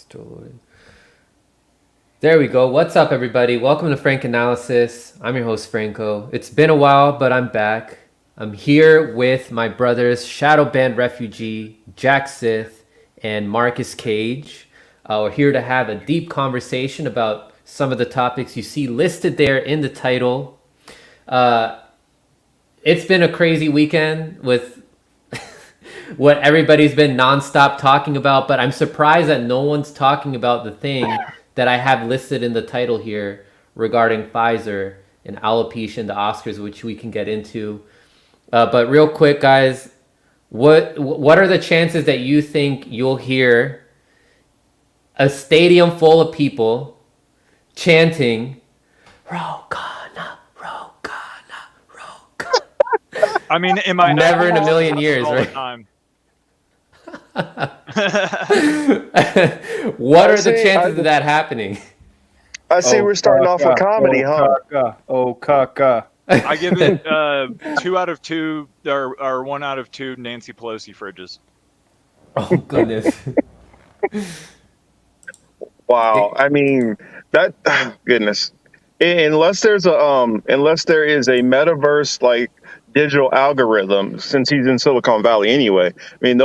Still loading. There we go. What's up, everybody? Welcome to Frank Analysis. I'm your host, Franco. It's been a while, but I'm back. I'm here with my brothers, Shadow Band Refugee, Jack Sith, and Marcus Cage. We're here to have a deep conversation about some of the topics you see listed there in the title. It's been a crazy weekend with what everybody's been nonstop talking about, but I'm surprised that no one's talking about the thing that I have listed in the title here regarding Pfizer and alopecia and the Oscars, which we can get into. But real quick, guys, what are the chances that you think you'll hear a stadium full of people chanting, "Ro Khanna, Ro Khanna, Ro Khanna"? I mean, in my Never in a million years, all right? the time. What are the chances of that happening? I see we're starting off with comedy, huh? Kaka. I give it 2 out of 2 or 1 out of 2 Nancy Pelosi fridges. Oh goodness. Wow. I mean, that goodness. Unless there is a metaverse like digital algorithm, since he's in Silicon Valley anyway. I mean,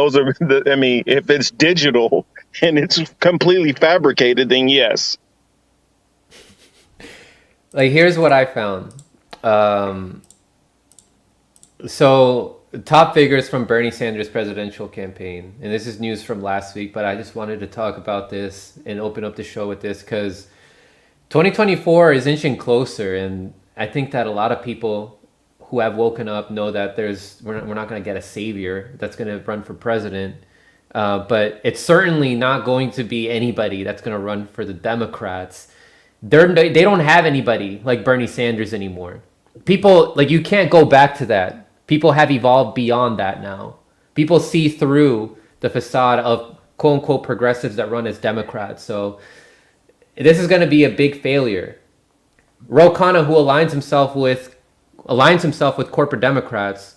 if it's digital and it's completely fabricated, then yes. Like, here's what I found. So top figures from Bernie Sanders' presidential campaign, and this is news from last week, but I just wanted to talk about this and open up the show with this because 2024 is inching closer, and I think that a lot of people who have woken up know that we're not going to get a savior that's going to run for president, but it's certainly not going to be anybody that's going to run for the Democrats. They don't have anybody like Bernie Sanders anymore. People, like, you can't go back to that. People have evolved beyond that now. People see through the facade of quote unquote progressives that run as Democrats. So this is going to be a big failure. Ro Khanna, who aligns himself with corporate Democrats,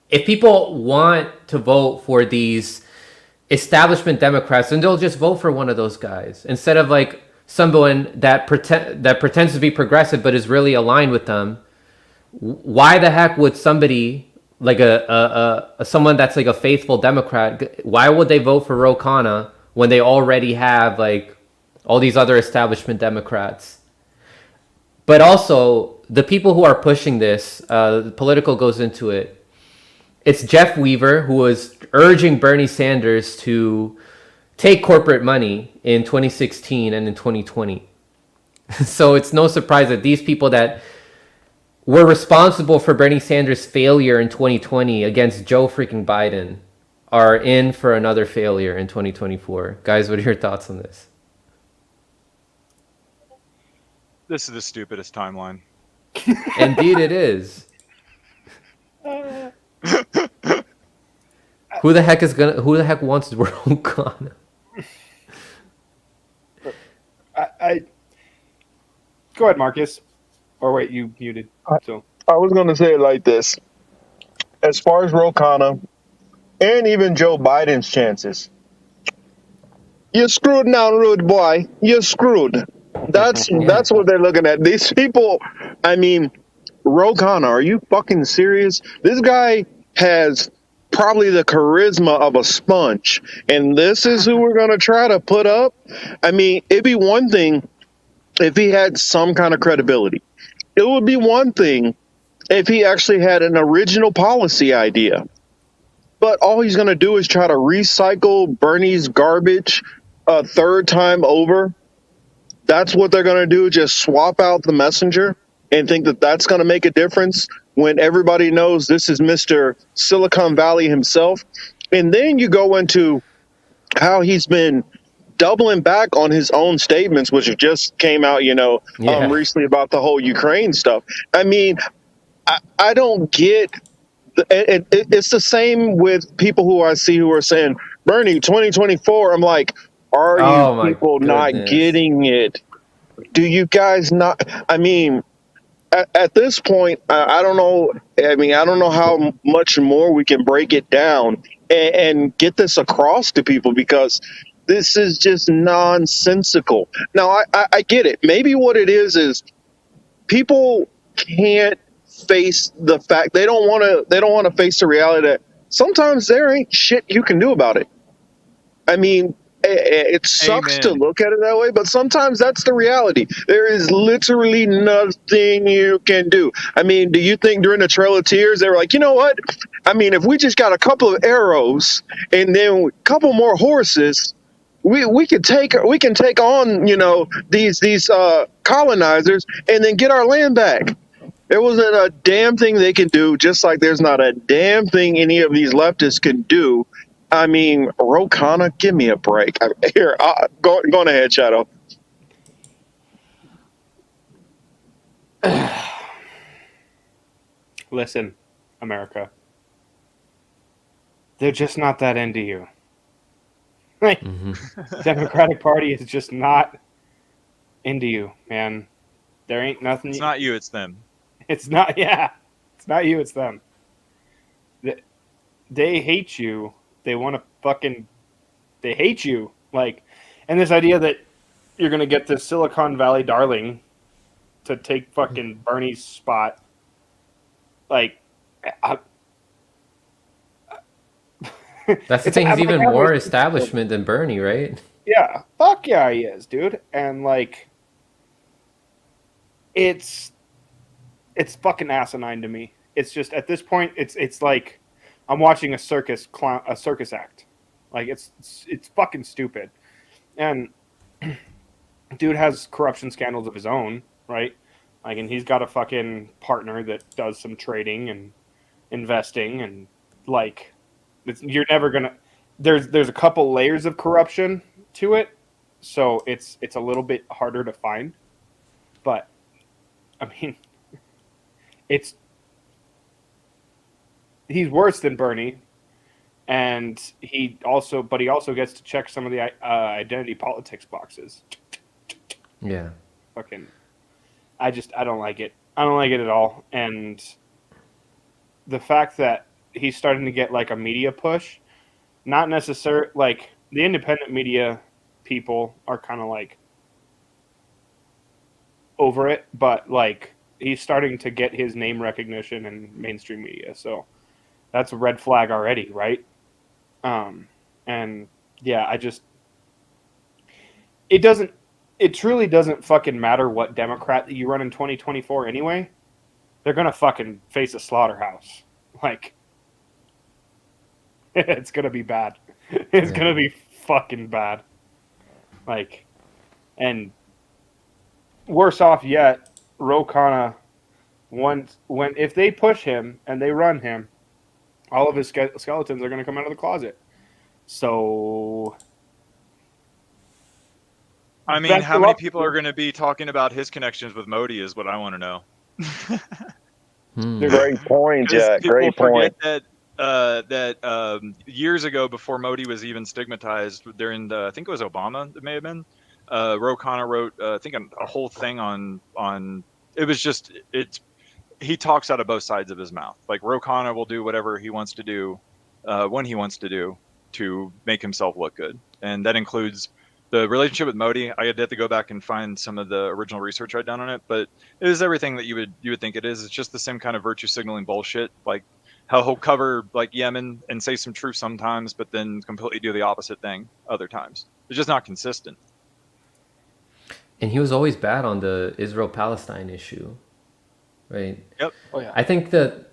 if people want to vote for these establishment Democrats, then they'll just vote for one of those guys instead of like someone that pretends to be progressive but is really aligned with them. Why the heck would somebody like someone that's like a faithful Democrat, why would they vote for Ro Khanna when they already have like all these other establishment Democrats? But also, the people who are pushing this, Political goes into it. It's Jeff Weaver, who was urging Bernie Sanders to take corporate money in 2016 and in 2020. So it's no surprise that these people that were responsible for Bernie Sanders' failure in 2020 against Joe freaking Biden are in for another failure in 2024. Guys, what are your thoughts on this? This is the stupidest timeline. Indeed it is. Who the heck wants Ro Khanna? I go ahead, Marcus. Or wait, you muted. So I was going to say it like this. As far as Ro Khanna and even Joe Biden's chances, you're screwed now, rude boy. You're screwed. That's what they're looking at. These people, I mean, Ro Khanna, are you fucking serious? This guy has probably the charisma of a sponge, and this is who we're going to try to put up? I mean, it'd be one thing if he had some kind of credibility. It would be one thing if he actually had an original policy idea. But all he's going to do is try to recycle Bernie's garbage a third time over. That's what they're going to do, just swap out the messenger and think that that's going to make a difference when everybody knows this is Mr. Silicon Valley himself. And then you go into how he's been doubling back on his own statements, which just came out, recently about the whole Ukraine stuff. I mean, I don't get it's the same with people who I see who are saying, Bernie, 2024. I'm like, are you people not getting it? Do you guys not? I mean, at this point, I don't know. I mean, I don't know how much more we can break it down and get this across to people, because This is just nonsensical. Now, I get it. Maybe what it is people can't face the fact they don't want to face the reality that sometimes there ain't shit you can do about it. I mean, it sucks to Amen. look at it that way, but sometimes that's the reality. There is literally nothing you can do. I mean, do you think during the Trail of Tears they were like, you know what? I mean, if we just got a couple of arrows and then a couple more horses, we can take on these colonizers and then get our land back. There wasn't a damn thing they can do, just like there's not a damn thing any of these leftists can do. I mean, Ro Khanna, give me a break. Here, go on ahead, Shadow. Listen, America. They're just not that into you. Like, Democratic Party is just not into you, man. There ain't nothing. It's not you, it's them. It's not. Yeah, it's not you. It's them. They hate you. They want to fucking. They hate you. Like, and this idea that you're gonna get this Silicon Valley darling to take fucking Bernie's spot. Like, That's the thing. He's even more establishment than Bernie, right? Yeah, fuck yeah, he is, dude. And like, it's fucking asinine to me. It's just at this point, it's like I'm watching a circus act. Like it's fucking stupid. And dude has corruption scandals of his own, right? Like, and he's got a fucking partner that does some trading and investing, and like, you're never gonna. There's a couple layers of corruption to it, so it's a little bit harder to find. But I mean, he's worse than Bernie, and he also gets to check some of the identity politics boxes. Yeah. Fucking, I don't like it. I don't like it at all. And the fact that he's starting to get like a media push, not necessarily like the independent media people are kind of like over it, but like he's starting to get his name recognition in mainstream media. So that's a red flag already, right? And yeah, it truly doesn't fucking matter what Democrat that you run in 2024 anyway. They're going to fucking face a slaughterhouse. Like, it's going to be bad. It's going to be fucking bad. Like, and worse off yet, Ro Khanna, if they push him and they run him, all of his skeletons are going to come out of the closet. So, I mean, how many people are going to be talking about his connections with Modi is what I want to know. Great point, Jack. Great point. That years ago, before Modi was even stigmatized, during I think it was Obama, it may have been, Ro Khanna wrote, I think a whole thing on. It was just he talks out of both sides of his mouth. Like, Ro Khanna will do whatever he wants to do, when he wants to do, to make himself look good, and that includes the relationship with Modi. I had to go back and find some of the original research I'd done on it, but it is everything that you would think it is. It's just the same kind of virtue signaling bullshit, like how he'll cover like Yemen and say some truth sometimes, but then completely do the opposite thing other times. It's just not consistent. And he was always bad on the Israel-Palestine issue, right? Yep. Oh yeah. I think that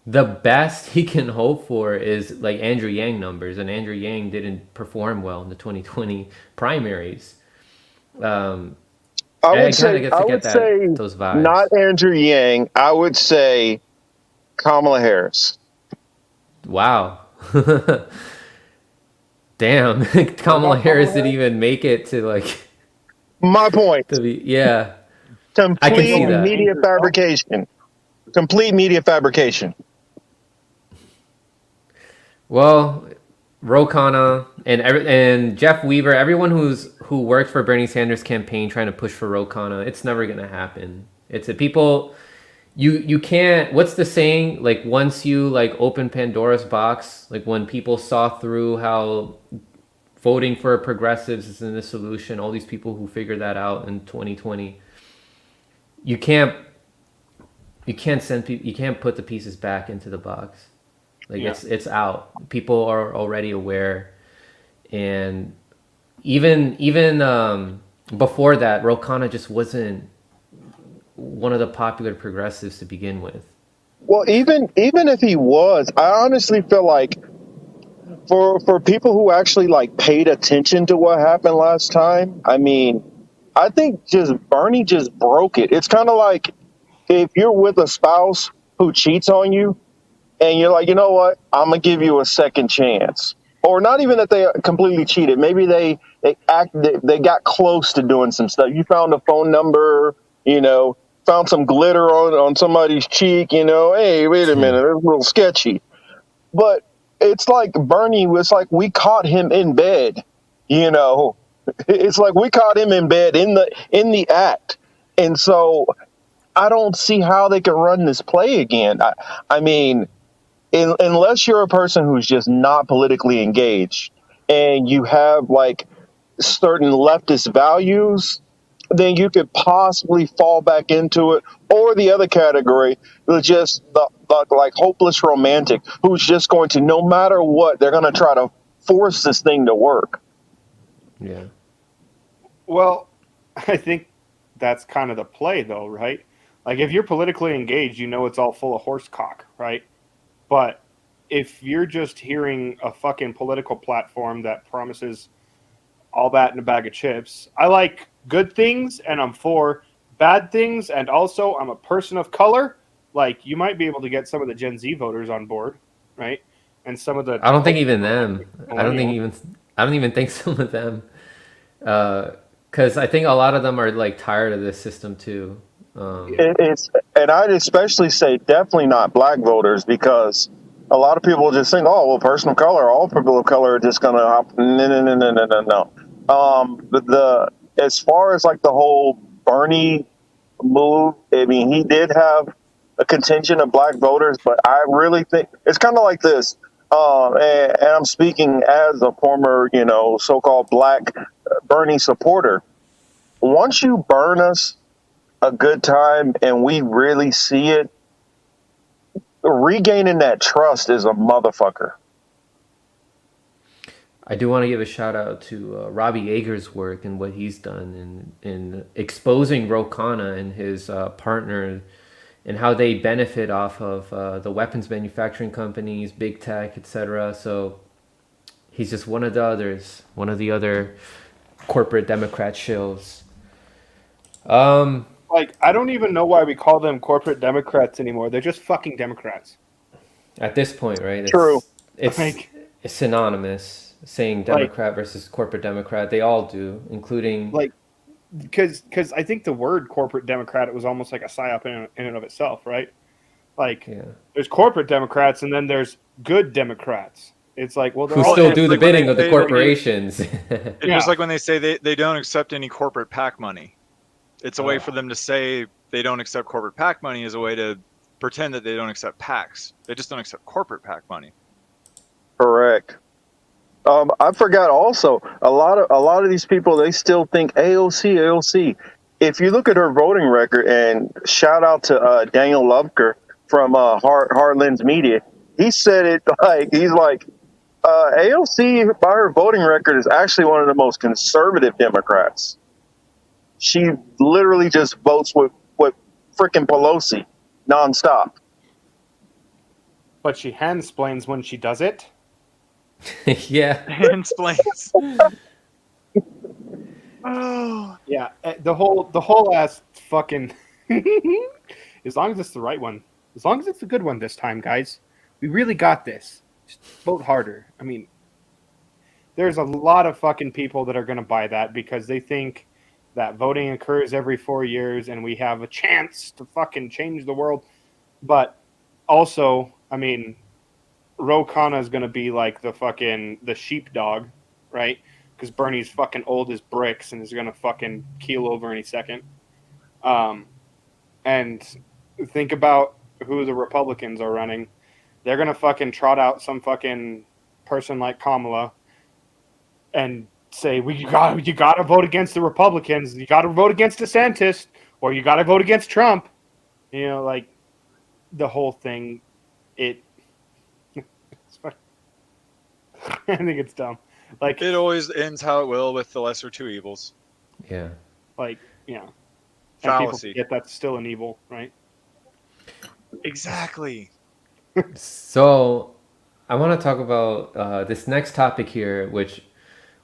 the best he can hope for is like Andrew Yang numbers, and Andrew Yang didn't perform well in the 2020 primaries. I would say those vibes. Not Andrew Yang. I would say Kamala Harris. Wow. Damn. Kamala Harris didn't even make it to like. My point. Yeah. Complete I can see that. media fabrication. Complete media fabrication. Well, Ro Khanna and Jeff Weaver, everyone who worked for Bernie Sanders' campaign trying to push for Ro Khanna, it's never gonna happen. It's a people. You can't. What's the saying? Like, once you like open Pandora's box, like when people saw through how voting for progressives isn't the solution. All these people who figured that out in 2020, you can't you can't put the pieces back into the box. Like it's out. People are already aware, and even before that, Ro Khanna just wasn't one of the popular progressives to begin with. Well, even if he was, I honestly feel like for people who actually like paid attention to what happened last time, I mean, I think just Bernie just broke it. It's kind of like if you're with a spouse who cheats on you and you're like, you know what, I'm gonna give you a second chance. Or not even that they completely cheated. Maybe they got close to doing some stuff. You found a phone number, found some glitter on somebody's cheek, hey, wait a minute, it's a little sketchy. But it's like Bernie was like we caught him in bed, you know. It's like we caught him in bed in the act. And so I don't see how they can run this play again. I mean, unless you're a person who's just not politically engaged and you have like certain leftist values, then you could possibly fall back into it. Or the other category is just the like hopeless romantic who's just going to, no matter what, they're going to try to force this thing to work. Yeah. Well, I think that's kind of the play, though, right? Like, if you're politically engaged, you know it's all full of horse cock, right? But if you're just hearing a fucking political platform that promises all that in a bag of chips, I like good things and I'm for bad things, and also I'm a person of color. Like, you might be able to get some of the Gen Z voters on board, right? And some of the I don't think even them. millennials. I don't even think some of them. Because I think a lot of them are like tired of this system too. And I'd especially say definitely not black voters, because a lot of people just think, oh, well, person of color, all people of color are just gonna no. The as far as like the whole Bernie move, I mean, he did have a contingent of black voters, but I really think it's kind of like this. And I'm speaking as a former, so-called black Bernie supporter. Once you burn us a good time and we really see it, regaining that trust is a motherfucker. I do want to give a shout out to Robbie Yeager's work and what he's done in exposing Ro Khanna and his partner and how they benefit off of the weapons manufacturing companies, big tech, etc. So he's just one of the others, one of the other corporate Democrat shills. Like, I don't even know why we call them corporate Democrats anymore. They're just fucking Democrats. At this point, right? True. It's synonymous. Saying Democrat versus corporate Democrat, they all do, including because I think the word corporate Democrat, it was almost like a psyop in and of itself, right? Like, there's corporate Democrats and then there's good Democrats. It's like, well, who still do the bidding of the corporations. It's just like when they say they don't accept any corporate PAC money. It's a way for them to say they don't accept corporate PAC money as a way to pretend that they don't accept PACs. They just don't accept corporate PAC money. Correct. I forgot also, a lot of these people, they still think AOC. If you look at her voting record, and shout out to Daniel Loveker from Hard Lens Media, he said it like, he's like, AOC by her voting record is actually one of the most conservative Democrats. She literally just votes with frickin' Pelosi nonstop. But she handsplains when she does it. Yeah. Handsplains. Oh. Yeah, the whole ass fucking. As long as it's the right one, as long as it's a good one this time, guys, we really got this. Just vote harder. I mean, there's a lot of fucking people that are going to buy that because they think that voting occurs every 4 years and we have a chance to fucking change the world. But also, I mean, Ro Khanna is going to be like the sheepdog, right? Because Bernie's fucking old as bricks and is going to fucking keel over any second. And think about who the Republicans are running. They're going to fucking trot out some fucking person like Kamala and say, you got to vote against the Republicans, you got to vote against DeSantis, or you got to vote against Trump. You know, like the whole thing. It's fun. I think it's dumb. Like It always ends how it will, with the lesser two evils. Yeah. like yeah, and Fallacy. people forget that's still an evil, right? Exactly. So I want to talk about this next topic here, which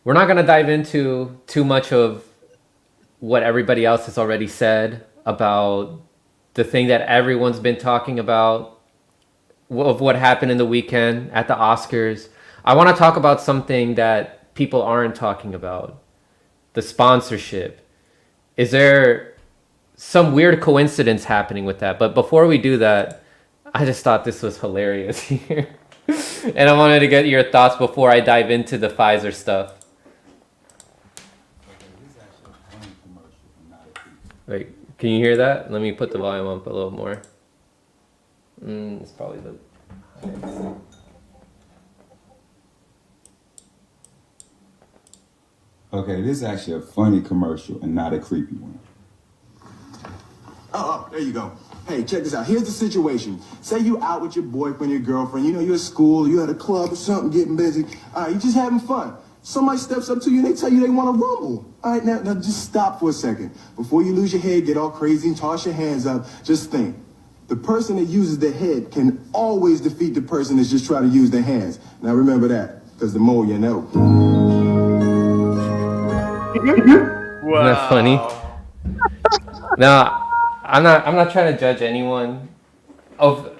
we're not going to dive into too much of what everybody else has already said about the thing that everyone's been talking about of what happened in the weekend at the Oscars. I want to talk about something that people aren't talking about, the sponsorship. Is there some weird coincidence happening with that? But before we do that, I just thought this was hilarious here. And I wanted to get your thoughts before I dive into the Pfizer stuff. Wait, can you hear that? Let me put the volume up a little more. It's probably the... Okay, this is actually a funny commercial and not a creepy one. Oh, there you go. Hey, check this out. Here's the situation. Say you out with your boyfriend, your girlfriend. You know, you're at school, you're at a club or something, getting busy. All right, you're just having fun. Somebody steps up to you and they tell you they want to rumble. All right, now just stop for a second. Before you lose your head, get all crazy and toss your hands up, just think. The person that uses their head can always defeat the person that's just trying to use their hands. Now remember that, because the more you know. Wow. Isn't that funny? Now, I'm not trying to judge anyone of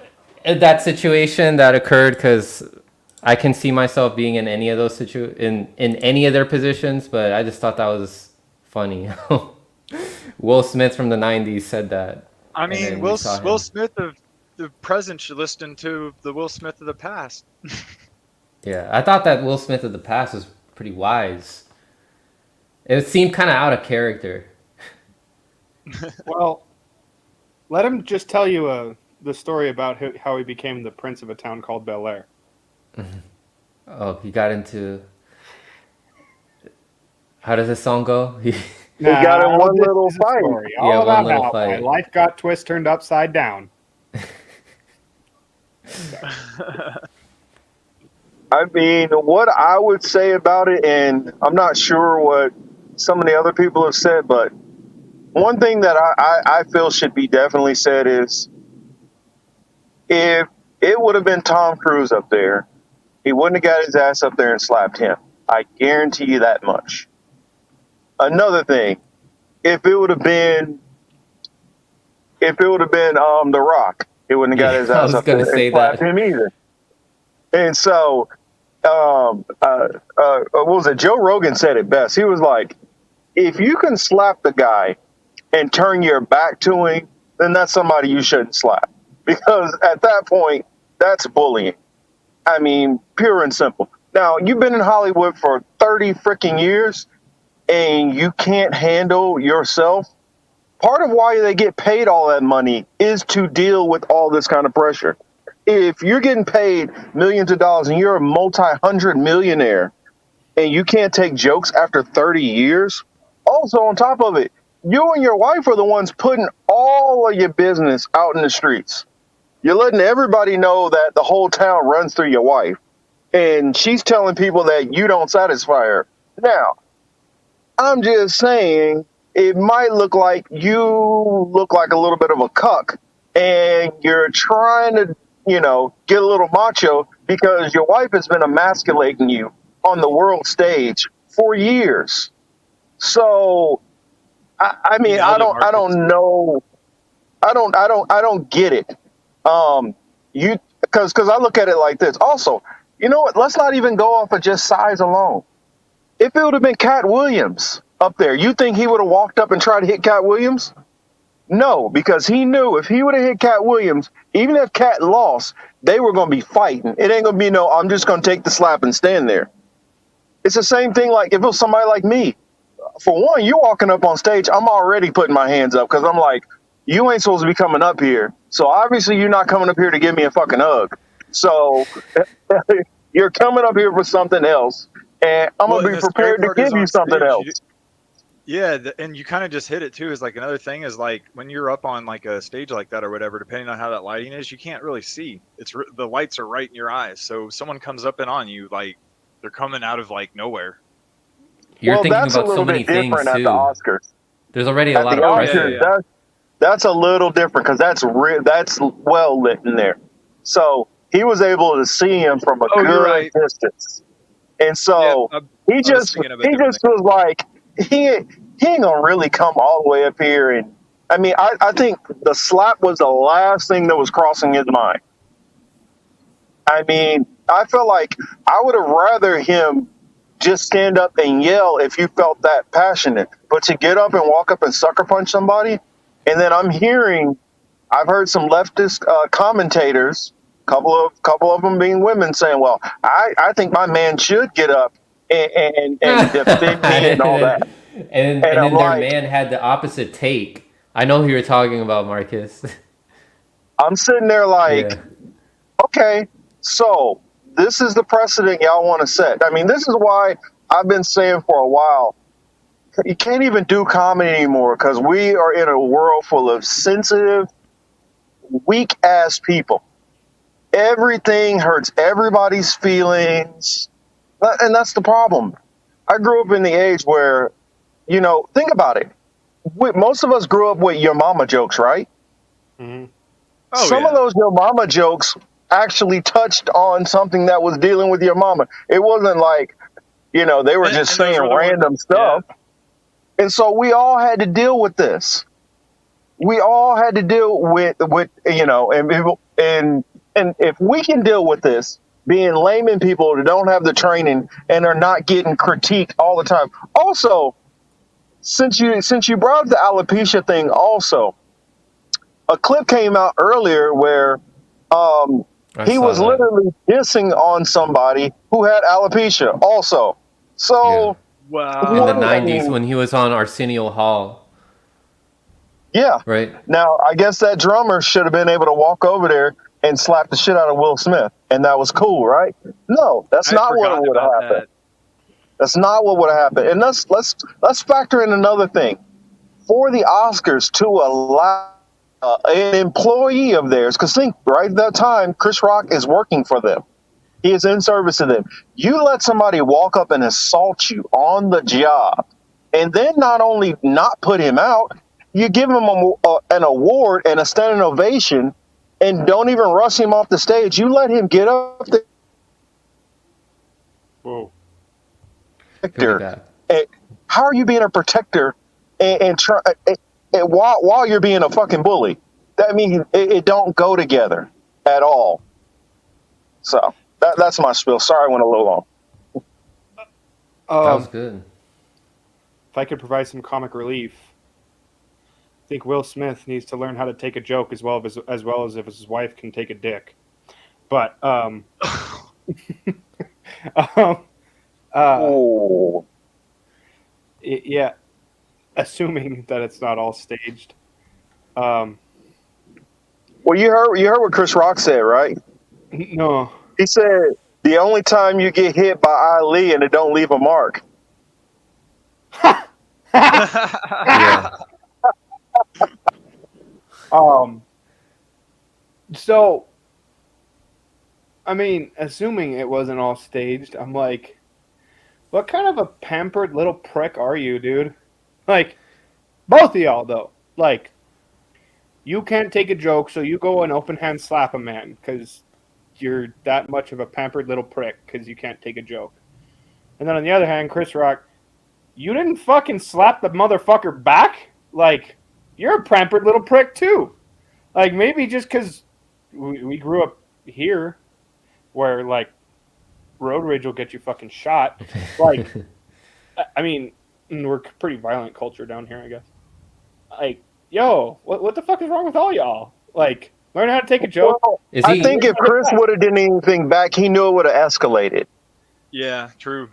that situation that occurred, because I can see myself being in any of those in any of their positions, but I just thought that was funny. Will Smith from the 90s said that. I mean, Will Smith of the present should listen to the Will Smith of the past. Yeah, I thought that Will Smith of the past was pretty wise. It seemed kind of out of character. Well, let him just tell you the story about how he became the prince of a town called Bel Air. Oh, he got into... How does this song go? He got in one little fight. All Yeah, about one little how fight. my life got turned upside down. I mean, what I would say about it, and I'm not sure what some of the other people have said, but one thing that I feel should be definitely said is, if it would have been Tom Cruise up there, he wouldn't have got his ass up there and slapped him. I guarantee you that much. Another thing, if it would have been The Rock, he wouldn't have got his ass up there and slapped him either. And so, what was it? Joe Rogan said it best. He was like, if you can slap the guy and turn your back to him, then that's somebody you shouldn't slap. Because at that point, that's bullying. I mean, pure and simple. Now, you've been in Hollywood for 30 freaking years and you can't handle yourself. Part of why they get paid all that money is to deal with all this kind of pressure. If you're getting paid millions of dollars and you're a multi-hundred millionaire and you can't take jokes after 30 years, also on top of it, you and your wife are the ones putting all of your business out in the streets. You're letting everybody know that the whole town runs through your wife, and she's telling people that you don't satisfy her. Now, I'm just saying, it might look like you look like a little bit of a cuck, and you're trying to, get a little macho because your wife has been emasculating you on the world stage for years. So, I mean, I don't know. I don't get it. Because I look at it like this. Also, you know what? Let's not even go off of just size alone. If it would have been Cat Williams up there, you think he would have walked up and tried to hit Cat Williams? No, because he knew if he would have hit Cat Williams, even if Cat lost, they were going to be fighting. It ain't going to be no, I'm just going to take the slap and stand there. It's the same thing like if it was somebody like me. For one, you walking up on stage, I'm already putting my hands up because I'm like, you ain't supposed to be coming up here. So obviously you're not coming up here to give me a fucking hug. So you're coming up here for something else. And I'm Well, gonna and be the scary prepared to part give is you on something stage. else. Yeah, and you kind of just hit it too. Is like another thing is like when you're up on like a stage like that or whatever, depending on how that lighting is, you can't really see. The lights are right in your eyes. So if someone comes up and on you, like they're coming out of like nowhere. You're Well, thinking that's a about so little many bit different things at the too. Oscars. There's already a At the lot of Oh yeah, yeah, Oscars, precedent. yeah. that's a little different because that's well lit in there. So he was able to see him from a Oh, you're good right. distance, and Yep, so he I was just thinking of a he different just was like he ain't gonna really come all the way up here. And I mean, I think the slap was the last thing that was crossing his mind. I mean, I felt like I would have rather him just stand up and yell if you felt that passionate, but to get up and walk up and sucker punch somebody, and then I've heard some leftist commentators, couple of them being women, saying, "Well, I think my man should get up and defend me and all that." And And I'm then their like, man had the opposite take. I know who you're talking about, Marcus. I'm sitting there like, Yeah. okay, so this is the precedent y'all want to set. I mean, this is why I've been saying for a while, you can't even do comedy anymore because we are in a world full of sensitive, weak ass people. Everything hurts everybody's feelings. And that's the problem. I grew up in the age where, think about it. Most of us grew up with your mama jokes, right? Hmm. Oh Some of yeah. those your mama jokes actually touched on something that was dealing with your mama. It wasn't like, they were just And those saying were the ones. random Yeah. stuff. And so we all had to deal with this. We all had to deal with and people and if we can deal with this, being layman people that don't have the training and are not getting critiqued all the time. Also, since you brought up the alopecia thing, also a clip came out earlier where um, I he saw was that. literally dissing on somebody who had alopecia also. Yeah. So In the what? Wow. I 90s mean, when he was on Arsenio Hall, yeah. right? Now, I guess that drummer should have been able to walk over there and slap the shit out of Will Smith, and that was cool, right? No, that's I had not what forgotten would have about happened. that. That's not what would have happened. And let's factor in another thing. For the Oscars to allow an employee of theirs, because think right at that time, Chris Rock is working for them. He is in service to them. You let somebody walk up and assault you on the job, and then not only not put him out, you give him an award and a standing ovation, and don't even rush him off the stage. You let him get up Whoa. Pretty there. bad. And how are you being a protector and try and while you're being a fucking bully? That means it don't go together at all. So that's my spiel. Sorry, I went a little long. That was Um, good. if I could provide some comic relief, I think Will Smith needs to learn how to take a joke as well as if his wife can take a dick. But um, uh, Oh, yeah, assuming that it's not all staged. Um, well, you heard what Chris Rock said, right? no, He said the only time you get hit by Ali and it don't leave a mark. Yeah. So, I mean, assuming it wasn't all staged, I'm like, what kind of a pampered little prick are you, dude? Like, both of y'all, though. Like, you can't take a joke, so you go and open hand slap a man because you're that much of a pampered little prick because you can't take a joke. And then on the other hand, Chris Rock, you didn't fucking slap the motherfucker back? Like, you're a pampered little prick, too. Like, maybe just because we grew up here where, like, road rage will get you fucking shot. Like, I mean, we're a pretty violent culture down here, I guess. Like, yo, what the fuck is wrong with all y'all? Like, learn how to take a joke. Well, Is I he? think if Chris would have done anything back, he knew it would have escalated. Yeah, true.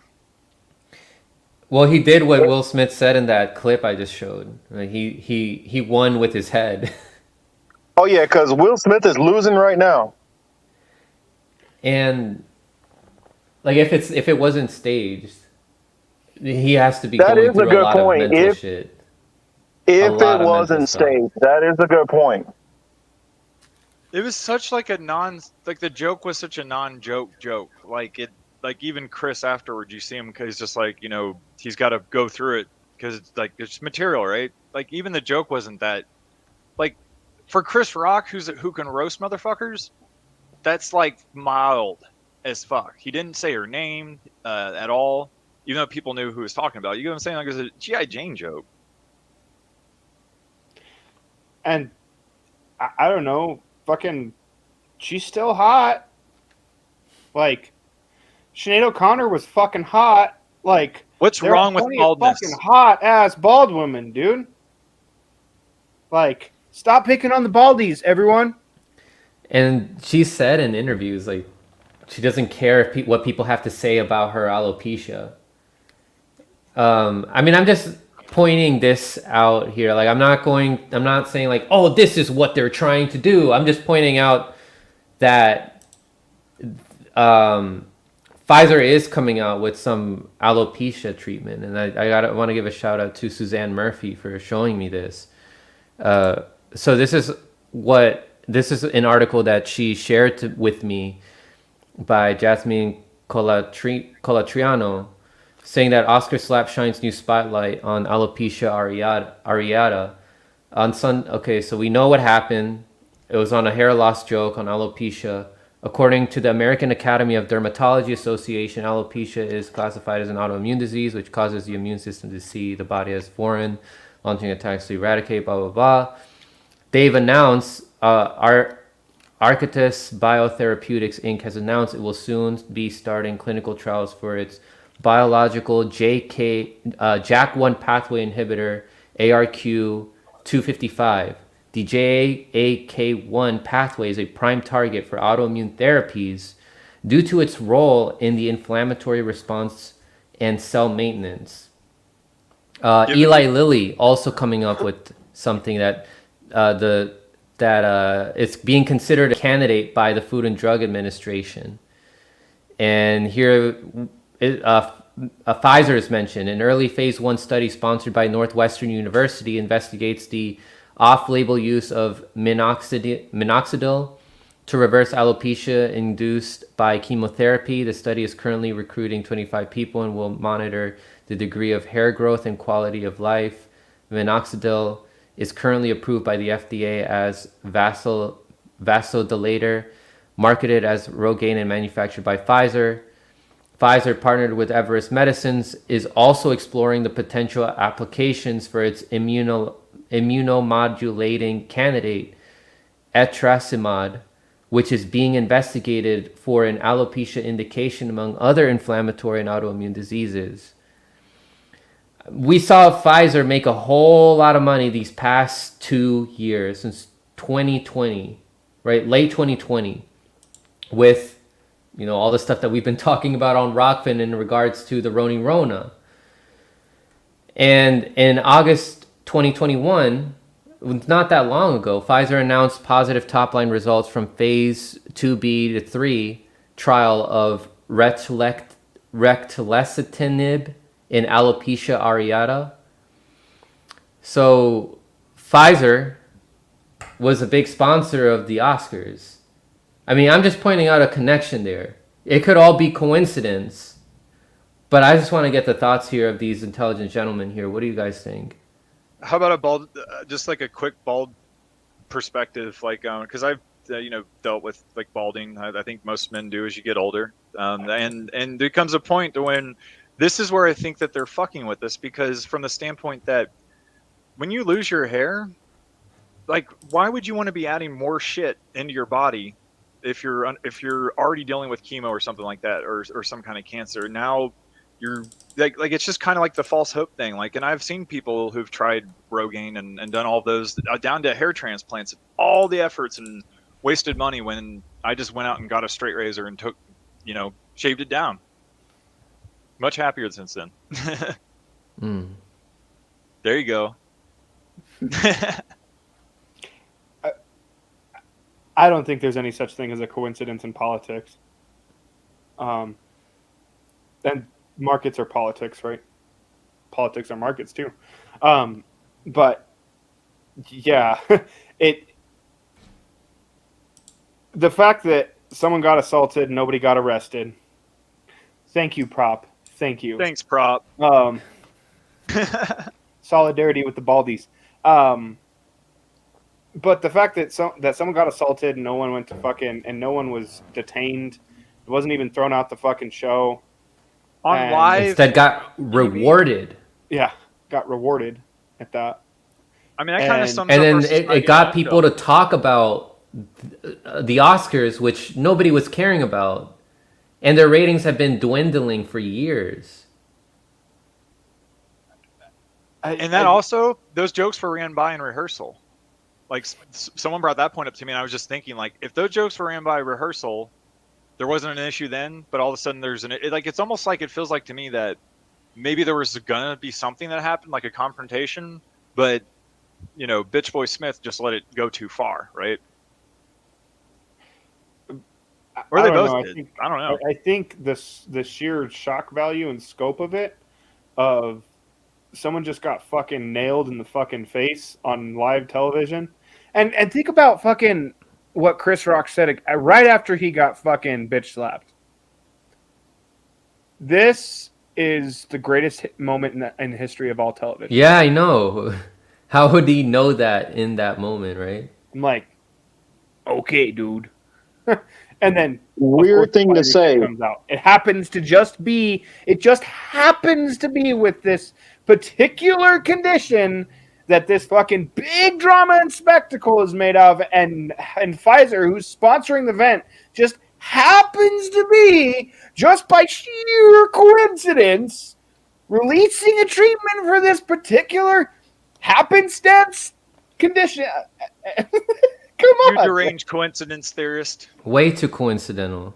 Well, he did what Will Smith said in that clip I just showed. Like, he won with his head. Oh yeah, because Will Smith is losing right now. And Like if it wasn't staged, he has to be That going is a through a good lot of point. mental shit. A If it lot of mental wasn't stuff. staged, that is a good point. It was such like a like the joke was such a non-joke joke. Like it, like even Chris afterwards, you see him because he's just like, he's got to go through it because it's like it's material, right? Like even the joke wasn't that. Like for Chris Rock, who can roast motherfuckers, that's like mild as fuck. He didn't say her name at all, even though people knew who he was talking about. You know what I'm saying? Like it was a GI Jane joke. And I don't know, fucking, she's still hot. Like, Sinead O'Connor was fucking hot. Like, What's there are wrong with plenty of baldness? fucking hot ass bald women, dude. Like, stop picking on the baldies, everyone. And she said in interviews, like, she doesn't care if what people have to say about her alopecia. I mean, I'm just pointing this out here. Like, I'm not saying like, oh, this is what they're trying to do. I'm just pointing out that Pfizer is coming out with some alopecia treatment, and I want to give a shout out to Suzanne Murphy for showing me this. So this is an article that she shared with me by Jasmine Colatriano, saying that Oscar Slap shines new spotlight on alopecia areata on Sun. Okay, so we know what happened. It was on a hair loss joke on alopecia. According to the American Academy of Dermatology Association, alopecia is classified as an autoimmune disease, which causes the immune system to see the body as foreign, launching attacks to eradicate, blah, blah, blah. They've announced, Arcturus Biotherapeutics Inc. has announced it will soon be starting clinical trials for its biological JAK1 pathway inhibitor, ARQ-255. The JAK1 pathway is a prime target for autoimmune therapies due to its role in the inflammatory response and cell maintenance. Eli Lilly also coming up with something that it's being considered a candidate by the Food and Drug Administration. And here, Pfizer is mentioned. An early phase 1 study sponsored by Northwestern University investigates the off-label use of minoxidil to reverse alopecia induced by chemotherapy. The study is currently recruiting 25 people and will monitor the degree of hair growth and quality of life. Minoxidil is currently approved by the FDA as vasodilator, marketed as Rogaine and manufactured by Pfizer. Pfizer, partnered with Everest Medicines, is also exploring the potential applications for its immunomodulating candidate, etrasimod, which is being investigated for an alopecia indication among other inflammatory and autoimmune diseases. We saw Pfizer make a whole lot of money these past 2 years, since 2020, right? Late 2020, with all the stuff that we've been talking about on Rockfin in regards to the Rona. And in August 2021, not that long ago, Pfizer announced positive top-line results from phase 2B to 3 trial of retulesetinib in alopecia areata. So Pfizer was a big sponsor of the Oscars. I mean, I'm just pointing out a connection there. It could all be coincidence, but I just want to get the thoughts here of these intelligent gentlemen here. What do you guys think? How about a bald, just like a quick bald perspective, like because I've dealt with like balding. I think most men do as you get older, and there comes a point when this is where I think that they're fucking with us, because from the standpoint that when you lose your hair, like why would you want to be adding more shit into your body if you're already dealing with chemo or something like that, or some kind of cancer? Now you're like it's just kind of like the false hope thing. Like, and I've seen people who've tried Rogaine and done all those down to hair transplants, all the efforts and wasted money, when I just went out and got a straight razor and took, shaved it down. Much happier since then. There you go. I don't think there's any such thing as a coincidence in politics. And markets are politics, right? Politics are markets too. But yeah, the fact that someone got assaulted and nobody got arrested. Thank you, Prop. Thank you. Thanks, Prop. Solidarity with the Baldies. But the fact that someone got assaulted and no one went to and no one was detained, it wasn't even thrown out the fucking show. On live, Instead, got rewarded. Yeah, got rewarded at that. I mean, that kind of sums And up then our it society got in a people to nutshell. talk about the Oscars, which nobody was caring about. And their ratings have been dwindling for years. And that also, those jokes were ran by in rehearsal. Like, someone brought that point up to me, and I was just thinking, like, if those jokes were ran by rehearsal, there wasn't an issue then, but all of a sudden there's it's almost like, it feels like to me that maybe there was gonna be something that happened, like a confrontation, but, you know, Bitch Boy Smith just let it go too far, right? Or they both did. I don't know. I think the sheer shock value and scope of it, of someone just got fucking nailed in the fucking face on live television, and think about fucking what Chris Rock said right after he got fucking bitch slapped. This is the greatest moment in the history of all television. Yeah, I know. How would he know that in that moment, right? I'm like, okay, dude. And then Weird thing to say. comes out. It just happens to be with this particular condition that this fucking big drama and spectacle is made of, and Pfizer, who's sponsoring the event, just happens to be, just by sheer coincidence, releasing a treatment for this particular happenstance condition. Come on. You deranged coincidence theorist. Way too coincidental.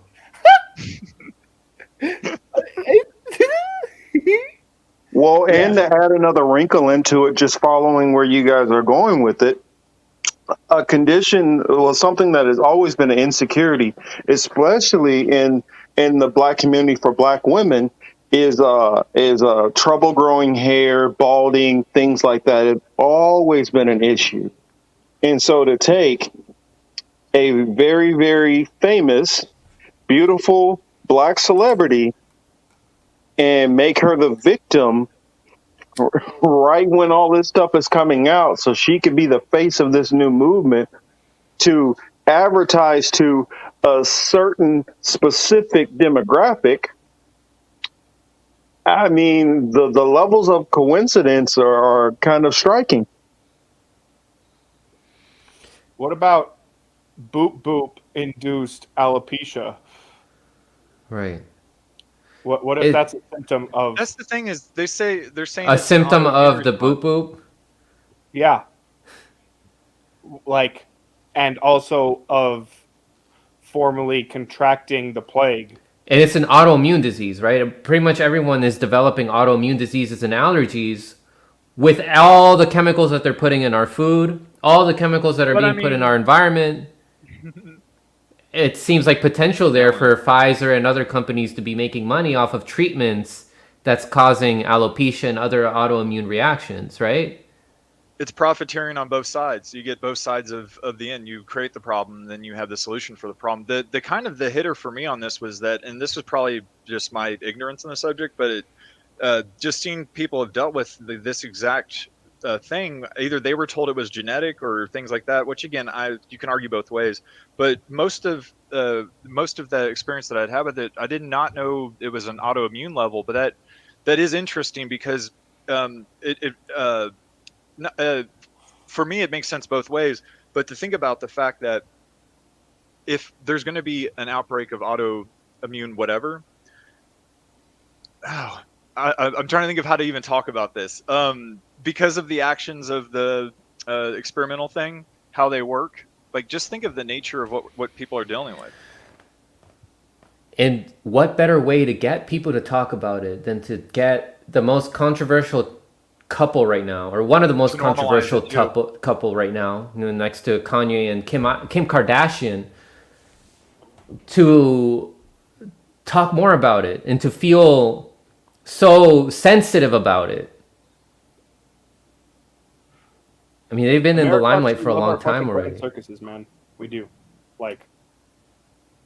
Well, and to add another wrinkle into it, just following where you guys are going with it, a condition, well, something that has always been an insecurity, especially in the Black community for Black women, is trouble growing hair, balding, things like that. It's always been an issue. And so to take a very, very famous, beautiful Black celebrity and make her the victim right when all this stuff is coming out, so she could be the face of this new movement, to advertise to a certain specific demographic, I mean, the levels of coincidence are kind of striking. What about boop boop induced alopecia? Right. What if that's a symptom of? That's the thing, is they're saying A it's an symptom autoimmune of the response. boop boop? Yeah. Like, and also of formally contracting the plague. And it's an autoimmune disease, right? Pretty much everyone is developing autoimmune diseases and allergies with all the chemicals that they're putting in our food, all the chemicals that are being put in our environment. It seems like potential there for Pfizer and other companies to be making money off of treatments that's causing alopecia and other autoimmune reactions, right? It's profiteering on both sides. You get both sides of the end. You create the problem, then you have the solution for the problem. The kind of the hitter for me on this was that, and this was probably just my ignorance on the subject, but just seeing people have dealt with this exact thing. Either they were told it was genetic or things like that, which again, you can argue both ways. But most of the experience that I'd had with it, I did not know it was an autoimmune level. But that is interesting, because for me, it makes sense both ways. But to think about the fact that if there's going to be an outbreak of autoimmune whatever, I'm trying to think of how to even talk about this. Because of the actions of the experimental thing, how they work, like, just think of the nature of what people are dealing with. And what better way to get people to talk about it than to get the most controversial couple right now, or one of the most controversial couple right now, next to Kanye and Kim Kardashian, to talk more about it and to feel so sensitive about it. I mean, they've been in the limelight for a long time already. Circuses, man, we do. Like,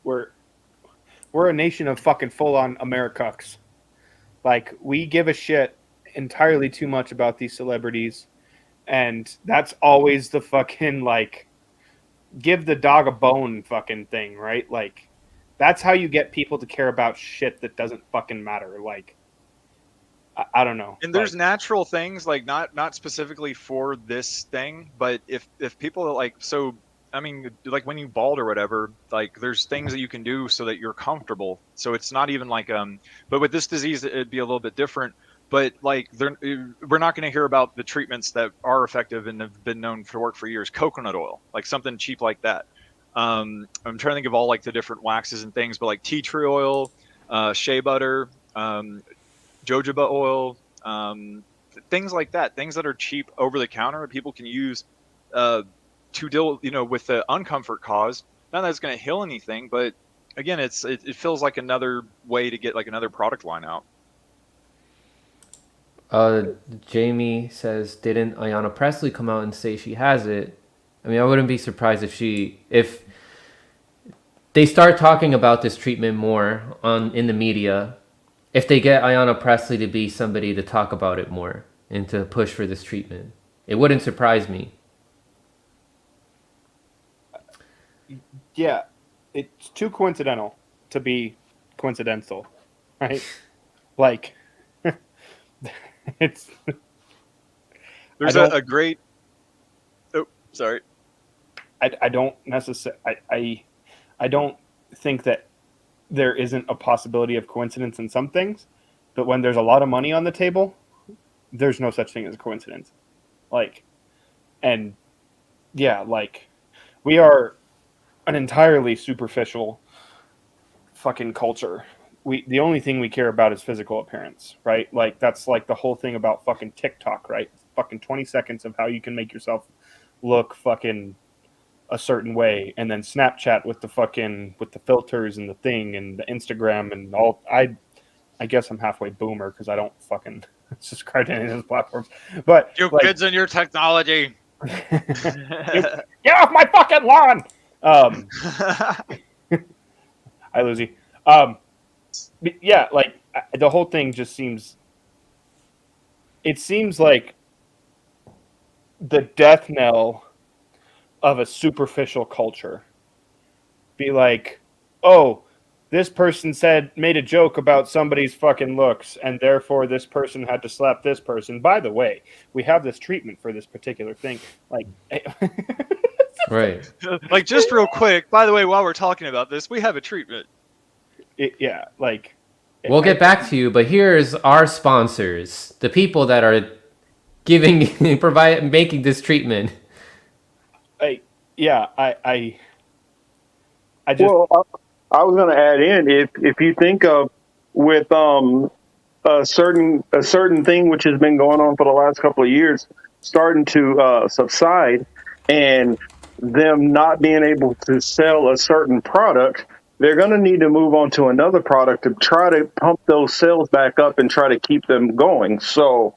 we're a nation of fucking full-on Americucks. Like, we give a shit entirely too much about these celebrities, and that's always the fucking, like, give the dog a bone fucking thing, right? Like, that's how you get people to care about shit that doesn't fucking matter. Like, I don't know. And there's natural things, like not specifically for this thing, but if people like, so I mean, like when you bald or whatever, like there's things that you can do so that you're comfortable. So it's not even like but with this disease it'd be a little bit different. But like we're not going to hear about the treatments that are effective and have been known to work for years. Coconut oil, like something cheap like that. I'm trying to think of all like the different waxes and things, but like tea tree oil, shea butter, jojoba oil, things like that, things that are cheap over the counter that people can use to deal, with the uncomfort caused. Not that it's going to heal anything, but again, it feels like another way to get like another product line out. Jamie says, didn't Ayanna Pressley come out and say she has it? I mean, I wouldn't be surprised if they start talking about this treatment more in the media. If they get Ayanna Pressley to be somebody to talk about it more and to push for this treatment, it wouldn't surprise me. Yeah, it's too coincidental to be coincidental, right? Like, it's. There's a great. Oh, sorry. I don't necessarily. I don't think that there isn't a possibility of coincidence in some things, but when there's a lot of money on the table, there's no such thing as a coincidence. Like, and yeah, like, we are an entirely superficial fucking culture. The only thing we care about is physical appearance, right? Like, that's like the whole thing about fucking TikTok, right? Fucking 20 seconds of how you can make yourself look fucking a certain way, and then Snapchat with the filters and the thing and the Instagram and all. I guess I'm halfway boomer because I don't fucking subscribe to any of those platforms. But you like, kids and your technology. Get off my fucking lawn. Hi, Lucy. Yeah, like the whole thing just seems. It seems like the death knell of a superficial culture. Be like, oh, this person made a joke about somebody's fucking looks, and therefore this person had to slap this person. By the way, we have this treatment for this particular thing. Like, Right. Like, just real quick, by the way, while we're talking about this, we have a treatment. Yeah, like. We'll get back to you, but here's our sponsors, the people that are making this treatment. I just. Well, I was going to add in, if you think of with a certain thing which has been going on for the last couple of years starting to subside, and them not being able to sell a certain product, they're going to need to move on to another product to try to pump those sales back up and try to keep them going. So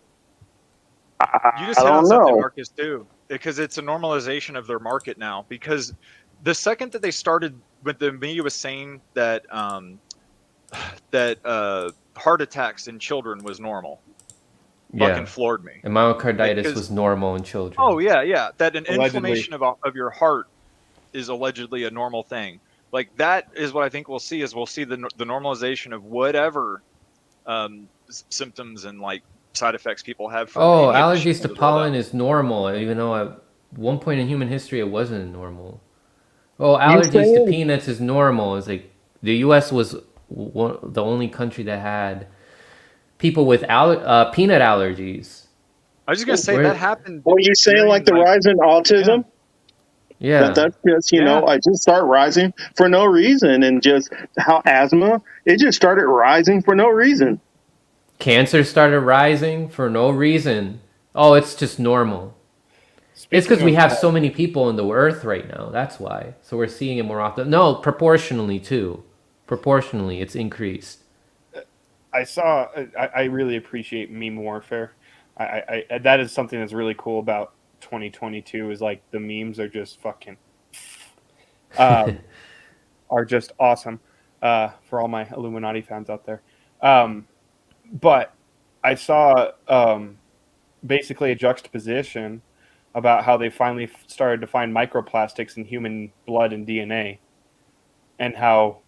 You just hit on something, Marcus, too, because it's a normalization of their market now. Because the second that they started, when the media was saying that heart attacks in children was normal, fucking floored me. And myocarditis was normal in children. Oh yeah, that an Allegedly. inflammation of your heart is allegedly a normal thing. Like, that is what I think we'll see the normalization of whatever symptoms and like side effects people have from allergies to pollen is normal, even though at one point in human history it wasn't normal. Allergies to peanuts is normal. It's like the US was the only country that had people with peanut allergies. I was just gonna say that happened. Were you saying like the rise in autism? Yeah. That's just, I just start rising for no reason, and just how asthma, it just started rising for no reason. Cancer started rising for no reason. Oh, it's just normal. It's because we have so many people on the earth right now. That's why. So we're seeing it more often. No, proportionally too. Proportionally, it's increased. I really appreciate meme warfare. I that is something that's really cool about 2022 is like the memes are just fucking are just awesome for all my Illuminati fans out there. But I saw basically a juxtaposition about how they finally started to find microplastics in human blood and DNA, and how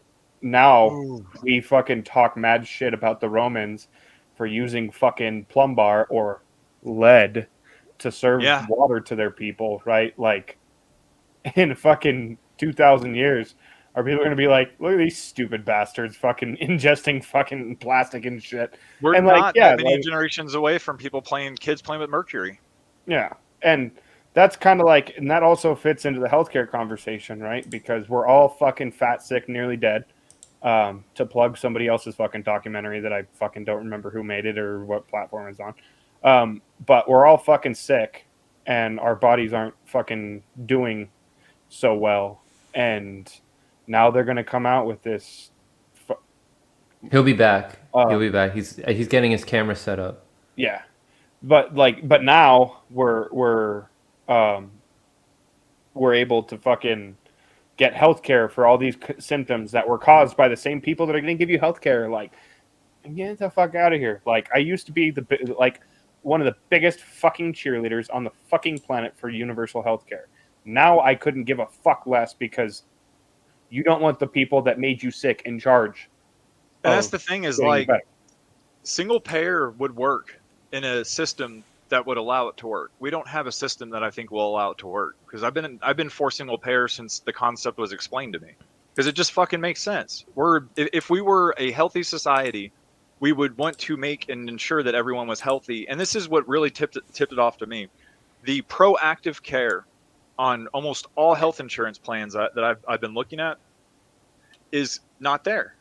now we fucking talk mad shit about the Romans for using fucking plumbar or lead to serve water to their people, right? Like in fucking 2,000 years, are people going to be like, look at these stupid bastards fucking ingesting fucking plastic and shit? We're and not like, yeah, that many like, generations away from kids playing with mercury. yeah. And that's kind of like, and that also fits into the healthcare conversation, right? Because we're all fucking fat, sick, nearly dead. To plug somebody else's fucking documentary that I fucking don't remember who made it or what platform it's on. But we're all fucking sick and our bodies aren't fucking doing so well. And now they're going to come out with this. He'll be back. He'll be back. He's getting his camera set up. Yeah. But now we're able to fucking get healthcare for all these symptoms that were caused by the same people that are going to give you healthcare. Like, get the fuck out of here. Like, I used to be one of the biggest fucking cheerleaders on the fucking planet for universal healthcare. Now I couldn't give a fuck less because you don't want the people that made you sick in charge. And that's the thing is, like, single payer would work in a system that would allow it to work. We don't have a system that I think will allow it to work, because I've been for single payer since the concept was explained to me, because it just fucking makes sense. If we were a healthy society, we would want to make and ensure that everyone was healthy. And this is what really tipped it off to me. The proactive care on almost all health insurance plans that I've been looking at is not there.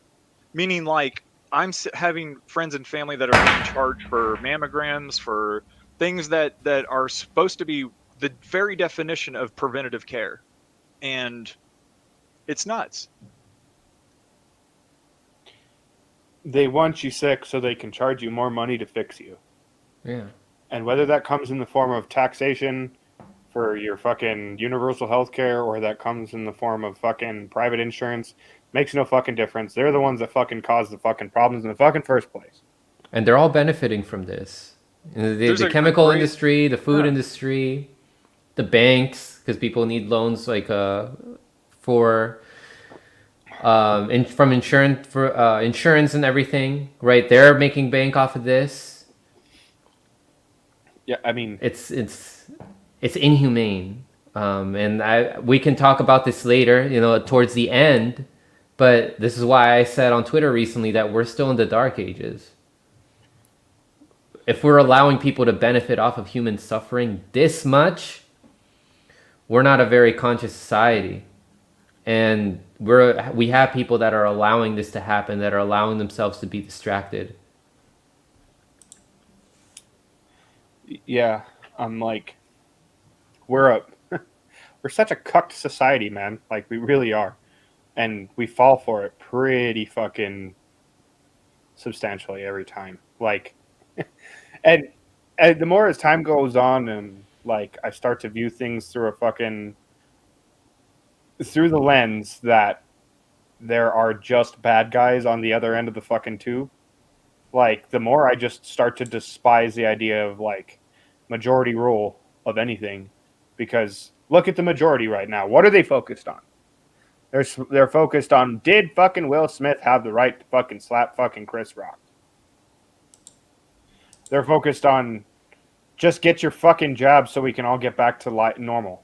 Meaning, like, I'm having friends and family that are being charged for mammograms, for things that are supposed to be the very definition of preventative care. And it's nuts. They want you sick so they can charge you more money to fix you. Yeah. And whether that comes in the form of taxation for your fucking universal health care or that comes in the form of fucking private insurance, makes no fucking difference. They're the ones that fucking cause the fucking problems in the fucking first place. And they're all benefiting from this. The chemical industry, the food industry, the banks, because people need loans like from insurance and everything, right? They're making bank off of this. Yeah, I mean, it's inhumane. And we can talk about this later, towards the end. But this is why I said on Twitter recently that we're still in the dark ages. If we're allowing people to benefit off of human suffering this much, we're not a very conscious society. And we have people that are allowing this to happen, that are allowing themselves to be distracted. Yeah, I'm like, we're such a cucked society, man. Like, we really are. And we fall for it pretty fucking substantially every time. Like, and the more as time goes on and, like, I start to view things through the lens that there are just bad guys on the other end of the fucking tube, like, the more I just start to despise the idea of, like, majority rule of anything. Because look at the majority right now. What are they focused on? They're focused on, did fucking Will Smith have the right to fucking slap fucking Chris Rock? They're focused on, just get your fucking jab so we can all get back to normal.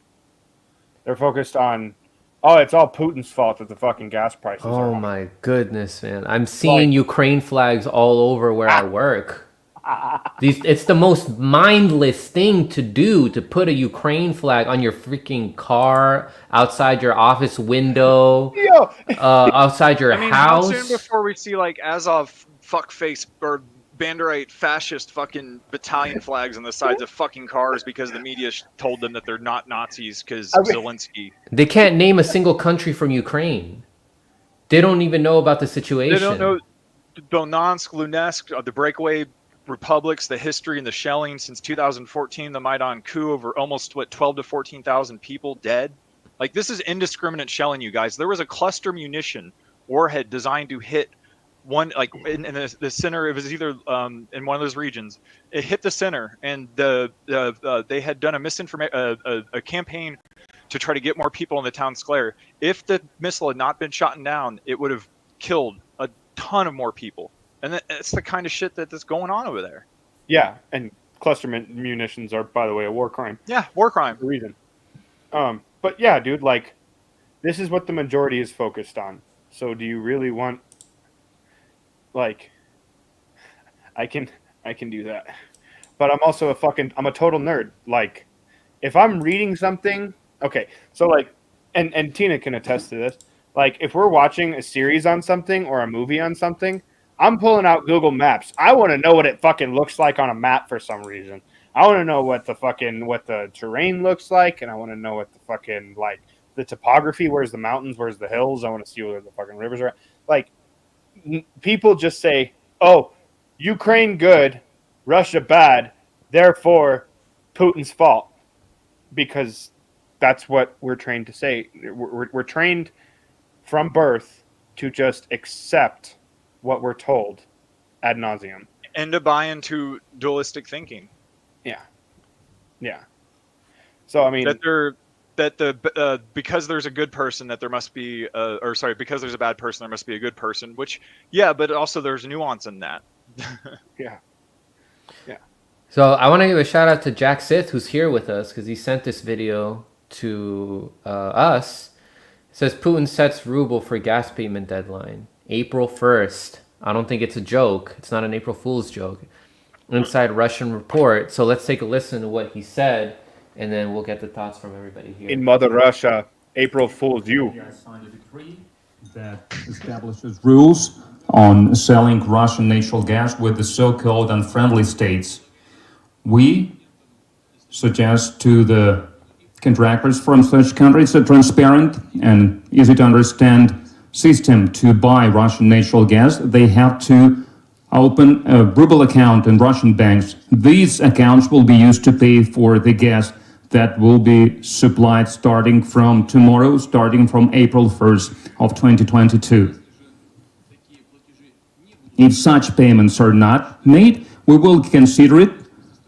They're focused on, oh, it's all Putin's fault that the fucking gas prices are high. Oh my goodness, man. I'm seeing Ukraine flags all over where I work. It's the most mindless thing to do, to put a Ukraine flag on your freaking car, outside your office window, outside your house. How soon before we see, like, Azov fuckface or Banderite fascist fucking battalion flags on the sides of fucking cars because the media told them that they're not Nazis because Zelensky. They can't name a single country from Ukraine. They don't even know about the situation. They don't know Donetsk, Luhansk, the breakaway republics, the history and the shelling since 2014, the Maidan coup, over almost 12 to 14,000 people dead. Like, this is indiscriminate shelling, you guys. There was a cluster munition warhead designed to hit one, like in the center. It was either in one of those regions. It hit the center, and they had done a campaign to try to get more people in the town square. If the missile had not been shot down, it would have killed a ton of more people. And that's the kind of shit that's going on over there. Yeah, and cluster munitions are, by the way, a war crime. Yeah, war crime. For a reason. But yeah, dude, like, this is what the majority is focused on. So do you really want, like, I can do that. But I'm also I'm a total nerd. Like, if I'm reading something, okay, so like, and Tina can attest to this. Like, if we're watching a series on something or a movie on something, I'm pulling out Google Maps. I want to know what it fucking looks like on a map for some reason. I want to know what the terrain looks like, and I want to know what the fucking, like, the topography. Where's the mountains? Where's the hills? I want to see where the fucking rivers are. Like, people just say, "Oh, Ukraine good, Russia bad, therefore Putin's fault," because that's what we're trained to say. We're trained from birth to just accept what we're told ad nauseum, and to buy into dualistic thinking. Yeah. So I mean, because there's a good person, that there must be, because there's a bad person, there must be a good person. Which, yeah, but also there's nuance in that. yeah. So I want to give a shout out to Jack Sith, who's here with us, because he sent this video to us. It says Putin sets ruble for gas payment deadline, April 1st. I don't think it's a joke. It's not an April Fool's joke. Inside Russian report. So let's take a listen to what he said, and then we'll get the thoughts from everybody here. In Mother Russia, April Fool's you. I signed a decree that establishes rules on selling Russian natural gas with the so-called unfriendly states. We suggest to the contractors from such countries a transparent and easy to understand system to buy Russian natural gas. They have to open a ruble account in Russian banks. These accounts will be used to pay for the gas that will be supplied starting from tomorrow, starting from April 1st of 2022. If such payments are not made, we will consider it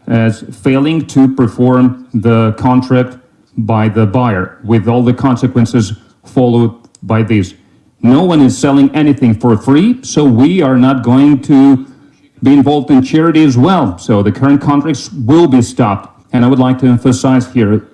as failing to perform the contract by the buyer, with all the consequences followed by this. No one is selling anything for free, so we are not going to be involved in charity as well. So the current contracts will be stopped. And I would like to emphasize here,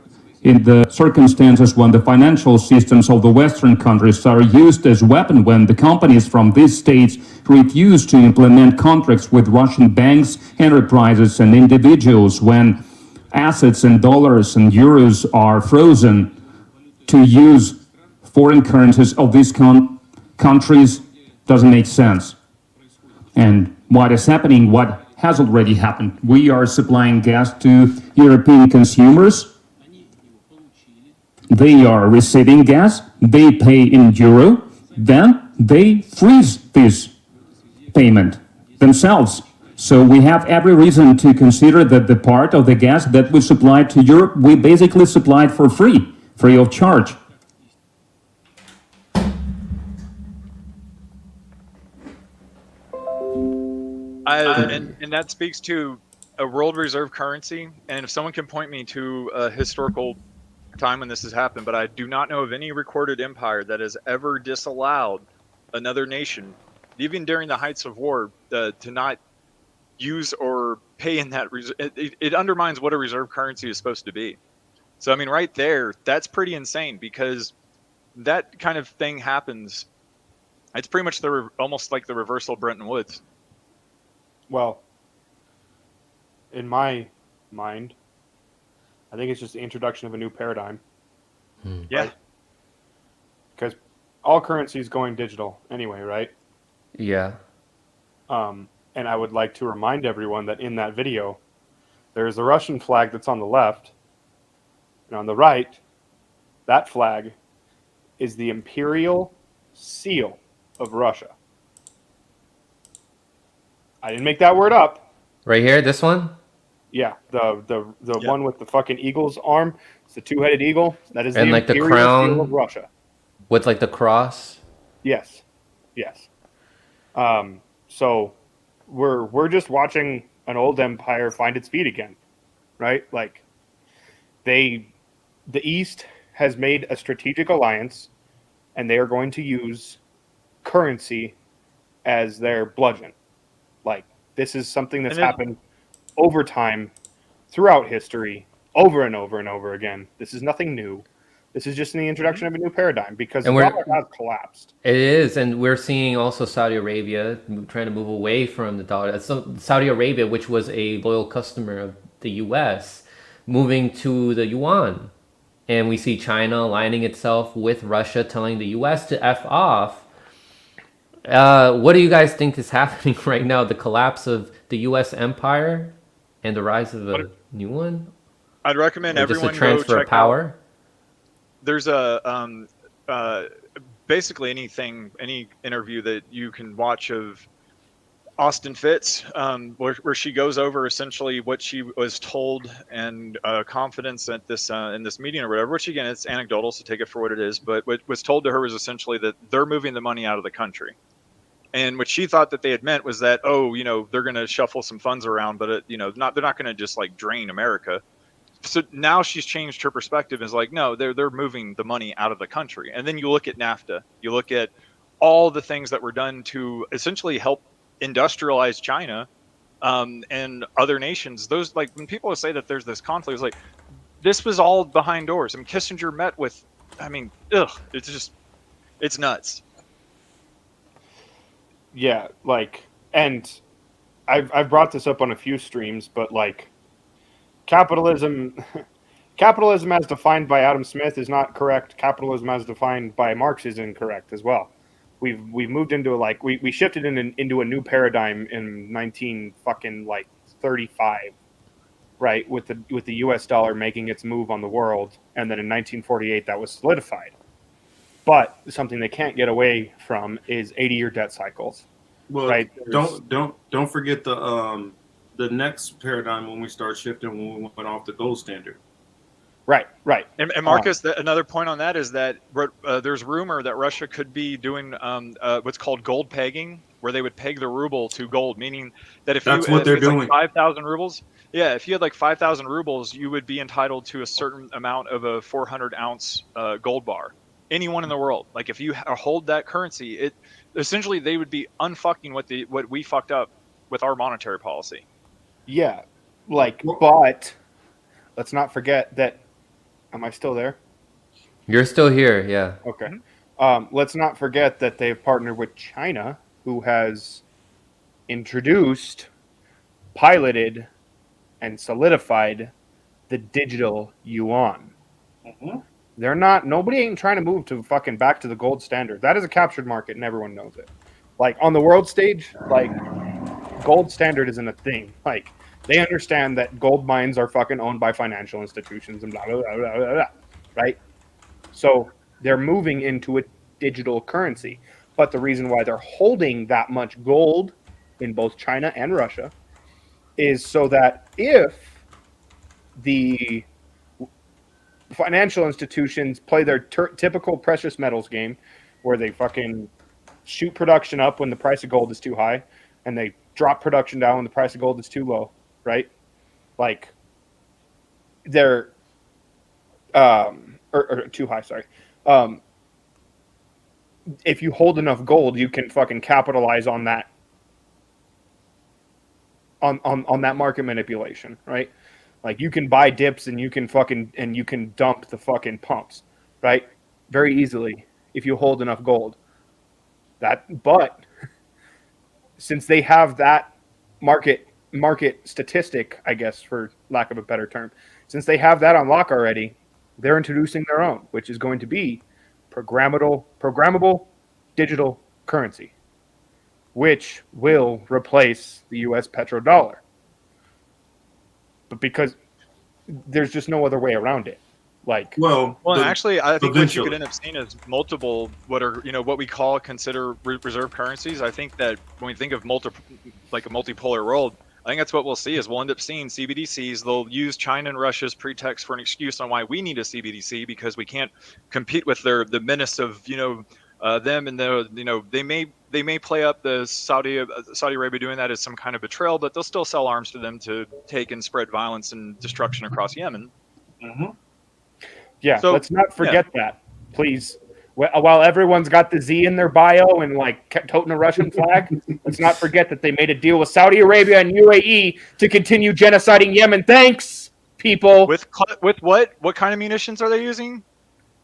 in the circumstances when the financial systems of the Western countries are used as weapon, when the companies from these states refuse to implement contracts with Russian banks, enterprises, and individuals, when assets in dollars and euros are frozen to use foreign currencies of these countries, doesn't make sense. And what is happening, what has already happened, we are supplying gas to European consumers. They are receiving gas, they pay in euro, then they freeze this payment themselves. So we have every reason to consider that the part of the gas that we supplied to Europe, we basically supplied for free of charge. And that speaks to a world reserve currency. And if someone can point me to a historical time when this has happened, but I do not know of any recorded empire that has ever disallowed another nation, even during the heights of war, to not use or pay in that. It undermines what a reserve currency is supposed to be. So, I mean, right there, that's pretty insane, because that kind of thing happens. It's pretty much almost like the reversal of Bretton Woods. Well, in my mind, I think it's just the introduction of a new paradigm. Yeah. Right? Because all currency is going digital anyway, right? Yeah. And I would like to remind everyone that in that video, there's the Russian flag that's on the left. And on the right, that flag is the imperial seal of Russia. I didn't make that word up. Right here, this one. Yeah, the Yep. one with the fucking eagle's arm. It's the two-headed eagle. That is And the like the imperial seal crown. of Russia. With like the cross. Yes, yes. So we're just watching an old empire find its feet again, right? Like the East has made a strategic alliance, and they are going to use currency as their bludgeon. Like this is something that's And it- happened over time, throughout history, over and over and over again. This is nothing new. This is just the introduction of a new paradigm because the And we're- dollar has collapsed. It is, and we're seeing also Saudi Arabia trying to move away from the dollar. So Saudi Arabia, which was a loyal customer of the U.S., moving to the yuan, and we see China aligning itself with Russia, telling the U.S. to f off. What do you guys think is happening right now? The collapse of the U.S. empire and the rise of a new one, I'd recommend or just a everyone go transfer check of power? out. There's a basically any interview that you can watch of Austin Fitz, where she goes over essentially what she was told and confidence at this in this meeting or whatever. Which again, it's anecdotal, so take it for what it is. But what was told to her was essentially that they're moving the money out of the country, and what she thought that they had meant was that they're going to shuffle some funds around, but they're not going to just like drain America. So now she's changed her perspective. Is like, no, they're moving the money out of the country. And then you look at NAFTA, you look at all the things that were done to essentially help industrialize China and other nations. Those, like, when people say that there's this conflict, it's like this was all behind doors. I mean, Kissinger met with, it's nuts. Yeah, like, and I've brought this up on a few streams, but like capitalism as defined by Adam Smith is not correct. Capitalism as defined by Marx is incorrect as well. We've moved into we shifted into a new paradigm in 1935, right? With the US dollar making its move on the world, and then in 1948 that was solidified. But something they can't get away from is 80-year debt cycles. Well, right? don't forget the next paradigm when we start shifting when we went off the gold standard. Right. And Marcus, another point on that is that there's rumor that Russia could be doing what's called gold pegging, where they would peg the ruble to gold, meaning that if That's you what they're it's like doing. 5,000 rubles, yeah, if you had like 5,000 rubles, you would be entitled to a certain amount of a 400-ounce gold bar. Anyone in the world, like if you hold that currency, it essentially they would be unfucking what we fucked up with our monetary policy. Yeah, but let's not forget that. Am I still there? You're still here, yeah. Okay. Let's not forget that they've partnered with China, who has introduced, piloted, and solidified the digital yuan. Mm-hmm. Nobody ain't trying to move to fucking back to the gold standard. That is a captured market and everyone knows it. Like on the world stage, like gold standard isn't a thing. Like they understand that gold mines are fucking owned by financial institutions and blah, blah, blah, blah, blah, blah, right? So they're moving into a digital currency. But the reason why they're holding that much gold in both China and Russia is so that if the financial institutions play their typical precious metals game where they fucking shoot production up when the price of gold is too high and they drop production down when the price of gold is too low, right? Like they're or too high, sorry. If you hold enough gold, you can fucking capitalize on that on that market manipulation, right? Like you can buy dips and you can dump the fucking pumps, right? Very easily if you hold enough gold. But since they have that market statistic, I guess for lack of a better term, since they have that on lock already, they're introducing their own, which is going to be programmable digital currency, which will replace the US petrodollar. But because there's just no other way around it. Like, Well, Well, and actually, I think what you could eventually. end up seeing is multiple what are what we consider reserve currencies. I think that when we think of a multipolar world, I think that's what we'll see is we'll end up seeing CBDCs. They'll use China and Russia's pretext for an excuse on why we need a CBDC because we can't compete with the menace of them, and they may play up the Saudi Arabia doing that as some kind of betrayal, but they'll still sell arms to them to take and spread violence and destruction across Yemen. Mm-hmm. yeah, So, let's not forget that, please. While everyone's got the Z in their bio and like toting a Russian flag, let's not forget that they made a deal with Saudi Arabia and UAE to continue genociding Yemen. Thanks, people. With what kind of munitions are they using?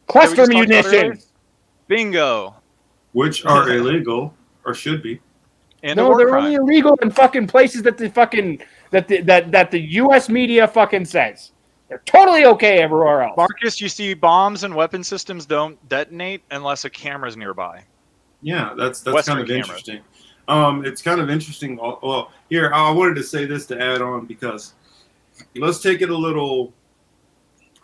Cluster just talked about earlier? munitions. Bingo. Which are illegal or should be. And No, the war they're crime. only illegal in fucking places that the U.S. media fucking says. They're totally okay everywhere else. Marcus, you see bombs and weapon systems don't detonate unless a camera's nearby. Yeah, that's Western kind of cameras. interesting. It's kind of interesting. Well, here I wanted to say this to add on because let's take it a little.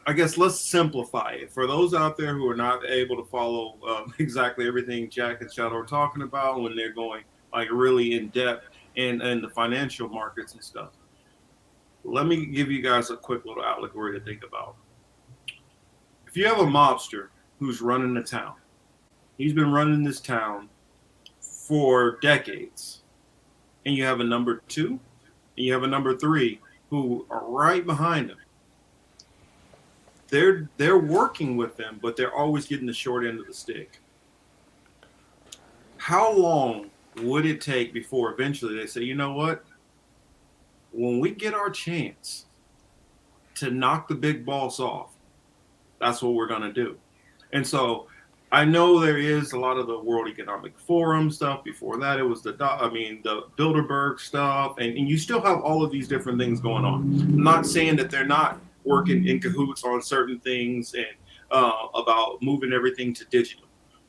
I guess let's simplify it for those out there who are not able to follow exactly everything Jack and Shadow are talking about when they're going like really in depth in the financial markets and stuff. Let me give you guys a quick little allegory to think about. If you have a mobster who's running the town, he's been running this town for decades, and you have a number 2 and you have a number 3 who are right behind him. They're working with them, but they're always getting the short end of the stick. How long would it take before eventually they say, you know what? When we get our chance to knock the big boss off, that's what we're going to do. And so I know there is a lot of the World Economic Forum stuff. Before that, it was the Bilderberg stuff. And you still have all of these different things going on. I'm not saying that they're not working in cahoots on certain things and about moving everything to digital.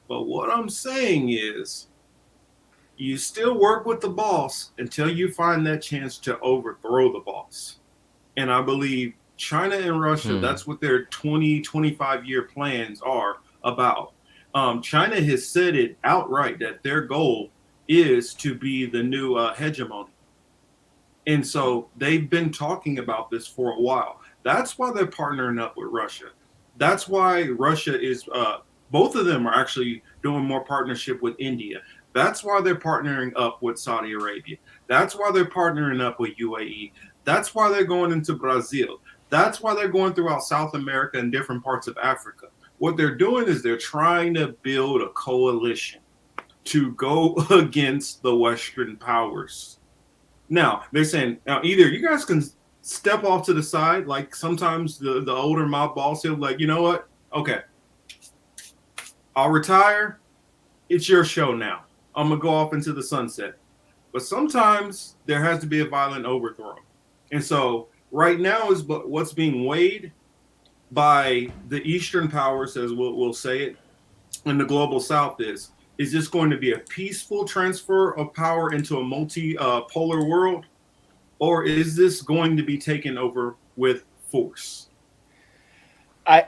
But what I'm saying is you still work with the boss until you find that chance to overthrow the boss. And I believe China and Russia, that's what their 20, 25-year plans are about. China has said it outright that their goal is to be the new hegemony. And so they've been talking about this for a while. That's why they're partnering up with Russia. That's why Russia is, both of them are actually doing more partnership with India. That's why they're partnering up with Saudi Arabia. That's why they're partnering up with UAE. That's why they're going into Brazil. That's why they're going throughout South America and different parts of Africa. What they're doing is they're trying to build a coalition to go against the Western powers. Now, they're saying, now either you guys can step off to the side, like sometimes the older mob boss, he'll be like, you know what? Okay, I'll retire. It's your show now. I'm going to go off into the sunset. But sometimes there has to be a violent overthrow. And so right now is what's being weighed by the Eastern powers, as we'll say it, and the global South is this going to be a peaceful transfer of power into a multi-polar world? Or is this going to be taken over with force? I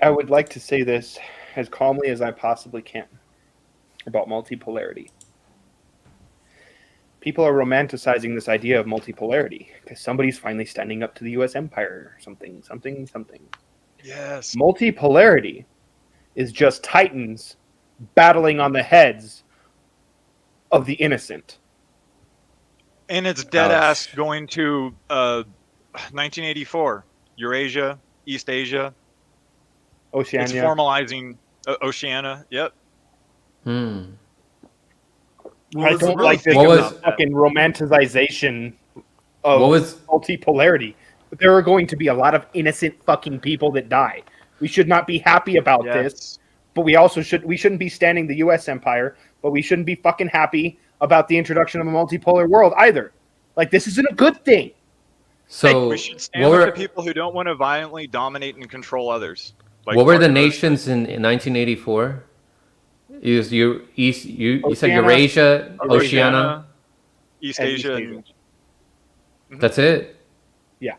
would like to say this as calmly as I possibly can about multipolarity. People are romanticizing this idea of multipolarity because somebody's finally standing up to the U.S. empire or something. Yes. Multipolarity is just titans battling on the heads of the innocent. And it's dead ass going to 1984, Eurasia, East Asia. Oceania. It's formalizing Oceania. Yep. Well, I don't like this fucking romanticization of multipolarity. But there are going to be a lot of innocent fucking people that die. We should not be happy about this, but we shouldn't be standing the U.S. empire, but we shouldn't be fucking happy about the introduction of a multipolar world either. Like, this isn't a good thing. So we should stand with the people who don't want to violently dominate and control others. Like what were the nations in 1984? You said Eurasia, Oceania, East Asia. That's it. Yeah.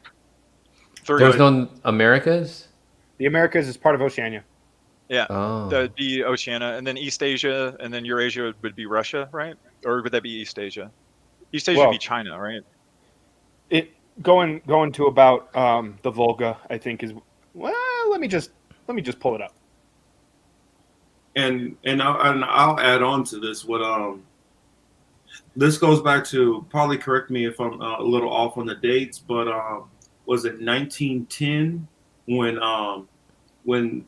There's no Americas? The Americas is part of Oceania. Yeah, Oh. that'd be Oceania, and then East Asia, and then Eurasia would be Russia, right? Or would that be East Asia? East Asia would be China, right? It going to about the Volga, I think is. Well, let me just pull it up. And I'll add on to this. What this goes back to, probably correct me if I'm a little off on the dates, but was it 1910 when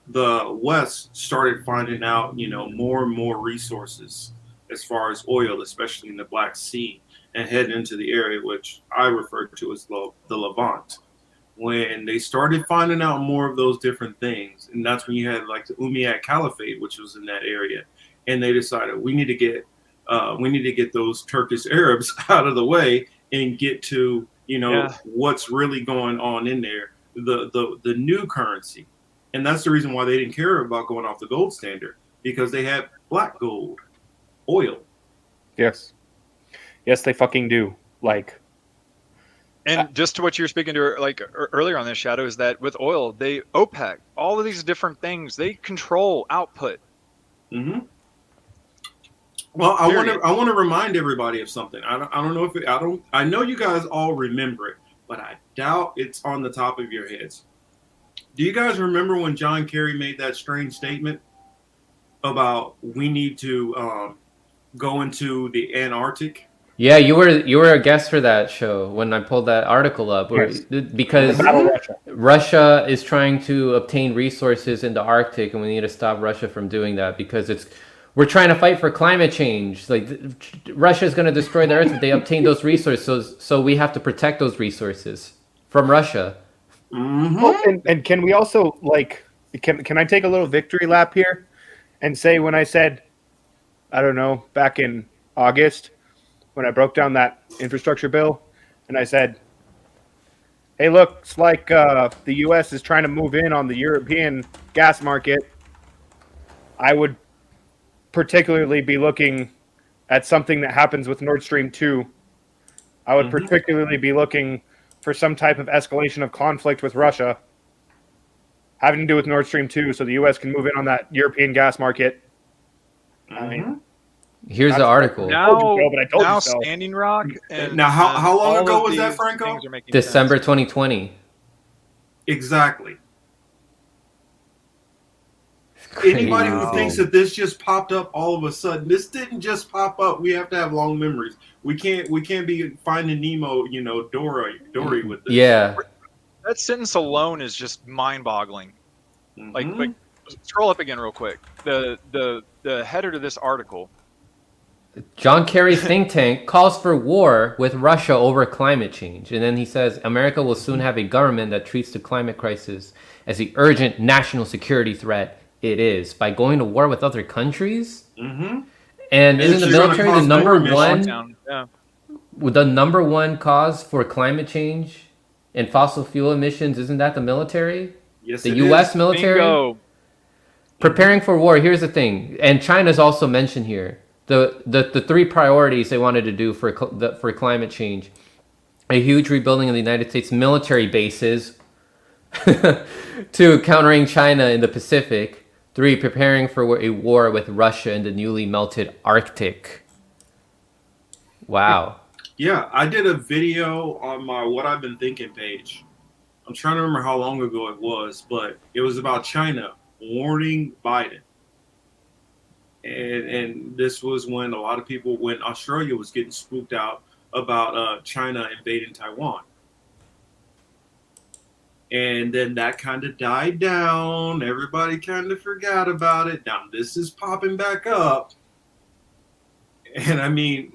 the West started finding out, more and more resources as far as oil, especially in the Black Sea, and heading into the area which I refer to as the Levant. When they started finding out more of those different things, and that's when you had like the Umayyad Caliphate, which was in that area, and they decided we need to get those Turkish Arabs out of the way and get to what's really going on in there, the new currency. And that's the reason why they didn't care about going off the gold standard, because they had black gold, oil. Yes, they fucking do. Like, and just to what you were speaking to like earlier on this, Shadow, is that with oil, OPEC, all of these different things, they control output. Mm-hmm. Well, I want to remind everybody of something. I don't know I know you guys all remember it, but I doubt it's on the top of your heads. Do you guys remember when John Kerry made that strange statement about we need to go into the Antarctic? Yeah, you were a guest for that show when I pulled that article up, because Russia is trying to obtain resources in the Arctic, and we need to stop Russia from doing that because we're trying to fight for climate change. Like Russia is going to destroy the Earth if they obtain those resources, so we have to protect those resources from Russia. Mm-hmm. Oh, and can we also can I take a little victory lap here and say when I said, I don't know, back in August when I broke down that infrastructure bill and I said, hey, looks like the U.S. is trying to move in on the European gas market, I would particularly be looking at something that happens with Nord Stream 2. I would particularly be looking for some type of escalation of conflict with Russia having to do with Nord Stream 2 so the U.S. can move in on that European gas market. I mean, here's the article. Now Standing Rock. And, now, how long ago was that, Franco? December 2020. Exactly. Anybody who thinks that this just popped up all of a sudden, this didn't just pop up. We have to have long memories. We can't be Finding Nemo, Dory with this. Yeah. That sentence alone is just mind-boggling. Like scroll up again real quick. The header to this article. John Kerry's think tank calls for war with Russia over climate change. And then he says America will soon have a government that treats the climate crisis as the urgent national security threat it is by going to war with other countries. Mm-hmm. And isn't the military the number one cause for climate change and fossil fuel emissions? Isn't that the military? Yes, the U.S. military. Bingo. Preparing for war. Here's the thing, and China's also mentioned here. The three priorities they wanted to do for climate change: a huge rebuilding of the United States military bases, 2, countering China in the Pacific, 3, preparing for a war with Russia in the newly melted Arctic. Wow. Yeah, I did a video on my What I've Been Thinking page. I'm trying to remember how long ago it was, but it was about China warning Biden. And this was when a lot of people, when Australia was getting spooked out about China invading Taiwan. And then that kind of died down. Everybody kind of forgot about it. Now this is popping back up. And I mean,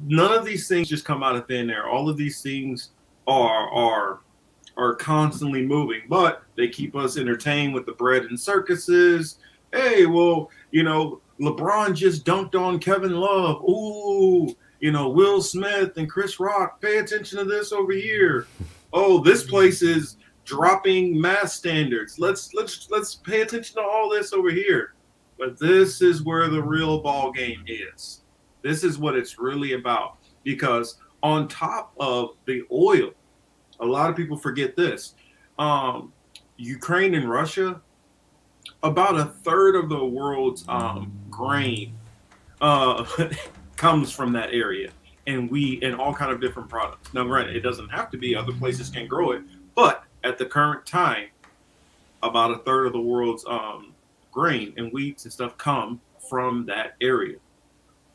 none of these things just come out of thin air. All of these things are constantly moving, but they keep us entertained with the bread and circuses. Hey, well, LeBron just dunked on Kevin Love. Ooh, Will Smith and Chris Rock. Pay attention to this over here. Oh, this place is dropping mass standards. Let's pay attention to all this over here. But this is where the real ball game is. This is what it's really about. Because on top of the oil, A lot of people forget this. Ukraine and Russia, about a third of the world's grain comes from that area, and wheat and all kind of different products. Now, granted, it doesn't have to be; other places can grow it, but at the current time, about a third of the world's grain and wheats and stuff come from that area.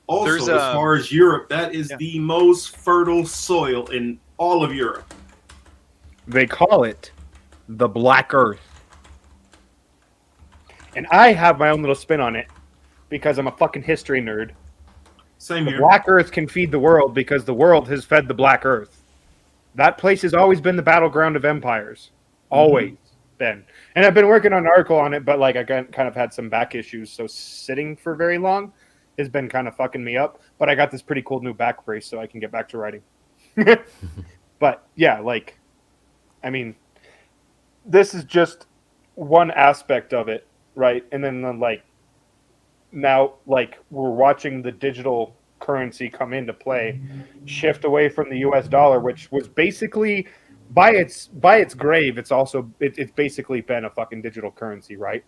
Also, as far as Europe, that is the most fertile soil in all of Europe. They call it the Black Earth. And I have my own little spin on it because I'm a fucking history nerd. Same the here. Black Earth can feed the world because the world has fed the Black Earth. That place has always been the battleground of empires. Always been. And I've been working on an article on it, but like I kind of had some back issues, so sitting for very long has been kind of fucking me up. But I got this pretty cool new back brace, so I can get back to writing. But yeah, like, I mean, this is just one aspect of it, right? And then like now, like we're watching the digital currency come into play, shift away from the U.S. dollar, which was basically by its grave. It's also it's basically been a fucking digital currency, right?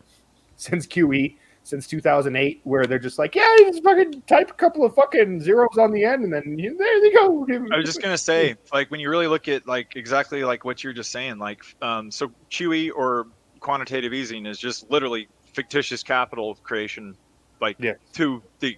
Since QE. Since 2008, where they're just like, yeah, you just fucking type a couple of fucking zeros on the end, and then there you go. I was just gonna say, like, when you really look at like exactly like what you're just saying, like, so QE or quantitative easing is just literally fictitious capital creation, like to the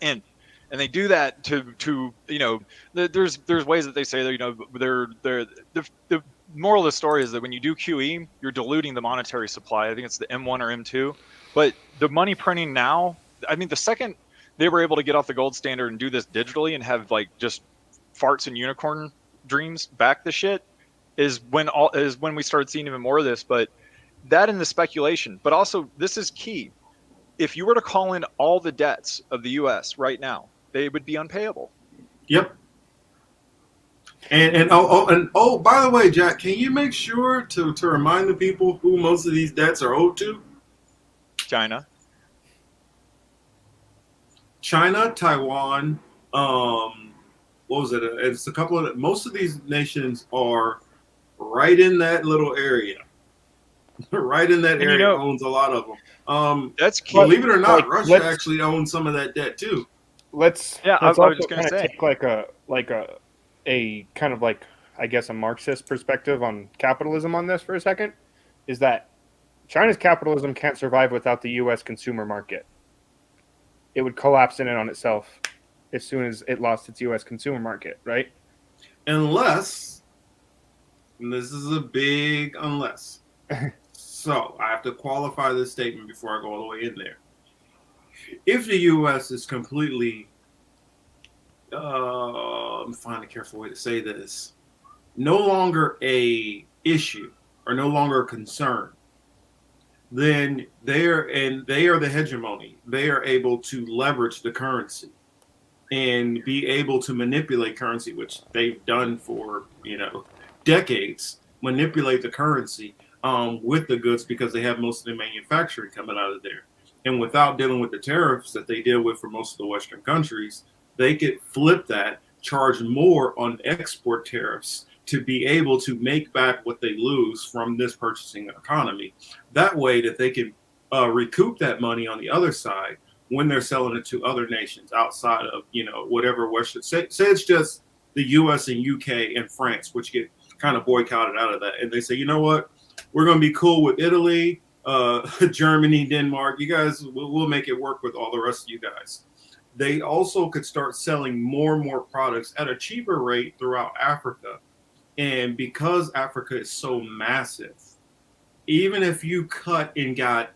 end, and they do that to you know, there's ways that they say that, you know, the moral of the story is that when you do QE, you're diluting the monetary supply. I think it's the M1 or M2. But the money printing now, I mean, the second they were able to get off the gold standard and do this digitally and have like just farts and unicorn dreams back the shit is when we started seeing even more of this. But that and the speculation, but also this is key. If you were to call in all the debts of the U.S. right now, they would be unpayable. Yep. And by the way, Jack, can you make sure to remind the people who most of these debts are owed to? China, Taiwan, what was it? It's a couple of, most of these nations are right in that little area. Right in that area, owns a lot of them. That's key. Believe it or not, like, Russia actually owns some of that debt too. Let's I was just gonna say, take like a kind of like, I guess, a Marxist perspective on capitalism on this for a second. Is that China's capitalism can't survive without the U.S. consumer market. It would collapse in and on itself as soon as it lost its U.S. consumer market, right? Unless, and this is a big unless. So I have to qualify this statement before I go all the way in there. If the U.S. is completely, I'm finding a careful way to say this, no longer a issue or no longer a concern, then they are the hegemony. They are able to leverage the currency and be able to manipulate currency, which they've done for, you know, decades, manipulate the currency with the goods because they have most of the manufacturing coming out of there. And without dealing with the tariffs that they deal with for most of the Western countries, they could flip that, charge more on export tariffs to be able to make back what they lose from this purchasing economy. That way that they can recoup that money on the other side when they're selling it to other nations outside of, you know, whatever Western, say it's just the US and UK and France, which get kind of boycotted out of that. And they say, you know what, we're going to be cool with Italy, Germany, Denmark. You guys, we'll make it work with all the rest of you guys. They also could start selling more and more products at a cheaper rate throughout Africa. And because Africa is so massive, even if you cut and got,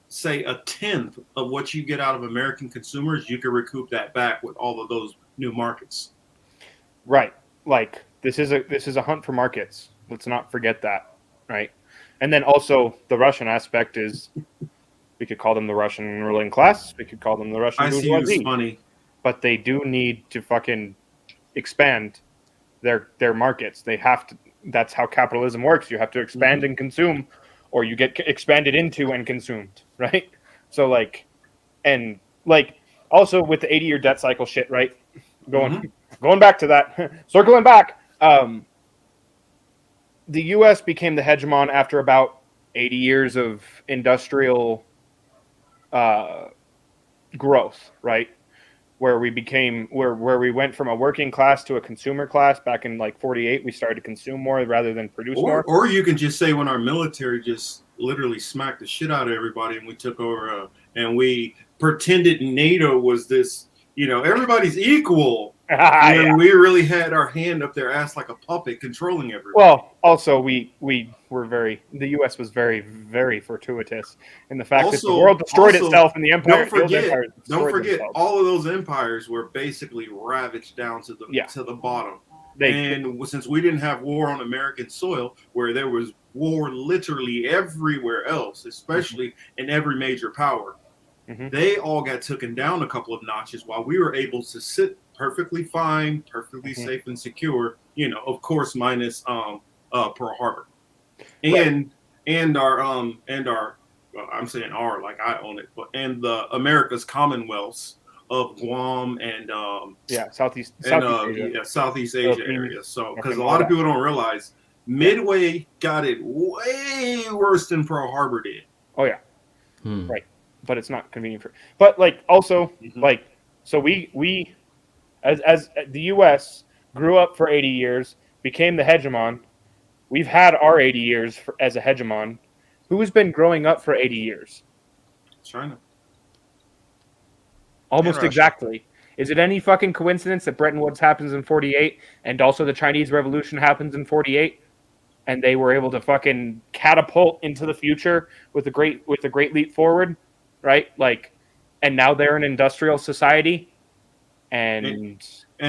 say, a tenth of what you get out of American consumers, you can recoup that back with all of those new markets. Right. Like this is a hunt for markets. Let's not forget that. Right. And then also the Russian aspect is, we could call them the Russian ruling class. We could call them the Russian bourgeoisie. Funny. But they do need to fucking expand their markets. They have to. That's how capitalism works. You have to expand and consume, or you get expanded into and consumed, right? So like, and like also with the 80-year debt cycle shit, right? Going back to that, circling back. the U.S. became the hegemon after about 80 years of industrial growth, right? Where we became where we went from a working class to a consumer class back in like 48. We started to consume more rather than produce more. Or you can just say when our military just literally smacked the shit out of everybody and we took over and we pretended NATO was this, everybody's when we really had our hand up their ass like a puppet controlling everyone. Well, also we were the U.S. was very, very fortuitous in the fact that the world destroyed itself and the empire. Don't forget, all of those empires were basically ravaged down to the bottom. And since we didn't have war on American soil, where there was war literally everywhere else, especially in every major power, they all got taken down a couple of notches while we were able to sit perfectly fine, perfectly safe and secure, of course, minus Pearl Harbor. And our I'm saying our like I own it, and the America's Commonwealths of Guam and Southeast Asia area. So because a lot of people don't realize Midway got it way worse than Pearl Harbor did. Oh yeah. Right. But it's not convenient for. But like also like so we as the U.S. grew up for 80 years, became the hegemon. We've had our 80 years as a hegemon. Who's been growing up for 80 years? China. Almost exactly. Is it any fucking coincidence that Bretton Woods happens in 48 and also the Chinese Revolution happens in 48? And they were able to fucking catapult into the future with a great leap forward, right? Like, and now they're an industrial society. And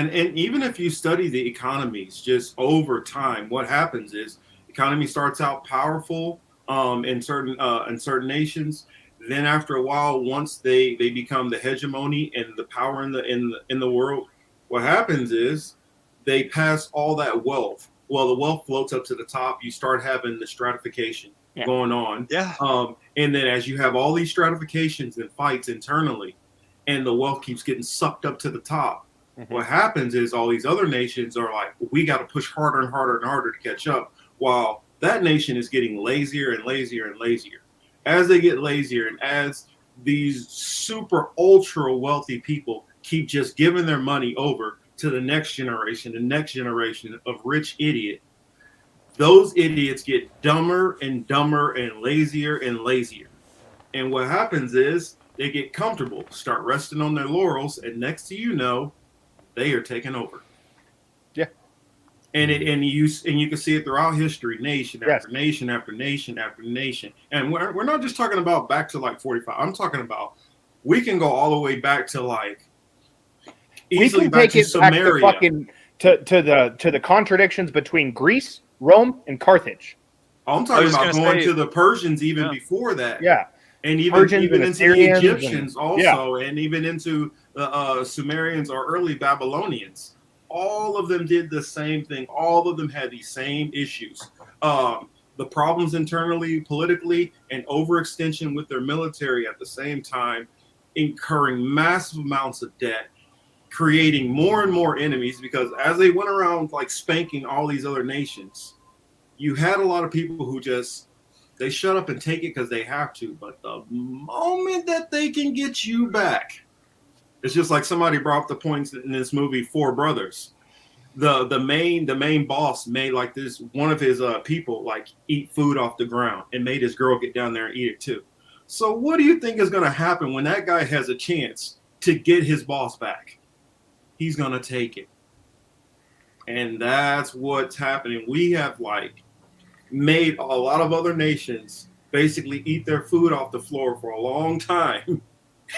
even if you study the economies just over time, what happens is economy starts out powerful in certain nations. Then after a while, once they become the hegemony and the power in the world, what happens is they pass all that wealth. Well, the wealth floats up to the top. You start having the stratification going on. Yeah. And then as you have all these stratifications and fights internally, and the wealth keeps getting sucked up to the top, what happens is all these other nations are like, we got to push harder and harder and harder to catch up, while that nation is getting lazier and lazier and lazier. As they get lazier and as these super ultra wealthy people keep just giving their money over to the next generation of rich idiot, those idiots get dumber and dumber and lazier and lazier. And what happens is they get comfortable, start resting on their laurels, and next thing you know, they are taking over. Yeah. And you can see it throughout history, nation after nation after nation after nation. And we're not just talking about back to like 45. I'm talking about we can go all the way back to like easily back to Samaria. Back to the contradictions between Greece, Rome, and Carthage. I'm talking about going to the Persians even before that. Yeah. And even into the Egyptians also, and even into the Sumerians or early Babylonians. All of them did the same thing. All of them had these same issues. The problems internally, politically, and overextension with their military at the same time, incurring massive amounts of debt, creating more and more enemies, because as they went around like spanking all these other nations, you had a lot of people who just, they shut up and take it because they have to. But the moment that they can get you back, it's just like somebody brought up the points in this movie, Four Brothers. The main boss made like this, one of his people like eat food off the ground and made his girl get down there and eat it too. So what do you think is going to happen when that guy has a chance to get his boss back? He's going to take it. And that's what's happening. We have like made a lot of other nations basically eat their food off the floor for a long time.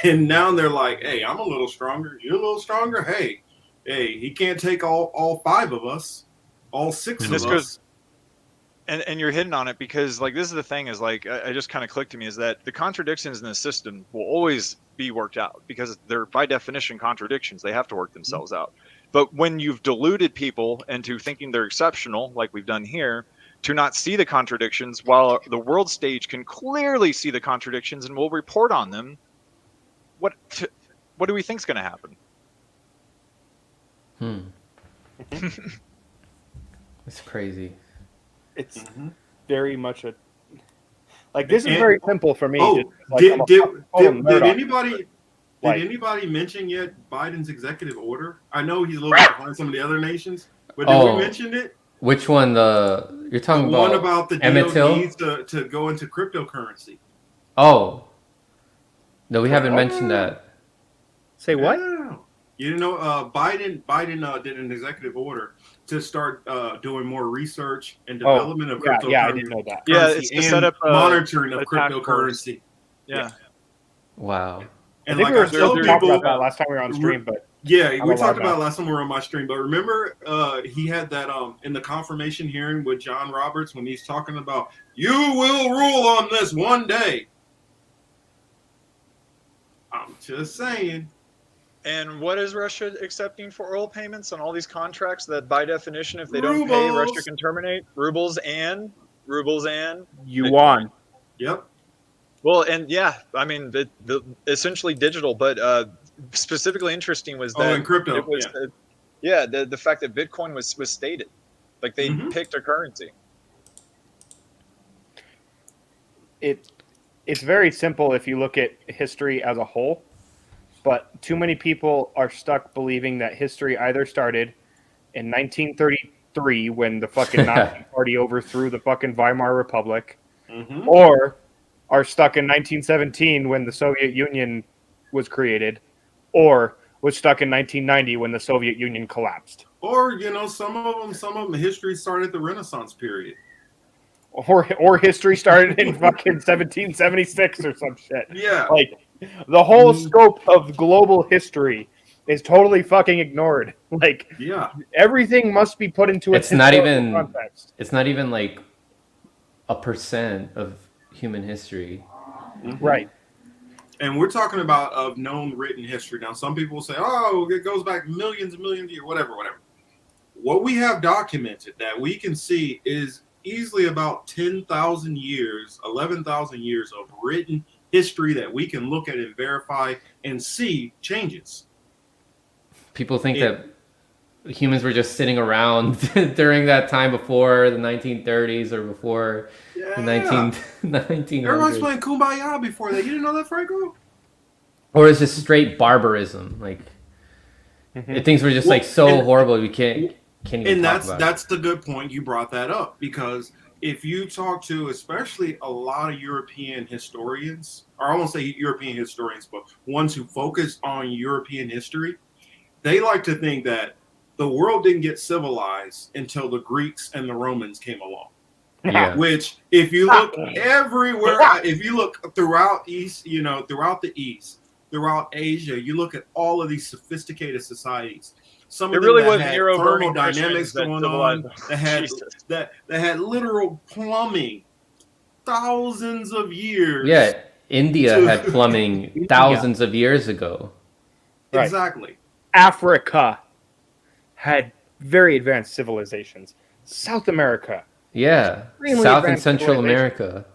And now they're like, hey, I'm a little stronger. You're a little stronger. Hey, he can't take all five of us, all six of us. And you're hitting on it because like, this is the thing is like, I just kind of clicked to me is that the contradictions in the system will always be worked out because they're by definition contradictions. They have to work themselves out. But when you've deluded people into thinking they're exceptional, like we've done here, to not see the contradictions while the world stage can clearly see the contradictions and will report on them, what do we think is going to happen? It's crazy. It's Mhm. very much a like this is And- very simple for me. Oh, just, like, I'm a fucking total nerd did on anybody this. Like- did anybody mention yet Biden's executive order? I know he's a little bit behind some of the other nations, but did Oh, we mention it? Which one? You're The talking one about about the Emmett Till? DOD to go into cryptocurrency. Oh, no, we haven't mentioned that. Say what? Yeah. You didn't know Biden did an executive order to start doing more research and development of cryptocurrency. Yeah, I didn't know that. Yeah, it's to and set up monitoring of a task force. cryptocurrency. Yeah. Wow. I And think like we were I tell supposed to talk people, about that last time we were on stream, but yeah, I'm we allowed talked now. about it last time we were on my stream. But remember, he had that in the confirmation hearing with John Roberts when he's talking about you will rule on this one day. I'm just saying. And what is Russia accepting for oil payments on all these contracts that, by definition, if they don't pay, Rubles. Russia can terminate? Rubles and yuan. Yep. well, and yeah, I mean, the essentially digital, but specifically interesting was Oh, that and crypto. it was, the fact that Bitcoin was stated, like they Mhm. picked a currency. It's very simple if you look at history as a whole, but too many people are stuck believing that history either started in 1933 when the fucking Nazi party overthrew the fucking Weimar Republic, Mm-hmm. or are stuck in 1917 when the Soviet Union was created, or was stuck in 1990 when the Soviet Union collapsed. Or some of them history started the Renaissance period. Or history started in fucking 1776 or some shit. Yeah. Like, the whole scope of global history is totally fucking ignored. Like, Yeah. everything must be put into its It's not historical even- context. It's not even like 1% of human history. Right. And we're talking about of known written history. Now, some people say, oh, it goes back millions and millions of years, whatever. What we have documented that we can see is easily about 10,000 years, 11,000 years of written history that we can look at and verify and see changes. People think that humans were just sitting around during that time before the 1930s or before the 1900s. Everybody's playing Kumbaya before that. You didn't know that, Franco? Or it's just straight barbarism. Like, things were just like so horrible we can't even And talk about that's the good point you brought that up, because if you talk to especially a lot of European historians, or I won't say European historians, but ones who focus on European history, they like to think that the world didn't get civilized until the Greeks and the Romans came along. it. Yeah. Which, if you look everywhere, if you look throughout throughout the East, throughout Asia, you look at all of these sophisticated societies. Some It of them really that was had Nero-burning thermodynamics Christians that going civilized on, them. that had literal plumbing, thousands of years. Yeah. India had plumbing thousands of years ago. Right. Exactly. Africa had very advanced civilizations. South America. Yeah. Extremely South and advanced Central civilization. America.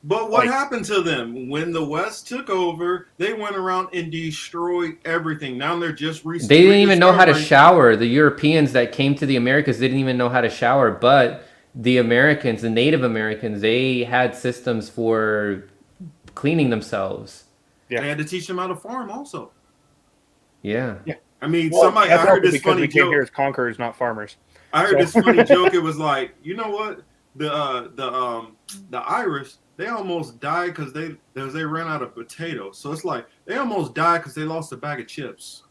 But what Like- happened to them when the West took over? They went around and destroyed everything. Now they're just They didn't even know how to rediscovering- shower. The Europeans that came to the Americas didn't even know how to shower, but the Americans, the Native Americans, they had systems for cleaning themselves. Yeah. They had to teach them how to farm also. Yeah. I mean, Well, I that's heard also this because funny we came joke. here as conquerors, not farmers. I heard this funny joke. It was like, you know what? The Irish, they almost died because they ran out of potatoes. So it's like they almost died because they lost a bag of chips.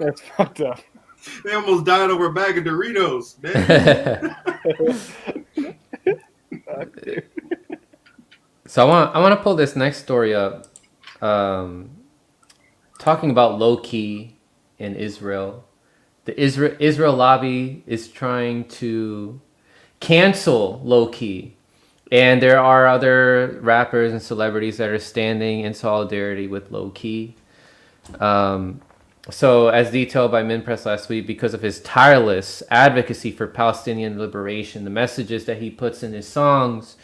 That's fucked up. They almost died over a bag of Doritos, man. So I want to pull this next story up, talking about Loki in Israel. The Israel lobby is trying to cancel Loki, and there are other rappers and celebrities that are standing in solidarity with Loki. So, as detailed by Minpress last week, because of his tireless advocacy for Palestinian liberation, the messages that he puts in his songs,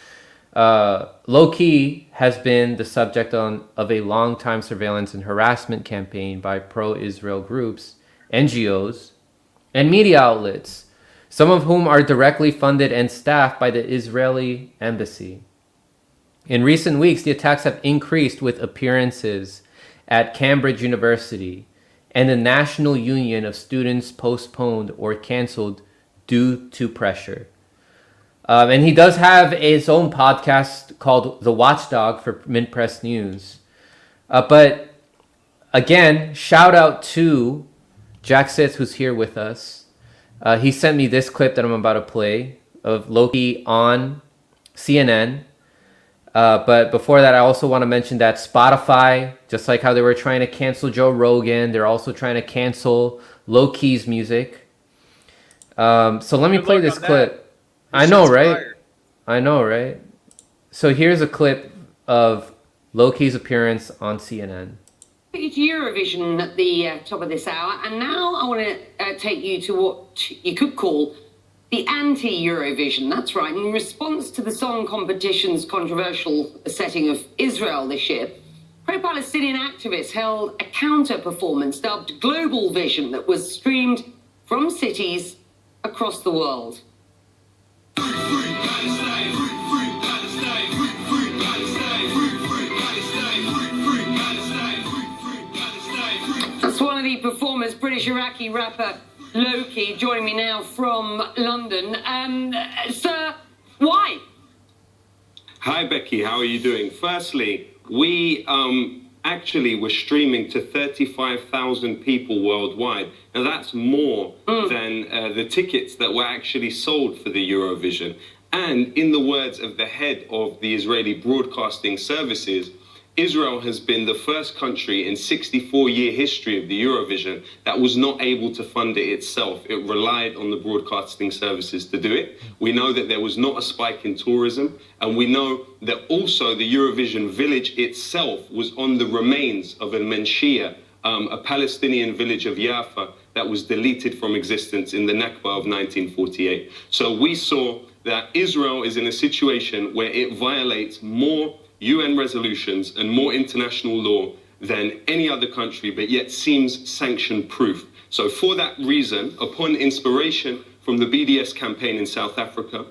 Loki has been the subject of a long-time surveillance and harassment campaign by pro-Israel groups, NGOs, and media outlets, some of whom are directly funded and staffed by the Israeli embassy. In recent weeks, the attacks have increased with appearances at Cambridge University, and the National Union of Students postponed or canceled due to pressure. And he does have his own podcast called The Watchdog for Mint Press News. But again, shout out to Jack Sith, who's here with us. He sent me this clip that I'm about to play of Loki on CNN. But before that, I also want to mention that Spotify, just like how they were trying to cancel Joe Rogan, they're also trying to cancel Lowkey's music. So let me play this clip. I know, right? I know, right? So here's a clip of Lowkey's appearance on CNN. It's Eurovision at the top of this hour, and now I want to take you to what you could call the anti-Eurovision. That's right. In response to the song competition's controversial setting of Israel this year, pro-Palestinian activists held a counter-performance dubbed Global Vision that was streamed from cities across the world. That's one of the performers, British Iraqi rapper Loki, joining me now from London. Sir, why? Hi, Becky. How are you doing? Firstly, we actually were streaming to 35,000 people worldwide. Now, that's more than the tickets that were actually sold for the Eurovision. And in the words of the head of the Israeli Broadcasting Services, Israel has been the first country in 64-year history of the Eurovision that was not able to fund it itself. It relied on the broadcasting services to do it. We know that there was not a spike in tourism, and we know that also the Eurovision village itself was on the remains of al-Menshia, a Palestinian village of Jaffa that was deleted from existence in the Nakba of 1948. So we saw that Israel is in a situation where it violates more UN resolutions and more international law than any other country, but yet seems sanction-proof. So for that reason, upon inspiration from the BDS campaign in South Africa,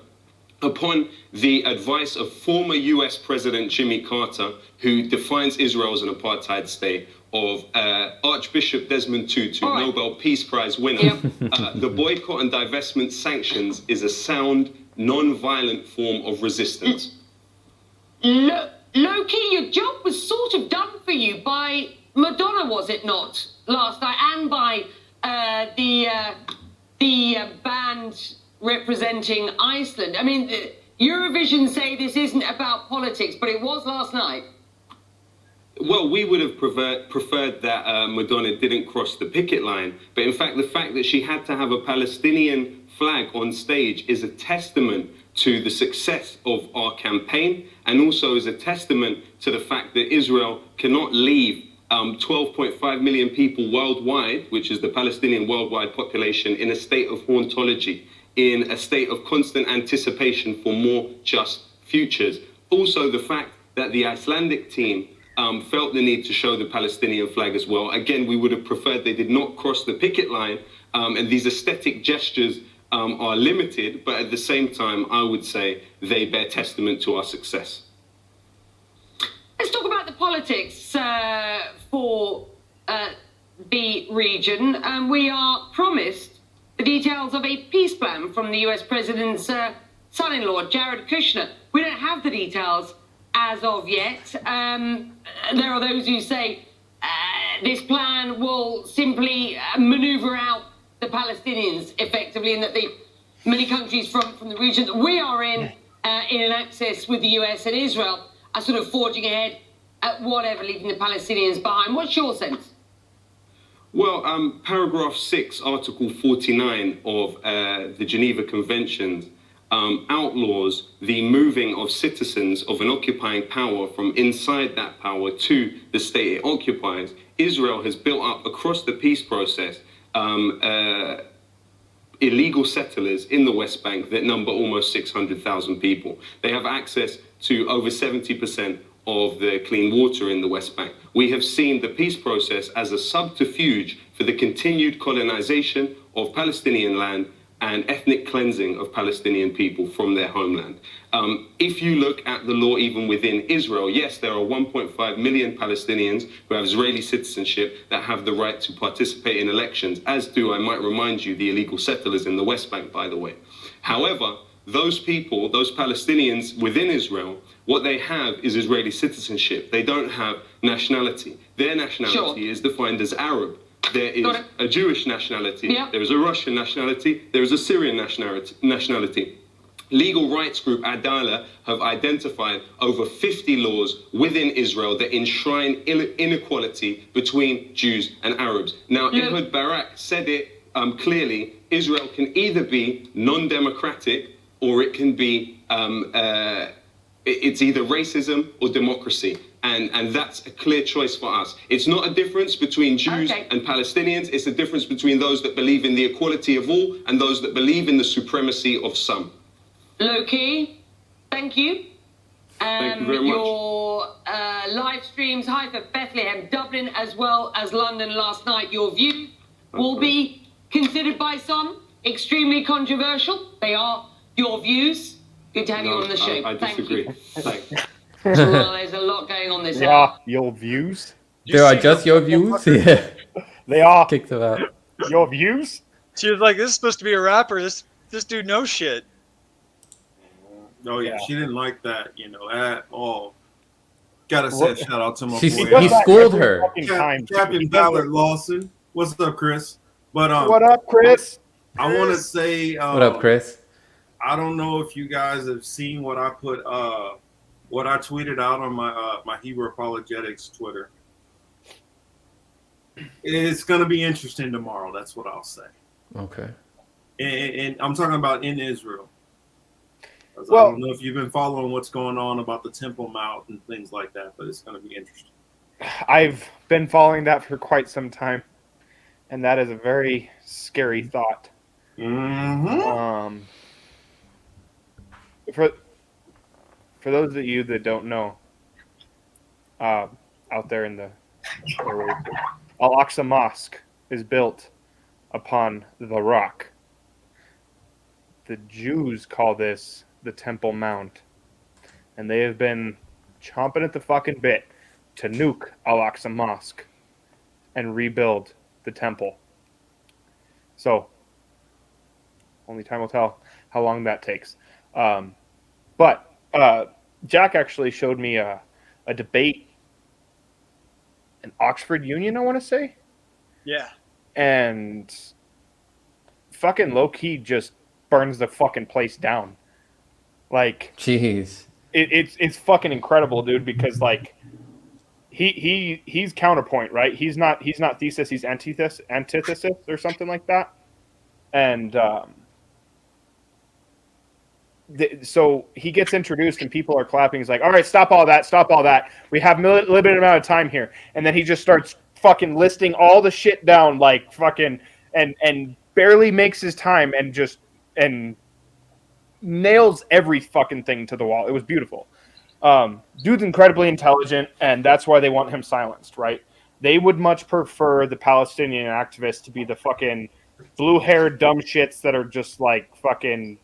upon the advice of former US President Jimmy Carter, who defines Israel as an apartheid state, of Archbishop Desmond Tutu, Nobel Peace Prize winner, the boycott and divestment sanctions is a sound, non-violent form of resistance. Loki, your job was sort of done for you by Madonna, was it not, last night, and by the band representing Iceland. I mean, Eurovision say this isn't about politics, but it was last night. Well, we would have preferred that Madonna didn't cross the picket line. But in fact, the fact that she had to have a Palestinian flag on stage is a testament to the success of our campaign, and also is a testament to the fact that Israel cannot leave 12.5 million people worldwide, which is the Palestinian worldwide population, in a state of hauntology, in a state of constant anticipation for more just futures. Also, the fact that the Icelandic team felt the need to show the Palestinian flag as well. Again, we would have preferred they did not cross the picket line, and these aesthetic gestures are limited, but at the same time, I would say they bear testament to our success. Let's talk about the politics for the region. We are promised the details of a peace plan from the US President's son-in-law, Jared Kushner. We don't have the details as of yet. There are those who say this plan will simply maneuver out the Palestinians effectively, and that many countries from the region that we are in an axis with the US and Israel are sort of forging ahead at whatever, leaving the Palestinians behind. What's your sense? Well, paragraph 6, article 49 of the Geneva Conventions outlaws the moving of citizens of an occupying power from inside that power to the state it occupies. Israel has built up across the peace process illegal settlers in the West Bank that number almost 600,000 people. They have access to over 70% of the clean water in the West Bank. We have seen the peace process as a subterfuge for the continued colonization of Palestinian land and ethnic cleansing of Palestinian people from their homeland. If you look at the law even within Israel, yes, there are 1.5 million Palestinians who have Israeli citizenship that have the right to participate in elections, as do, I might remind you, the illegal settlers in the West Bank, by the way. However, those people, those Palestinians within Israel, what they have is Israeli citizenship. They don't have nationality. Their nationality is defined as Arab. There is a Jewish nationality, there is a Russian nationality, there is a Syrian nationality. Legal rights group Adala have identified over 50 laws within Israel that enshrine inequality between Jews and Arabs. Now, Ehud Barak said it clearly, Israel can either be non-democratic or it can be, it's either racism or democracy. And that's a clear choice for us. It's not a difference between Jews and Palestinians. It's a difference between those that believe in the equality of all and those that believe in the supremacy of some. Loki, thank you. Thank you very much. Your live streams, Haifa, Bethlehem, Dublin, as well as London last night, your view will be considered by some extremely controversial. They are your views. Good to have you on the show. I disagree. Thank you. Well, there's a lot going on this Yeah, hour. your views. There are just your views? Yeah. They are. Kick them out. Your views? She was like, "This is supposed to be a rapper. This dude knows shit." Oh yeah, she didn't like that, at all. Gotta say a shout out to my boy. He schooled her. Captain Ballard Lawson. What's up, Chris? But what up, Chris? I want to say, what up, Chris? I don't know if you guys have seen what I put, what I tweeted out on my Hebrew Apologetics Twitter. It's gonna be interesting tomorrow. That's what I'll say. Okay. And I'm talking about in Israel. Well, I don't know if you've been following what's going on about the Temple Mount and things like that, but it's going to be interesting. I've been following that for quite some time, and that is a very scary thought. Mm-hmm. For those of you that don't know, out there in the Al-Aqsa Mosque is built upon the rock. The Jews call this the Temple Mount, and they have been chomping at the fucking bit to nuke Al-Aqsa Mosque and rebuild the temple. So, only time will tell how long that takes. But Jack actually showed me a debate in Oxford Union, I want to say. Yeah. And fucking Lowkey just burns the fucking place down. Like, jeez, it's fucking incredible, dude. Because like, he's counterpoint, right? He's not thesis, he's antithesis or something like that. And so he gets introduced, and people are clapping. He's like, "All right, stop all that. We have limited amount of time here." And then he just starts fucking listing all the shit down, like fucking, and barely makes his time, and nails every fucking thing to the wall. It was beautiful. Dude's incredibly intelligent, and that's why they want him silenced, right? They would much prefer the Palestinian activists to be the fucking blue-haired dumb shits that are just like fucking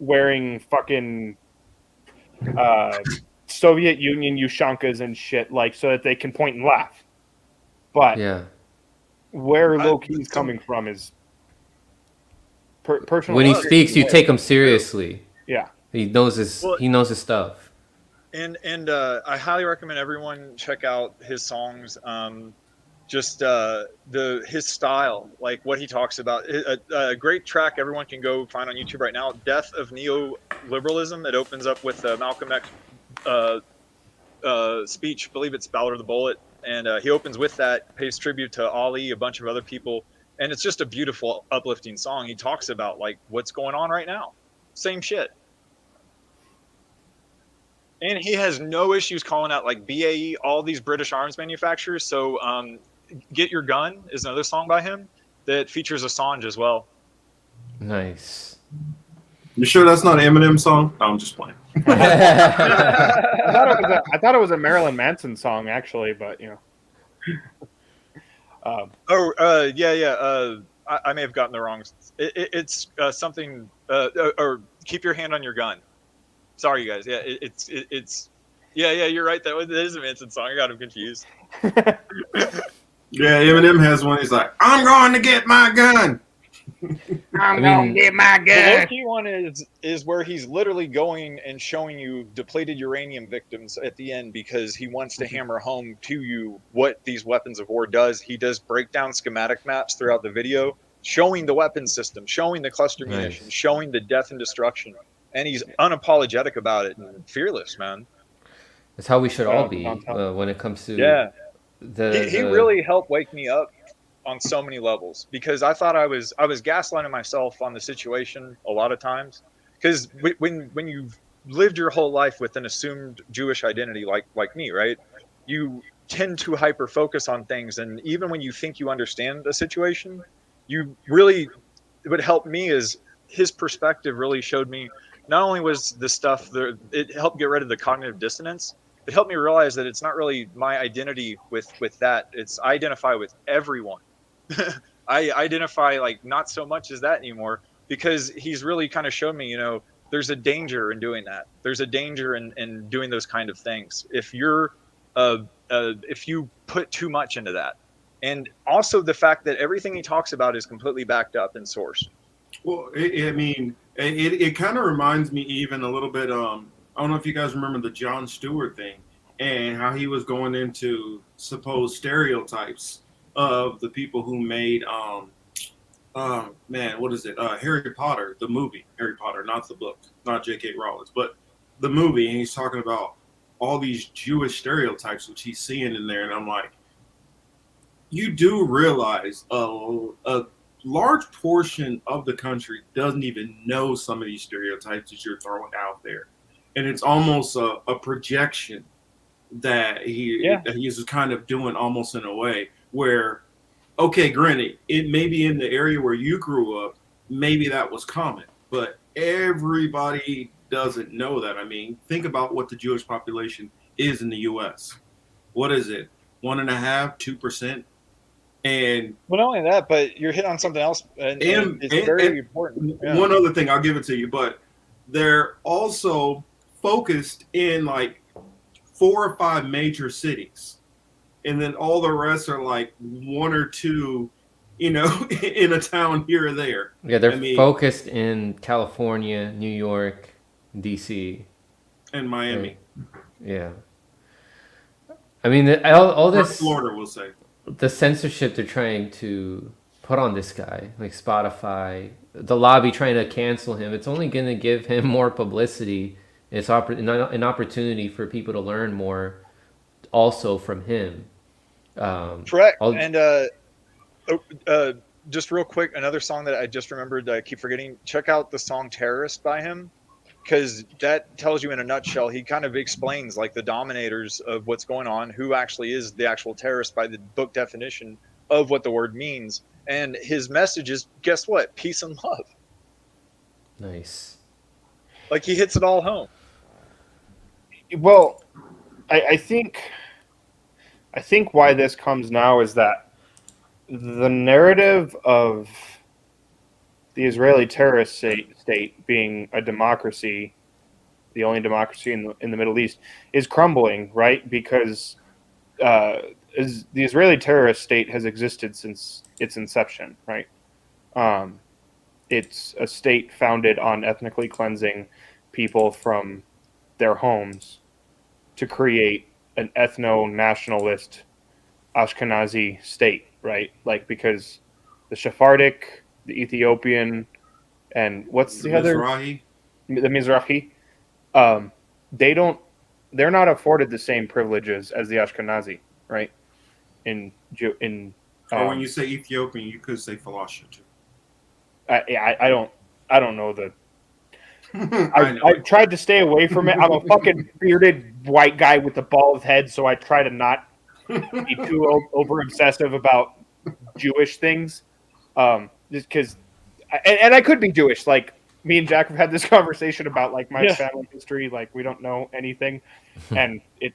wearing fucking Soviet Union Ushankas and shit, like, so that they can point and laugh. But yeah, where Lowkey's coming from is personal. When he speaks, you take him seriously. Yeah, he knows his stuff. And I highly recommend everyone check out his songs. His style, like what he talks about. A great track everyone can go find on YouTube right now, "Death of Neoliberalism." It opens up with Malcolm X speech. I believe it's Ballard the Bullet. And he opens with that, pays tribute to Ali, a bunch of other people. And it's just a beautiful, uplifting song. He talks about like what's going on right now. Same shit. And he has no issues calling out like BAE, all these British arms manufacturers. So Get Your Gun is another song by him that features Assange as well. Nice. You sure that's not an Eminem song? No, I'm just playing. I thought it was a Marilyn Manson song, actually, but you know. I may have gotten the wrong. It's something or keep your hand on your gun. Sorry, you guys. Yeah, it's yeah. You're right. That is a Manson song. I got him confused. Yeah, Eminem has one. He's like, "I'm going to get my gun." gonna get my The gun. Loki one is where he's literally going and showing you depleted uranium victims at the end because he wants to hammer home to you what these weapons of war does. He does breakdown schematic maps throughout the video, showing the weapon system, showing the cluster munitions, showing the death and destruction, and he's unapologetic about it and fearless, man. That's how we should all be when it comes to He really helped wake me up on so many levels because I thought I was gaslighting myself on the situation a lot of times because when you've lived your whole life with an assumed Jewish identity like me, right, you tend to hyper focus on things, and even when you think you understand a situation, you really, what helped me is his perspective really showed me not only was the stuff there, it helped get rid of the cognitive dissonance. It helped me realize that it's not really my identity with that. It's I identify with everyone. I identify like not so much as that anymore because he's really kind of shown me, you know, there's a danger in doing that. There's a danger in doing those kind of things. If you're if you put too much into that, and also the fact that everything he talks about is completely backed up and sourced. Well, it kind of reminds me even a little bit. I don't know if you guys remember the Jon Stewart thing and how he was going into supposed stereotypes of the people who made what is it? Harry Potter, the movie. Harry Potter, not the book, not J.K. Rowling, but the movie. And he's talking about all these Jewish stereotypes which he's seeing in there, and I'm like, you do realize a large portion of the country doesn't even know some of these stereotypes that you're throwing out there. And it's almost a projection that he's kind of doing almost in a way where, okay, granted, it may be in the area where you grew up, maybe that was common, but everybody doesn't know that. I mean, think about what the Jewish population is in the U.S. What is it? 1.5%, 2%? And well, not only that, but you're hitting on something else, and it's very important. Yeah. One other thing, I'll give it to you, but they're also focused in like 4 or 5 major cities, and then all the rest are like 1 or 2, you know, in a town here or there. Yeah, they're focused in California, New York, DC, and Miami. Yeah, I mean, all this Florida, we'll say. The censorship they're trying to put on this guy, like Spotify, the lobby trying to cancel him, it's only going to give him more publicity. It's an opportunity for people to learn more also from him. Correct. And just real quick, another song that I just remembered that I keep forgetting, check out the song Terrorist by him, because that tells you in a nutshell, he kind of explains like the dominators of what's going on, who actually is the actual terrorist by the book definition of what the word means. And his message is, guess what? Peace and love. Nice. Like he hits it all home. Well, I think why this comes now is that the narrative of the Israeli terrorist state being a democracy, the only democracy in the Middle East, is crumbling, right? Because the Israeli terrorist state has existed since its inception, right? It's a state founded on ethnically cleansing people from their homes to create an ethno-nationalist Ashkenazi state, right? Like, because the Sephardic, the Ethiopian, and what's the other? Mizrahi. The Mizrahi. They're not afforded the same privileges as the Ashkenazi, right? When you say Ethiopian, you could say Falasha too. I don't know the. I tried to stay away from it. I'm a fucking bearded white guy with a bald head, so I try to not be too over obsessive about Jewish things. Just because, and I could be Jewish. Like me and Jack have had this conversation about like my family history. Like we don't know anything, and it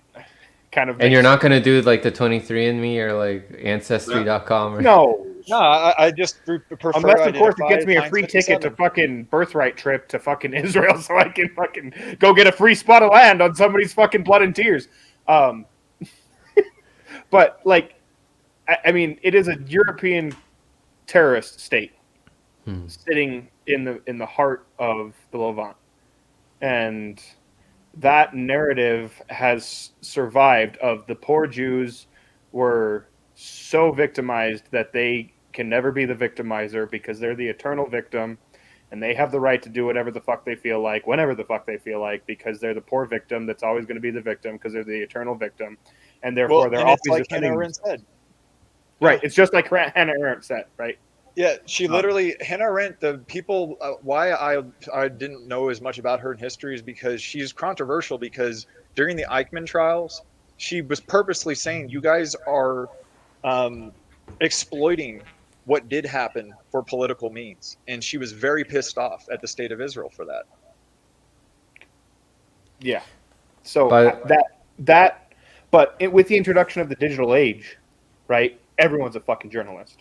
kind of. And you're not gonna do like the 23andMe or like Ancestry.com or no No, I just prefer. Unless, to of course, it identify gets me a as free ticket to 957. fucking birthright trip to fucking Israel, so I can fucking go get a free spot of land on somebody's fucking blood and tears. But like, I mean, it is a European terrorist state sitting in the heart of the Levant, and that narrative has survived. Of the poor Jews were so victimized that they can never be the victimizer because they're the eternal victim, and they have the right to do whatever the fuck they feel like, whenever the fuck they feel like, because they're the poor victim that's always going to be the victim because they're the eternal victim, and therefore they're and always it's like defending Hannah Arendt said. Right, it's just like Hannah Arendt said, right? Yeah, she literally Hannah Arendt. The people why I didn't know as much about her in history is because she's controversial. Because during the Eichmann trials, she was purposely saying you guys are exploiting what did happen for political means, and she was very pissed off at the state of Israel for that. Yeah. So But- with the introduction of the digital age, right? Everyone's a fucking journalist.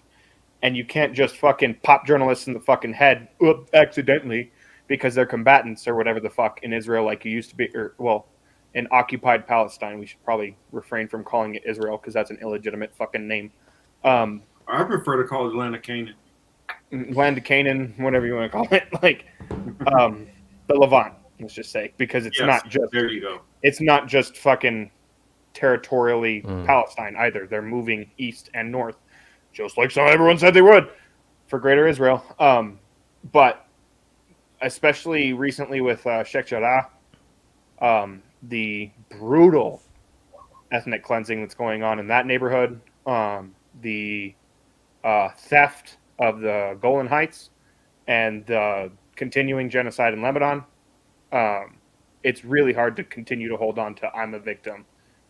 And you can't just fucking pop journalists in the fucking head accidentally because they're combatants or whatever the fuck in Israel like you used to be, or well, in occupied Palestine. We should probably refrain from calling it Israel because that's an illegitimate fucking name. I prefer to call it Land of Canaan. Land of Canaan, whatever you want to call it, like the Levant, let's just say, because it's not just there you go. It's not just fucking territorially Palestine either. They're moving east and north, just like everyone said they would for Greater Israel. But especially recently with Sheikh Jarrah, the brutal ethnic cleansing that's going on in that neighborhood, the theft of the Golan Heights, and the continuing genocide in Lebanon, it's really hard to continue to hold on to I'm a victim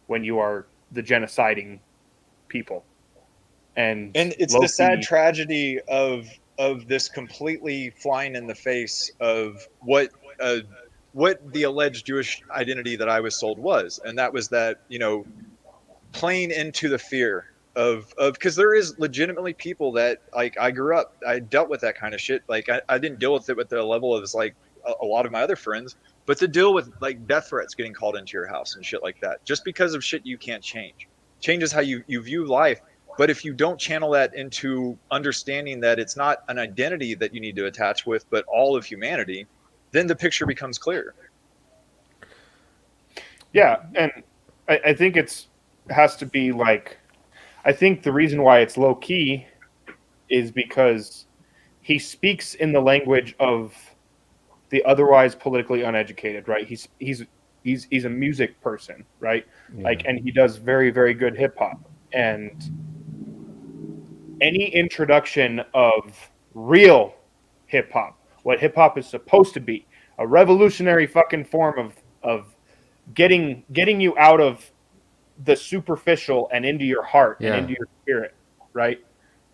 when you are the genociding people. And it's Loki, the sad tragedy of this completely flying in the face of what the alleged Jewish identity that I was sold was, and that was that, you know, playing into the fear of because there is legitimately people that, like, I grew up, I dealt with that kind of shit. Like I didn't deal with it with the level of like a lot of my other friends, but to deal with like death threats getting called into your house and shit like that, just because of shit you can't change, changes how you view life. But if you don't channel that into understanding that it's not an identity that you need to attach with, but all of humanity, then the picture becomes clear. Yeah, and I think has to be like, I think the reason why it's low key is because he speaks in the language of the otherwise politically uneducated, right? He's a music person, right? Yeah. Like, and he does very, very good hip hop. And any introduction of real hip hop, what hip hop is supposed to be, a revolutionary fucking form of getting you out of the superficial and into your heart and into your spirit, right?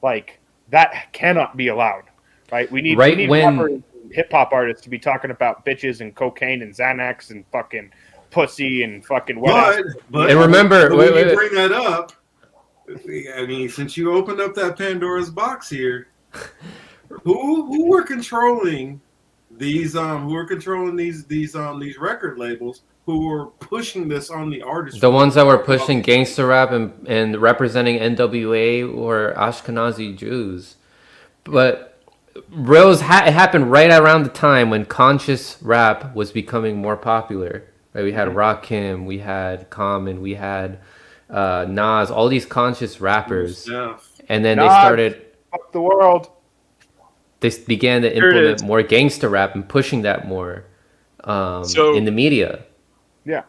Like, that cannot be allowed, right? We need hip hop artists to be talking about bitches and cocaine and Xanax and fucking pussy and fucking but and remember, when you bring that up, I mean, since you opened up that Pandora's box here, who were controlling these record labels who were pushing this on the artists? The ones that were pushing gangster rap and representing NWA were Ashkenazi Jews. But it happened right around the time when conscious rap was becoming more popular. Right? We had Rakim, we had Common, we had Nas, all these conscious rappers. And then they started... Fuck the world. They began to implement more gangster rap and pushing that more in the media. Yeah.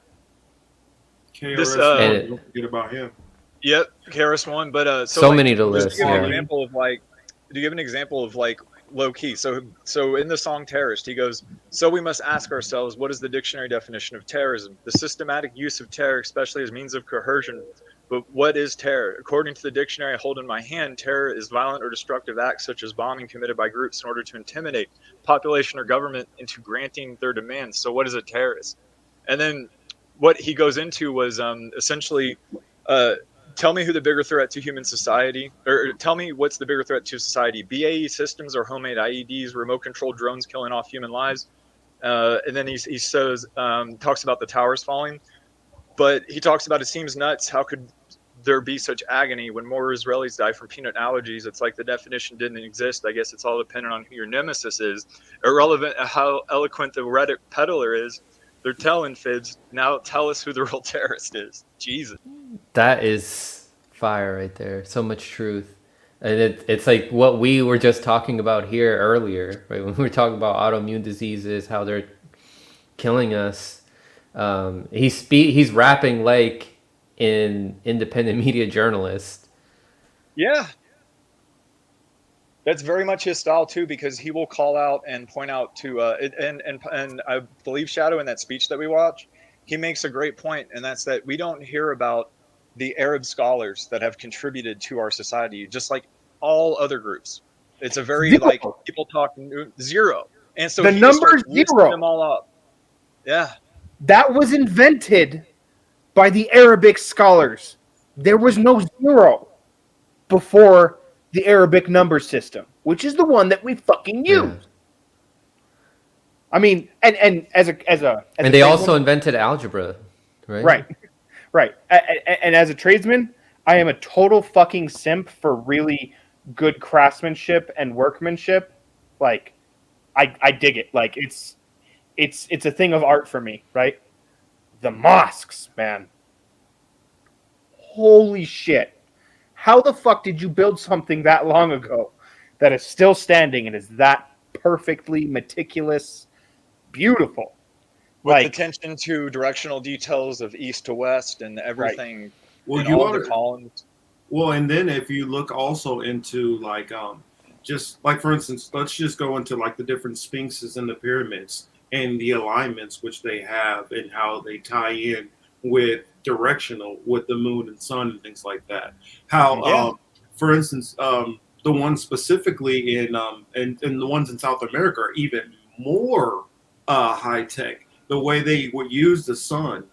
KRS-One, don't forget about him. Yep, KRS-One. But so like, many to list. To give an example of like Loki. So in the song Terrorist, he goes, so we must ask ourselves, what is the dictionary definition of terrorism? The systematic use of terror, especially as means of coercion. But what is terror? According to the dictionary I hold in my hand, terror is violent or destructive acts such as bombing committed by groups in order to intimidate population or government into granting their demands. So what is a terrorist? And then what he goes into was essentially tell me who the bigger threat to human society, or tell me what's the bigger threat to society: BAE systems or homemade IEDs, remote controlled drones killing off human lives. And then he says, talks about the towers falling, but he talks about, it seems nuts. How could there be such agony when more Israelis die from peanut allergies? It's like the definition didn't exist. I guess it's all dependent on who your nemesis is. Irrelevant how eloquent the Reddit peddler is. They're telling fibs. Now tell us who the real terrorist is. Jesus. That is fire right there. So much truth. And it's like what we were just talking about here earlier, right? When we were talking about autoimmune diseases, how they're killing us. He's rapping like an independent media journalist. Yeah. That's very much his style too, because he will call out and point out to and I believe Shadow, in that speech that we watched, he makes a great point, and that's that we don't hear about the Arab scholars that have contributed to our society, just like all other groups. It's a very Zero. like people talk zero, and so The he number starts listing zero. them all up. Yeah, That was invented by the Arabic scholars. There was no zero before the Arabic number system, which is the one that we fucking use. Yeah. I mean, and as a And they also invented algebra, right? Right. And as a tradesman, I am a total fucking simp for really good craftsmanship and workmanship. Like, I dig it. Like, it's a thing of art for me, right? The mosques, man. Holy shit. How the fuck did you build something that long ago that is still standing and is that perfectly meticulous, beautiful? with attention to directional details of east to west and everything. Well, in you all are the columns. Well, and then if you look also into like just like, for instance, let's just go into like the different sphinxes in the pyramids and the alignments which they have and how they tie in with directional with the moon and sun and things like that. How for instance, the ones specifically in the ones in South America are even more high tech. The way they would use the sun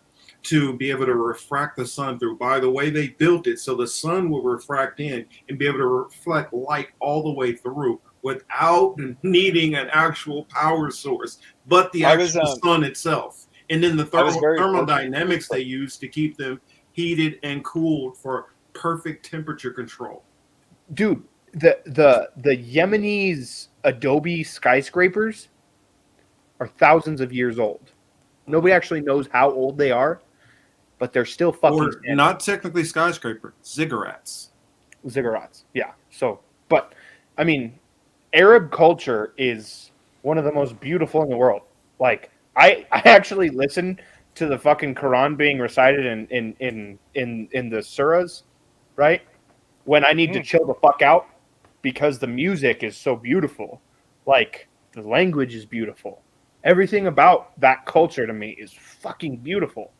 to be able to refract the sun through. By the way, they built it so the sun will refract in and be able to reflect light all the way through without needing an actual power source, but the actual sun itself. And then the thermodynamics they use to keep them heated and cooled for perfect temperature control. Dude, the Yemenis Adobe skyscrapers are thousands of years old. Nobody actually knows how old they are, but they're still fucking Or not technically skyscraper, ziggurats. Ziggurats, yeah. So, but I mean, Arab culture is one of the most beautiful in the world. Like, I actually listen to the fucking Quran being recited in the surahs, right? When I need to chill the fuck out because the music is so beautiful. Like, the language is beautiful. Everything about that culture to me is fucking beautiful.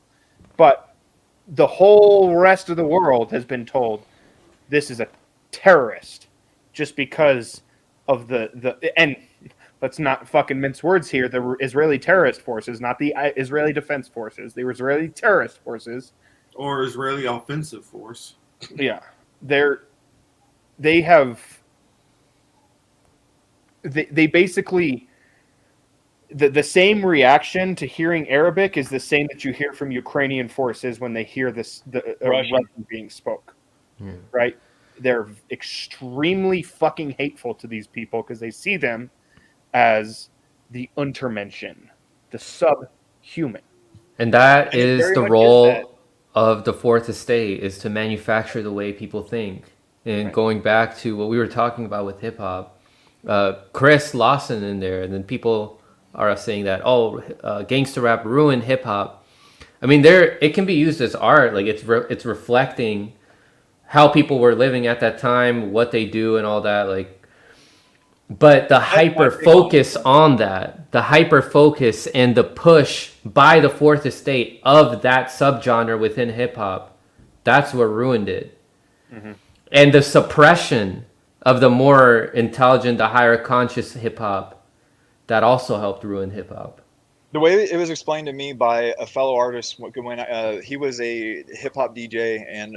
But the whole rest of the world has been told this is a terrorist just because of the and let's not fucking mince words here. The Israeli terrorist forces, not the Israeli Defense Forces, the Israeli terrorist forces, or Israeli offensive force. Yeah, they basically the same reaction to hearing Arabic is the same that you hear from Ukrainian forces when they hear the Russian being spoke. Right? They're extremely fucking hateful to these people because they see them as the Untermenschen, the subhuman. And that is the role of the fourth estate, is to manufacture the way people think. And going back to what we were talking about with hip hop, Chris Lawson in there, and then people are saying that, gangster rap ruined hip hop. I mean, it can be used as art. Like, it's reflecting how people were living at that time, what they do, and all that. Like, but the hyper focus on that, the hyper focus and the push by the fourth estate of that subgenre within hip hop, that's what ruined it. Mm-hmm. And the suppression of the more intelligent, the higher conscious hip hop, that also helped ruin hip hop. The way it was explained to me by a fellow artist when he was a hip hop DJ and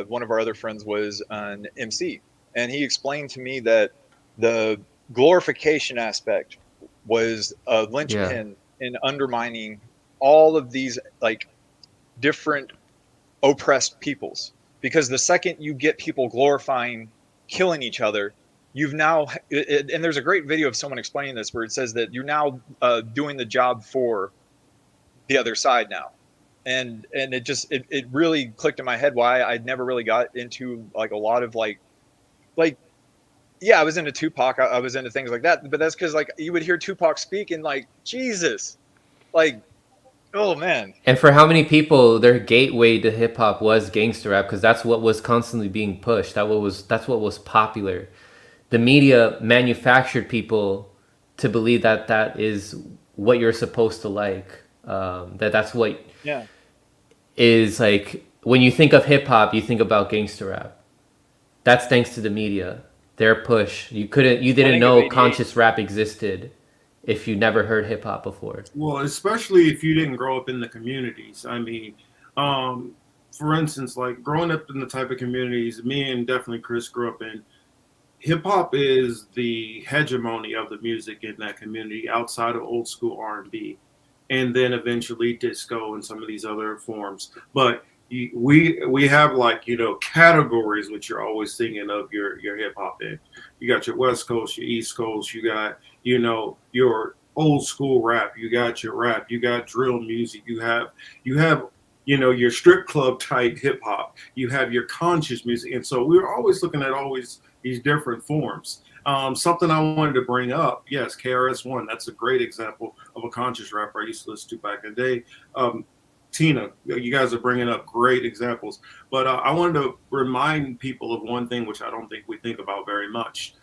one of our other friends was an MC, and he explained to me that the glorification aspect was a linchpin in undermining all of these like different oppressed peoples, because the second you get people glorifying killing each other, you've now and there's a great video of someone explaining this where it says that you're now doing the job for the other side now, and it really clicked in my head why I'd never really got into like a lot of like yeah, I was into Tupac, I was into things like that, but that's because like you would hear Tupac speak and like Jesus, like oh man. And for how many people their gateway to hip hop was gangster rap, because that's what was constantly being pushed. That's what was popular. The media manufactured people to believe that that is what you're supposed to like. That's what is like when you think of hip hop, you think about gangster rap. That's thanks to the media. Their push. You didn't know conscious rap existed if you never heard hip hop before. Well, especially if you didn't grow up in the communities. I mean, for instance, like growing up in the type of communities me and definitely Chris grew up in, hip hop is the hegemony of the music in that community outside of old school R&B, and then eventually disco and some of these other forms. But we have like, you know, categories which you're always thinking of your hip hop in. You got your West Coast, your East Coast, you got, you know, your old school rap, you got your rap, you got drill music, you have you know, your strip club type hip hop, you have your conscious music. And so we're always looking at always these different forms. Something I wanted to bring up, yes, KRS-One, that's a great example of a conscious rapper I used to listen to back in the day. Tina, you guys are bringing up great examples, but I wanted to remind people of one thing which I don't think we think about very much.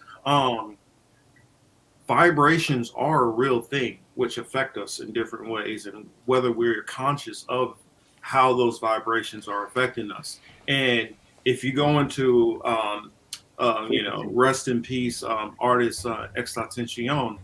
Vibrations are a real thing which affect us in different ways, and whether we're conscious of how those vibrations are affecting us. And if you go into you know, rest in peace artist Extentacion,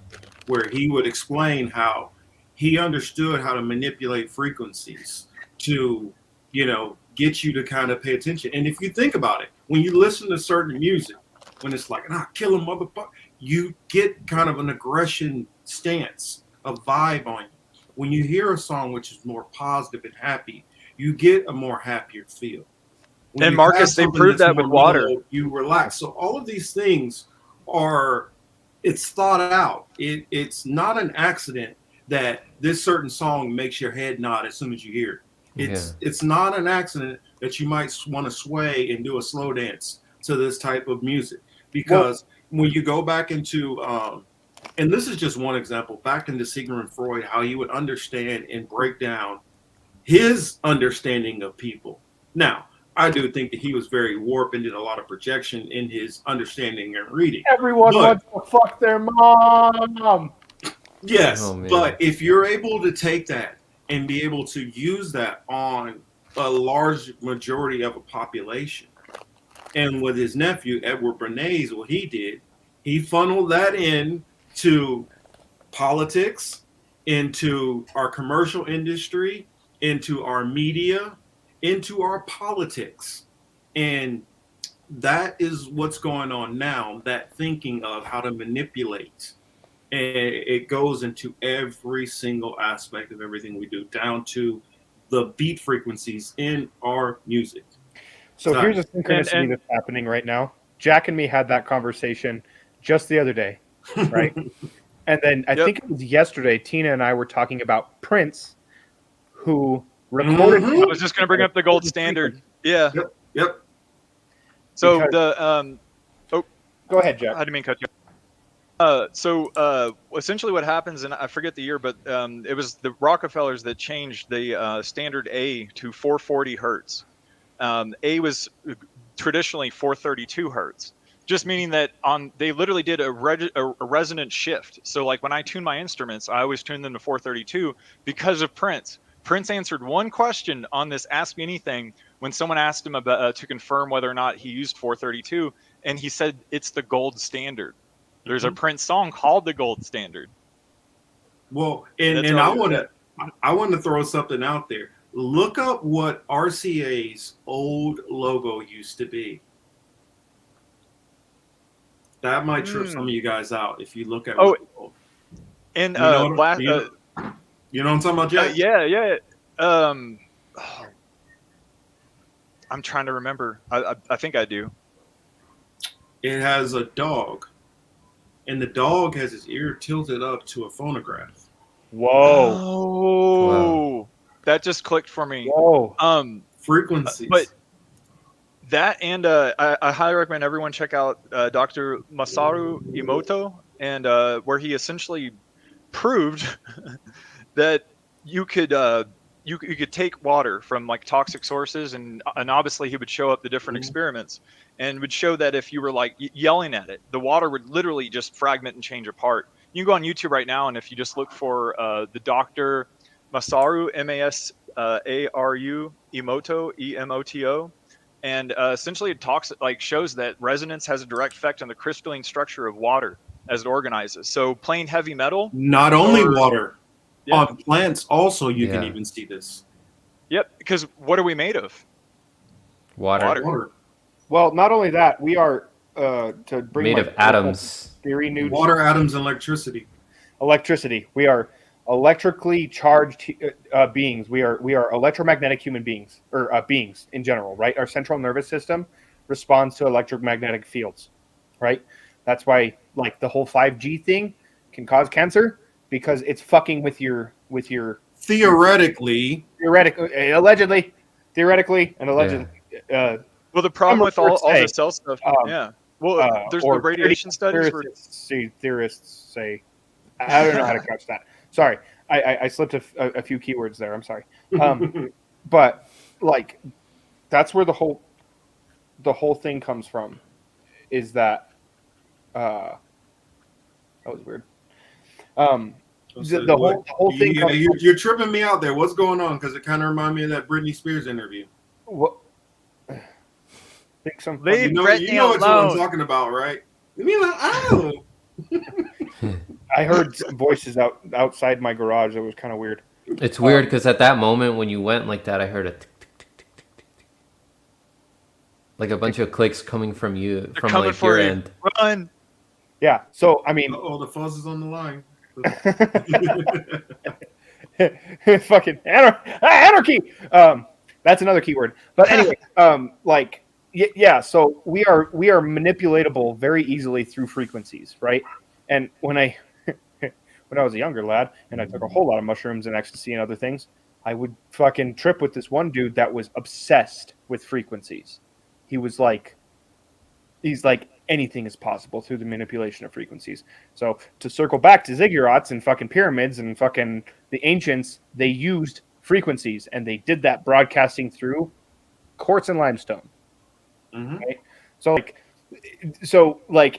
where he would explain how he understood how to manipulate frequencies to, you know, get you to kind of pay attention. And if you think about it, when you listen to certain music, when it's like, kill him, motherfucker, you get kind of an aggression stance, a vibe on you. When you hear a song which is more positive and happy, you get a more happier feel. When and Marcus, they proved that with water. Mellow, you relax. So all of these things it's thought out. It's not an accident that this certain song makes your head nod as soon as you hear it. It's not an accident that you might want to sway and do a slow dance to this type of music, because when you go back into and this is just one example, back into Sigmund Freud, how he would understand and break down his understanding of people. Now, I do think that he was very warped and did a lot of projection in his understanding and reading. Everyone wants to fuck their mom. Yes, but if you're able to take that and be able to use that on a large majority of a population, and with his nephew, Edward Bernays, what he did, he funneled that in to politics, into our commercial industry, into our media, into our politics. And that is what's going on now, that thinking of how to manipulate. And it goes into every single aspect of everything we do, down to the beat frequencies in our music. So here's a synchronicity that's happening right now. Jack and me had that conversation just the other day, right? And then I think it was yesterday, Tina and I were talking about Prince, who recorded. I was just going to bring up the gold standard. Yeah. Yep. So because go ahead, Jack. I didn't mean to cut you. So essentially what happens, and I forget the year, but it was the Rockefellers that changed the standard A to 440 hertz. A was traditionally 432 hertz, just meaning that they literally did a resonant shift. So like when I tune my instruments, I always tune them to 432 because of Prince. Prince answered one question on this Ask Me Anything when someone asked him about to confirm whether or not he used 432, and he said it's the gold standard. There's a Prince song called The Gold Standard. Well, and That's all good. I want to throw something out there. Look up what RCA's old logo used to be. That might trip some of you guys out if you look at. Oh, what, and you know last, you know what I'm talking about, Jack? yeah. I'm trying to remember. I think I do. It has a dog, and the dog has his ear tilted up to a phonograph. Whoa. Oh, that just clicked for me. Whoa. Frequencies. But that and I highly recommend everyone check out Dr. Masaru Emoto, and where he essentially proved that you could take water from like toxic sources, and obviously he would show up the different experiments and would show that if you were like yelling at it, the water would literally just fragment and change apart. You can go on YouTube right now, and if you just look for the Dr. Masaru Masaru Emoto Emoto, and essentially it shows that resonance has a direct effect on the crystalline structure of water as it organizes. So playing heavy metal, not only water, Yeah. on plants also you can even see this. Yep, because what are we made of? Water. Well, not only that, we are to bring Made of atoms. Theory new Water, atoms, and electricity. Electricity. We are electrically charged beings. We are electromagnetic human beings, or beings in general, right? Our central nervous system responds to electromagnetic fields, right? That's why, like, the whole 5G thing can cause cancer, because it's fucking with your theoretically, allegedly, well, the problem with all the cell stuff, there's the radiation studies where theorists say, I don't know how to couch that. Sorry, I slipped a few keywords there. I'm sorry, but like that's where the whole thing comes from. Is that that was weird. The whole thing. You're tripping me out there. What's going on? Because it kind of reminded me of that Britney Spears interview. What? Think some. Leave you know what I'm talking about, right? You mean like, oh. I heard some voices outside my garage. That was kind of weird. It's weird because at that moment when you went like that, I heard a tick, tick, tick, tick, tick, tick, tick. Like a bunch of clicks coming from you, from like your end. Run. Yeah. So I mean, the fuzz is on the line. Fucking anarchy. That's another keyword. But anyway, yeah. So we are manipulatable very easily through frequencies, right? And when I was a younger lad and I took a whole lot of mushrooms and ecstasy and other things, I would fucking trip with this one dude that was obsessed with frequencies. He's like anything is possible through the manipulation of frequencies. So to circle back to ziggurats and fucking pyramids and fucking the ancients, they used frequencies, and they did that broadcasting through quartz and limestone. Right?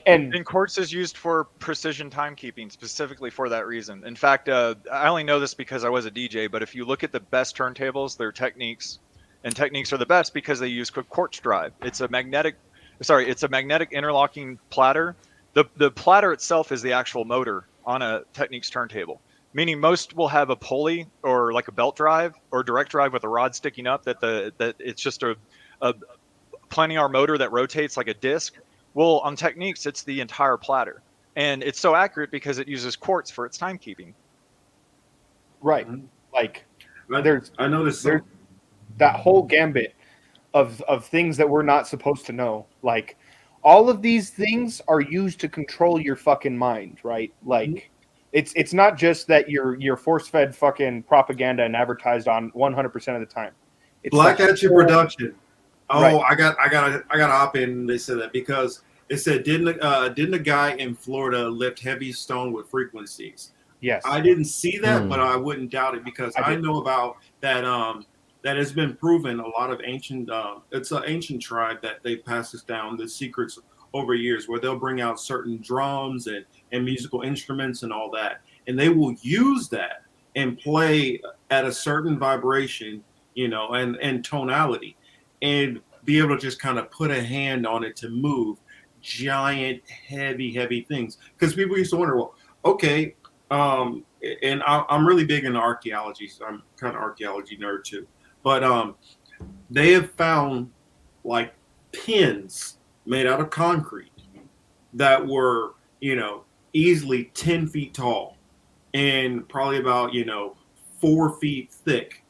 And quartz is used for precision timekeeping specifically for that reason. In fact, I only know this because I was a DJ, but if you look at the best turntables, their techniques are the best because they use quartz drive. It's a magnetic interlocking platter. The platter itself is the actual motor on a Technics turntable, meaning most will have a pulley or like a belt drive or direct drive with a rod sticking up that it's just a planar motor that rotates like a disc. Well, on Techniques, it's the entire platter, and it's so accurate because it uses quartz for its timekeeping. Right. Like I noticed there's that whole gambit of things that we're not supposed to know. Like all of these things are used to control your fucking mind, right? Like it's not just that you're force-fed fucking propaganda and advertised on 100% of the time. It's Black Action Production. Oh, right. I gotta hop in. And they said that because it said didn't a guy in Florida lift heavy stone with frequencies? Yes. I didn't see that, but I wouldn't doubt it because I know about that. That has been proven. A lot of ancient. It's an ancient tribe that they pass this down the secrets over years, where they'll bring out certain drums and musical instruments and all that, and they will use that and play at a certain vibration, and tonality, and be able to just kind of put a hand on it to move giant, heavy things. Because people used to wonder, well, okay, and I'm really big into archaeology, so I'm kind of archaeology nerd too. But they have found like pins made out of concrete that were, easily 10 feet tall and probably about, 4 feet thick.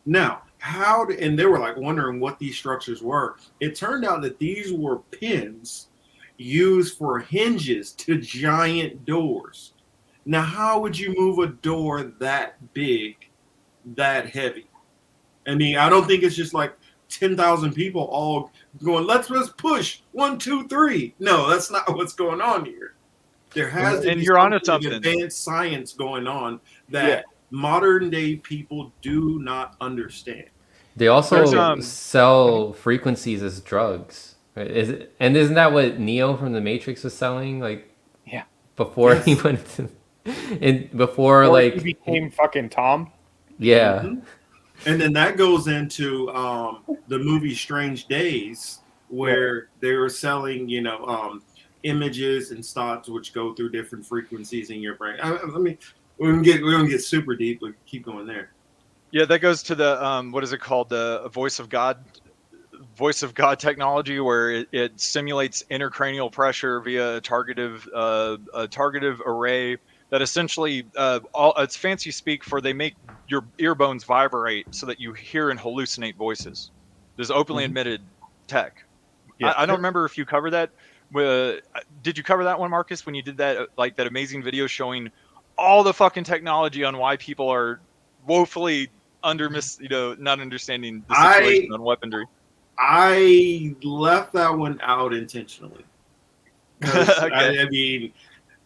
Now, and they were like wondering what these structures were. It turned out that these were pins used for hinges to giant doors. Now, how would you move a door that big, that heavy? I mean, I don't think it's just like 10,000 people all going, let's push 1, 2, 3. No, that's not what's going on here. There has to be something advanced science going on that modern day people do not understand. They also sell frequencies as drugs. Right? Isn't that what Neo from the Matrix was selling? Like, before he went to, before like he became fucking Tom. Yeah. Mm-hmm. And then that goes into the movie Strange Days, where they were selling, images and thoughts which go through different frequencies in your brain. I mean, we don't get super deep, but keep going there. Yeah, that goes to the what is it called? The voice of God technology, where it simulates intracranial pressure via a targetive array that essentially it's fancy speak for they make your ear bones vibrate so that you hear and hallucinate voices. There's openly admitted tech. Yeah, I don't remember if you covered that. Did you cover that one, Marcus, when you did that that amazing video showing all the fucking technology on why people are woefully not understanding the situation on weaponry? I left that one out intentionally. Okay. I mean,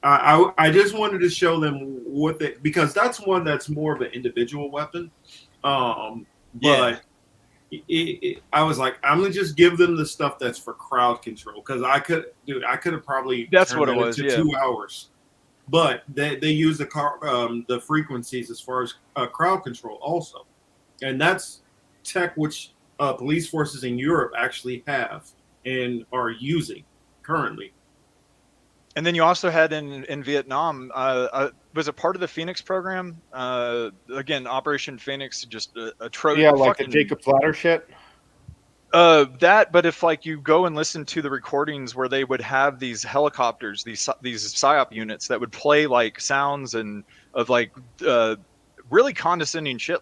I just wanted to show them because that's one that's more of an individual weapon. But I was like, I'm gonna just give them the stuff that's for crowd control, because I could have probably that's what it was. 2 hours. But they use the frequencies as far as crowd control also, and that's tech which police forces in Europe actually have and are using currently. And then you also had in Vietnam, was it part of the Phoenix program? Again, Operation Phoenix, just atrocious. Yeah, like the Jacob's Ladder shit. But if you go and listen to the recordings where they would have these helicopters, these psyop units that would play sounds and of really condescending shit,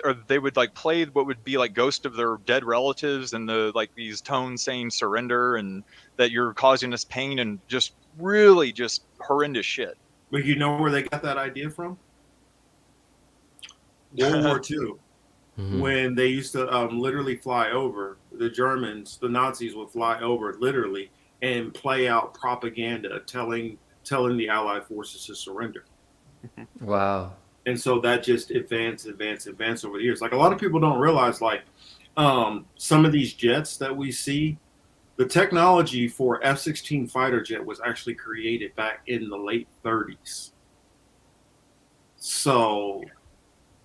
or they would play what would be ghost of their dead relatives and these tones saying surrender and that you're causing us pain and just really just horrendous shit. But you know where they got that idea from? World War II. When they used to literally fly over, the Germans, the Nazis would fly over literally and play out propaganda telling the Allied forces to surrender. Wow. And so that just advanced over the years. A lot of people don't realize, some of these jets that we see, the technology for F-16 fighter jet was actually created back in the late 30s. So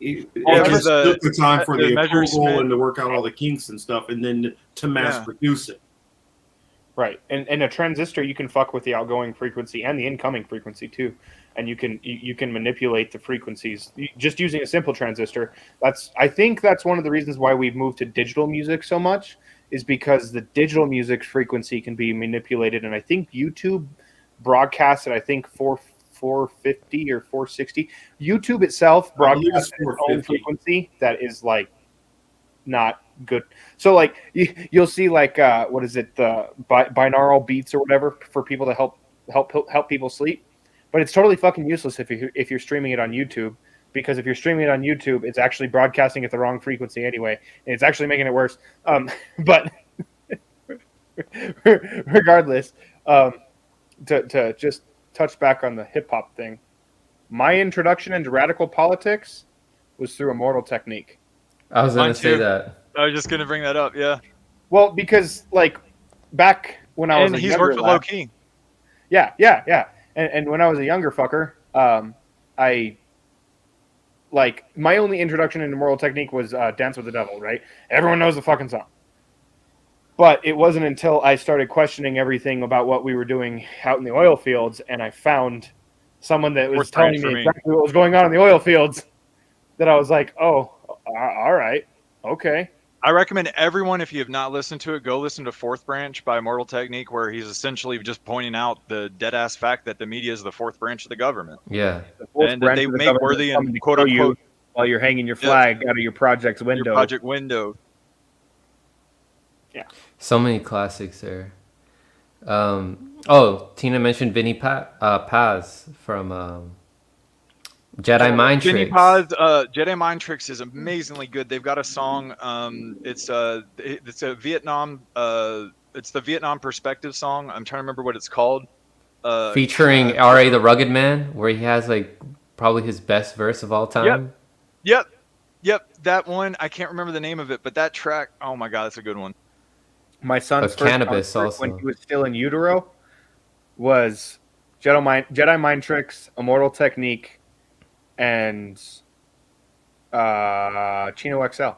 it just took the time for the approval and to work out all the kinks and stuff, and then to mass produce it. Right, and a transistor, you can fuck with the outgoing frequency and the incoming frequency too, and you can manipulate the frequencies just using a simple transistor. I think that's one of the reasons why we've moved to digital music so much, is because the digital music frequency can be manipulated, and I think YouTube broadcasts at 450 or 460. YouTube itself broadcasts its own frequency that is not good. So you'll see what is it, the binaural beats or whatever for people to help people sleep, but it's totally fucking useless if you're streaming it on YouTube, because if you're streaming it on YouTube, it's actually broadcasting at the wrong frequency anyway, and it's actually making it worse. But regardless, to just touch back on the hip hop thing, my introduction into radical politics was through Immortal Technique. I was going to say that. I was just going to bring that up, yeah. Well, because back when I was a younger worked with Loki. Yeah. And when I was a younger fucker, I my only introduction into Immortal Technique was Dance with the Devil, right? Everyone knows the fucking song. But it wasn't until I started questioning everything about what we were doing out in the oil fields, and I found someone that was Fourth telling branch me for me. exactly what was going on in the oil fields, that I was like, oh, all right, okay. I recommend everyone, if you have not listened to it, go listen to Fourth Branch by Immortal Technique, where he's essentially just pointing out the dead-ass fact that the media is the fourth branch of the government. Yeah. The fourth And that branch they of the make government worthy is and coming to quote kill you unquote while you're hanging your flag out of your project's window. your project window. Yeah. So many classics there. Tina mentioned Vinny Paz from Jedi Mind Vinny Tricks. Paz, Jedi Mind Tricks is amazingly good. They've got a song. It's a Vietnam. It's the Vietnam perspective song. I'm trying to remember what it's called. Featuring R.A. the Rugged Man, where he has like probably his best verse of all time. Yep. That one. I can't remember the name of it, but that track. Oh my god, that's a good one. My son's Of first Cannabis concert also. when he was still in utero was Jedi Mind Tricks, Immortal Technique, and Chino XL.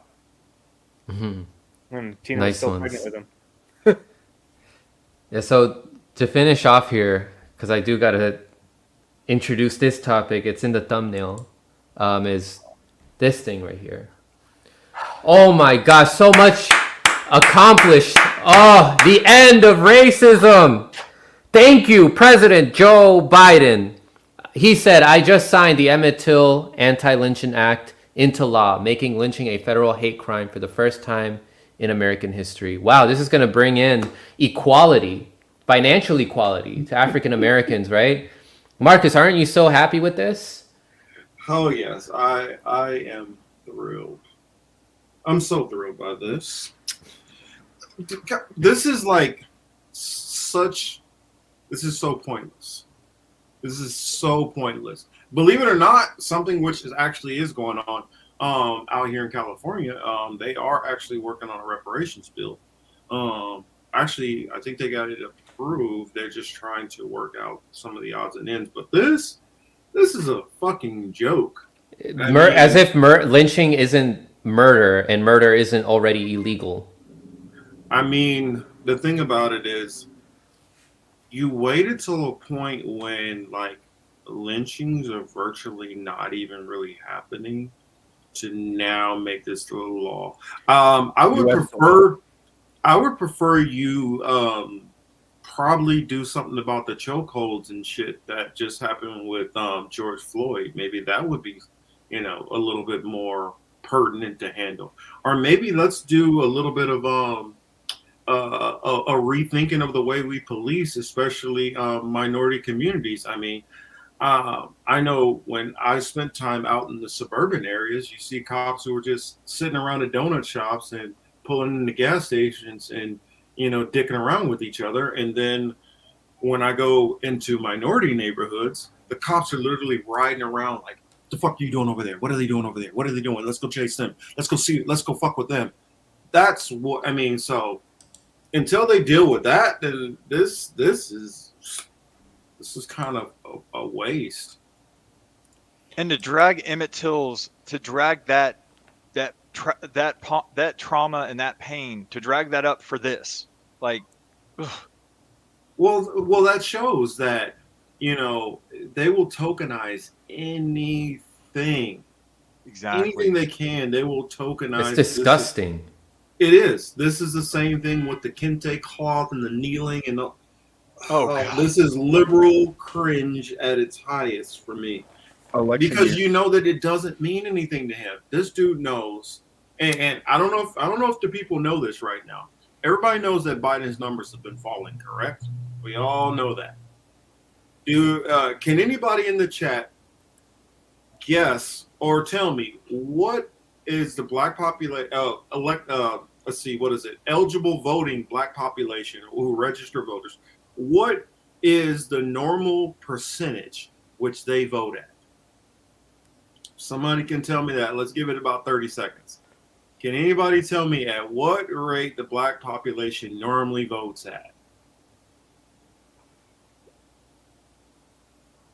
Mm-hmm. And Tina Nice was still ones. pregnant with him. Yeah, so to finish off here, because I do got to introduce this topic, it's in the thumbnail, is this thing right here. Oh my gosh, so much accomplished. Oh, the end of racism. Thank you, President Joe Biden. He said, I just signed the Emmett Till Anti-Lynching Act into law, making lynching a federal hate crime for the first time in American history. Wow, this is going to bring in equality, financial equality to African Americans, right? Marcus, aren't you so happy with this? Oh yes, I am thrilled. I'm so thrilled by this. This is like such. This is so pointless. This is so pointless. Believe it or not, something which actually is going on out here in California. They are actually working on a reparations bill. Actually, I think they got it approved. They're just trying to work out some of the odds and ends. But this is a fucking joke. As if lynching isn't murder and murder isn't already illegal. I mean, the thing about it is, you waited till a point when like lynchings are virtually not even really happening to now make this little law. I would prefer you probably do something about the chokeholds and shit that just happened with George Floyd. Maybe that would be, a little bit more pertinent to handle. Or maybe let's do a little bit of a rethinking of the way we police, especially minority communities. I mean, I know when I spent time out in the suburban areas, you see cops who were just sitting around the donut shops and pulling in the gas stations and, dicking around with each other. And then when I go into minority neighborhoods, the cops are literally riding around like, the fuck are you doing over there? What are they doing over there? What are they doing? Let's go chase them. Let's go fuck with them. That's what I mean. So until they deal with that, then this is kind of a waste. And to drag Emmett Till's, to drag that trauma and that pain, to drag that up for this, like, ugh. Well, that shows that they will tokenize anything. Exactly. Anything they can, they will tokenize. It's disgusting. It is. This is the same thing with the kente cloth and the kneeling and the. This is liberal cringe at its highest for me. Because you know that it doesn't mean anything to him. This dude knows, and I don't know if the people know this right now. Everybody knows that Biden's numbers have been falling, correct? We all know that. Can anybody in the chat guess or tell me what is the black population? Let's see, what is it? Eligible voting black population who register voters. What is the normal percentage which they vote at? Somebody can tell me that. Let's give it about 30 seconds. Can anybody tell me at what rate the black population normally votes at?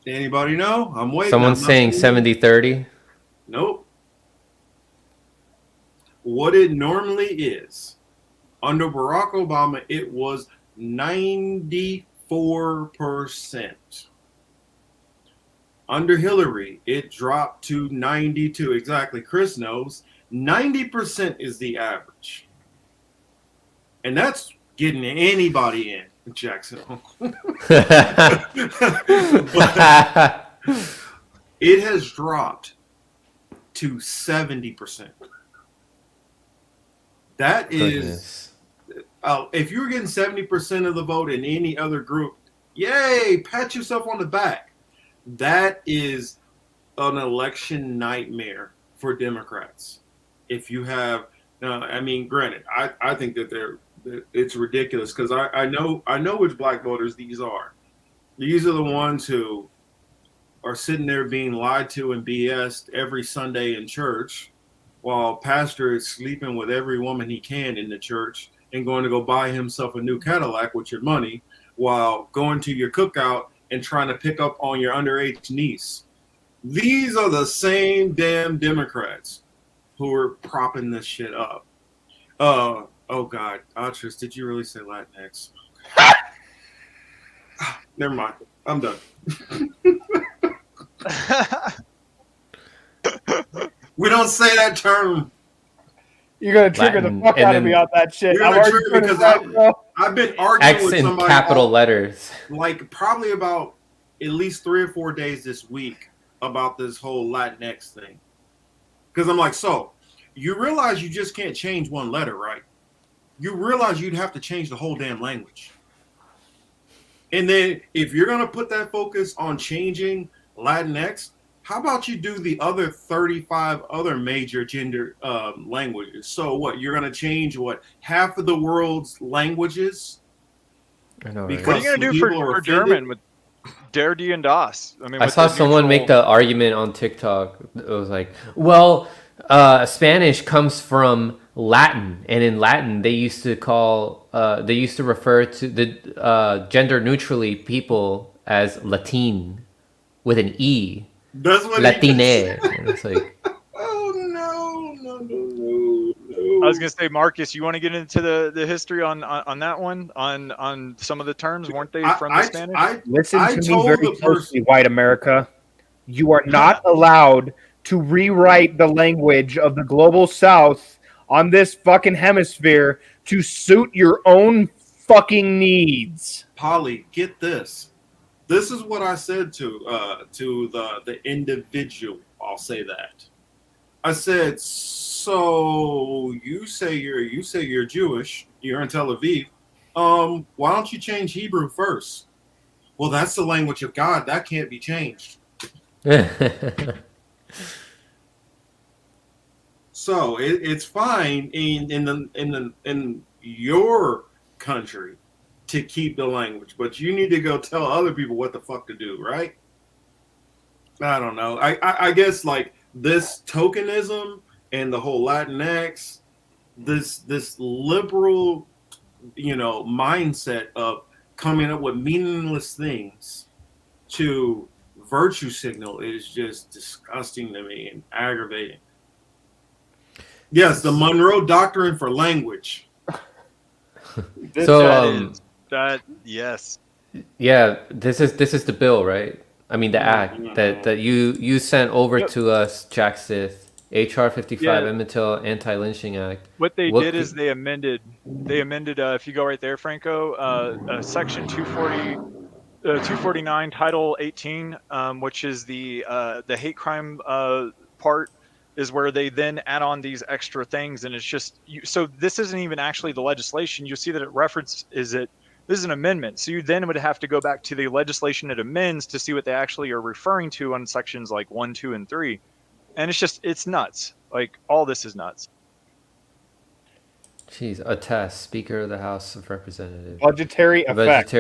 Anybody know? I'm waiting. Someone's saying 70-30. Nope. What it normally is, under Barack Obama, it was 94%. Under Hillary, it dropped to 92. Exactly. Chris knows 90% is the average. And that's getting anybody in Jacksonville. It has dropped to 70%. That is, if you were getting 70% of the vote in any other group, yay, pat yourself on the back. That is an election nightmare for Democrats. If you have, I mean, granted, I think that it's ridiculous because I know which black voters these are. These are the ones who are sitting there being lied to and BS'd every Sunday in church, while pastor is sleeping with every woman he can in the church and going to go buy himself a new Cadillac with your money, while going to your cookout and trying to pick up on your underage niece. These are the same damn Democrats who are propping this shit up. Oh God, Atris, did you really say Latinx? Never mind. I'm done. We don't say that term. You're gonna trigger the fuck out of me on that shit. You're gonna trigger because I've been arguing X with in somebody capital letters. Like probably about at least 3 or 4 days this week about this whole Latinx thing. Because I'm like, so you realize you just can't change one letter, right? You realize you'd have to change the whole damn language. And then if you're gonna put that focus on changing Latinx, how about you do the other 35 other major gender languages? So what, you're going to change half of the world's languages? I know, right? What are you going to do for German with Der, Die, and Das? I mean, I saw someone make the argument on TikTok. It was like, well, Spanish comes from Latin, and in Latin they used to refer to the gender neutrally people as Latine with an E. That's what Latine. And it's like, oh no. I was gonna say, Marcus, you want to get into the history on that one, on some of the terms, weren't they from the Spanish? Listen to me very closely, white America. You are not allowed to rewrite the language of the global South on this fucking hemisphere to suit your own fucking needs. Polly, get this. This is what I said to the individual. I'll say that. I said, so you say you're Jewish. You're in Tel Aviv. Why don't you change Hebrew first? Well, that's the language of God. That can't be changed. So it's fine in your country to keep the language, but you need to go tell other people what the fuck to do, right? I don't know. I guess like this tokenism and the whole Latinx, this liberal, mindset of coming up with meaningless things to virtue signal is just disgusting to me and aggravating. Yes, the Monroe Doctrine for language. Yes. Yeah, this is the bill, right? I mean the act that you sent over to us, Jack Sith, HR 55, Emmett Till Anti-Lynching Act. What they did is they amended. If you go right there, Franco, section 249, Title 18, which is the hate crime part, is where they then add on these extra things, and it's just so this isn't even actually the legislation. You see that it this is an amendment, so you then would have to go back to the legislation it amends to see what they actually are referring to on sections like 1, 2, and 3, and it's nuts. Like all this is nuts. Jeez, attest, Speaker of the House of Representatives. Budgetary effect.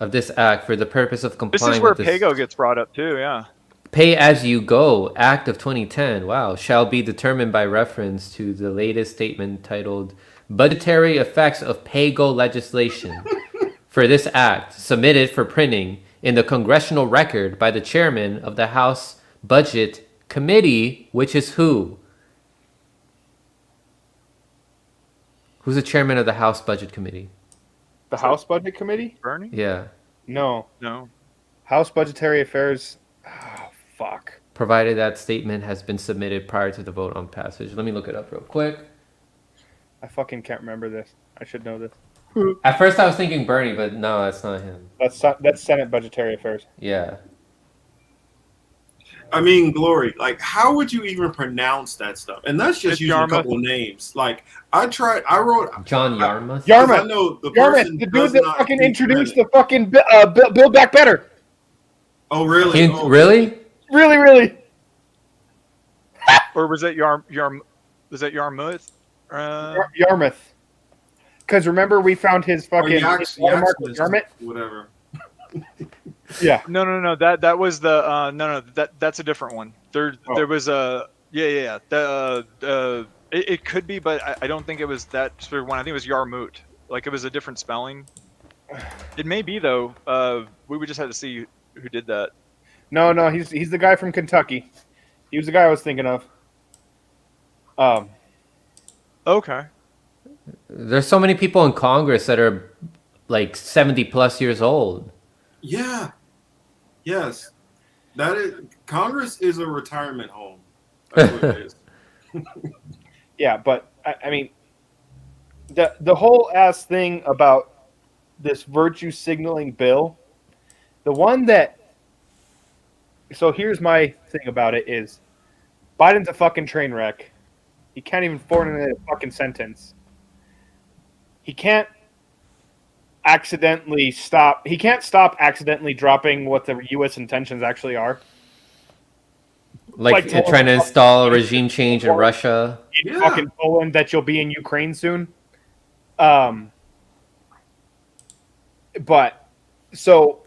Of this act for the purpose of complying. This is where PAYGO gets brought up too. Yeah. Pay as you go, Act of 2010, wow, shall be determined by reference to the latest statement titled Budgetary Effects of PAYGO Legislation for this act, submitted for printing in the Congressional Record by the chairman of the House Budget Committee, which is who? Who's the chairman of the House Budget Committee? The House Budget Committee? Bernie? Yeah. No. House Budgetary Affairs. Oh, fuck. Provided that statement has been submitted prior to the vote on passage. Let me look it up real quick. I fucking can't remember this. I should know this. At first I was thinking Bernie, but no, that's not him. That's Senate Budgetary Affairs. Yeah. I mean, Glory, like, how would you even pronounce that stuff? And that's just It's using Yarmouth. a couple of names. Like, I wrote, John Yarmouth. 'cause I Yarmouth. know the Yarmouth, person the dude does that not fucking speak introduced Spanish. the fucking Build Back Better. Oh, really? He- Oh, really? Really. Or was that was that Yarmouth? Yarmouth. Because remember, we found his Or fucking watermark with Yarmouth? whatever. Yeah. No. That was the no. That's a different one. There was a yeah. It could be, but I don't think it was that sort of one. I think it was Yarmouth. Like it was a different spelling. It may be though. We would just have to see who did that. No, he's the guy from Kentucky. He was the guy I was thinking of. Okay. There's so many people in Congress that are like 70 plus years old. Yeah. Yes. That is Congress is a retirement home. That's what it is. Yeah, but I mean, the whole ass thing about this virtue signaling bill, the one that. So here's my thing about it is, Biden's a fucking train wreck. He can't even formulate a fucking sentence. He can't accidentally stop. He can't stop accidentally dropping what the U.S. intentions actually are. Like Like, trying to install a regime change in Russia. In Yeah. fucking Poland, that you'll be in Ukraine soon. But so,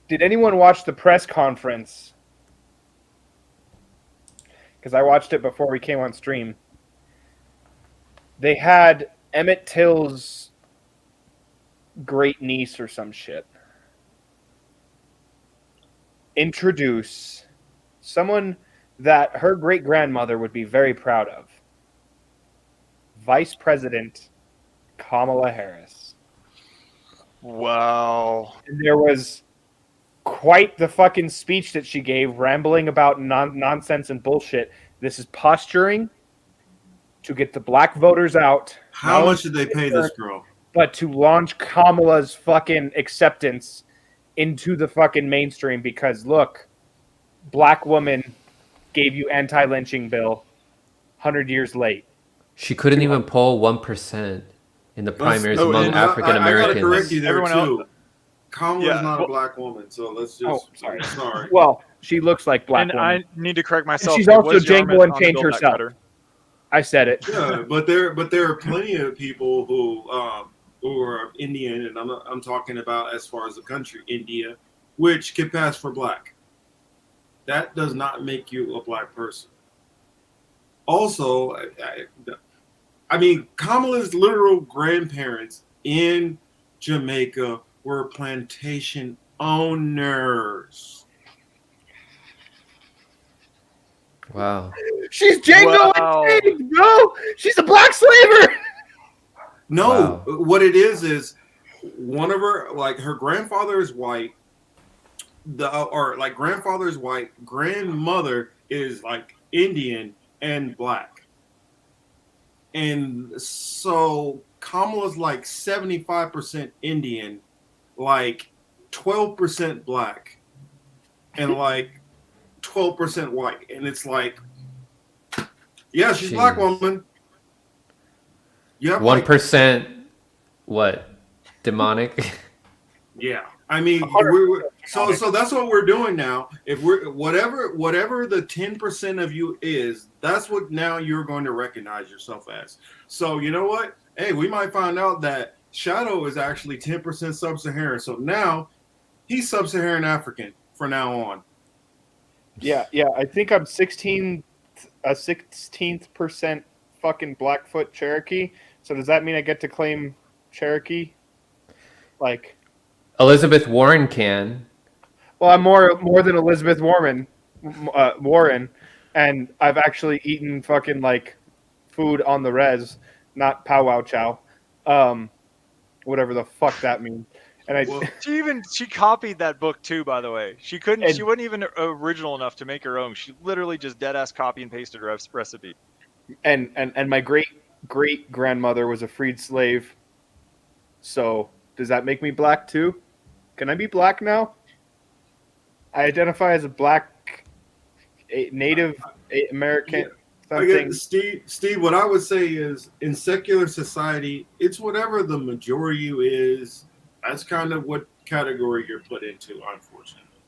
did anyone watch the press conference? Because I watched it before we came on stream. They had Emmett Till's great niece or some shit introduce someone that her great grandmother would be very proud of. Vice President Kamala Harris. Wow. And there was quite the fucking speech that she gave, rambling about nonsense and bullshit. This is posturing to get the black voters out. How much did they pay this girl? But to launch Kamala's fucking acceptance into the fucking mainstream because, look, black woman gave you anti-lynching bill 100 years late. She couldn't even poll 1% in the primaries among African I gotta correct Americans. you there Everyone too. else- Kamala's Yeah, not well- a black woman, so let's just. Oh, sorry. Sorry. Well, she looks like black And woman. I need to correct myself. she's It also was Jane Yarmouth Bowen on the Change Build Back herself. Better. I said it. Yeah, but there are plenty of people who are Indian, and I'm talking about as far as the country, India, which can pass for black. That does not make you a black person. Also, I mean, Kamala's literal grandparents in Jamaica were plantation owners. Wow. She's Django Wow. Unchained, bro. She's a black slaver. No, Wow. what it is one of her, like her grandfather is white, grandfather is white, grandmother is like Indian and black, and so Kamala's like 75% Indian, like 12% black, and like 12% white, and it's like, yeah, she's a black Jeez. woman. You have 1% what? Demonic? Yeah, I mean, so that's what we're doing now. If we're whatever the 10% of you is, that's what now you're going to recognize yourself as. So you know what? Hey, we might find out that Shadow is actually 10% sub-Saharan. So now he's sub-Saharan African from now on. Yeah. I think I'm 16% fucking Blackfoot Cherokee. So does that mean I get to claim Cherokee? Like, Elizabeth Warren can. well, I'm more than Elizabeth Warren, and I've actually eaten fucking like food on the res, not powwow chow, whatever the fuck that means. And Well, She copied that book too, by the way. She wasn't even original enough to make her own. She literally just dead ass copy and pasted her recipe. and my great grandmother was a freed slave. So does that make me black too? Can I be black now? I identify as a black Native American. I guess, Steve, what I would say is in secular society, it's whatever the majority is. That's kind of what category you're put into, unfortunately.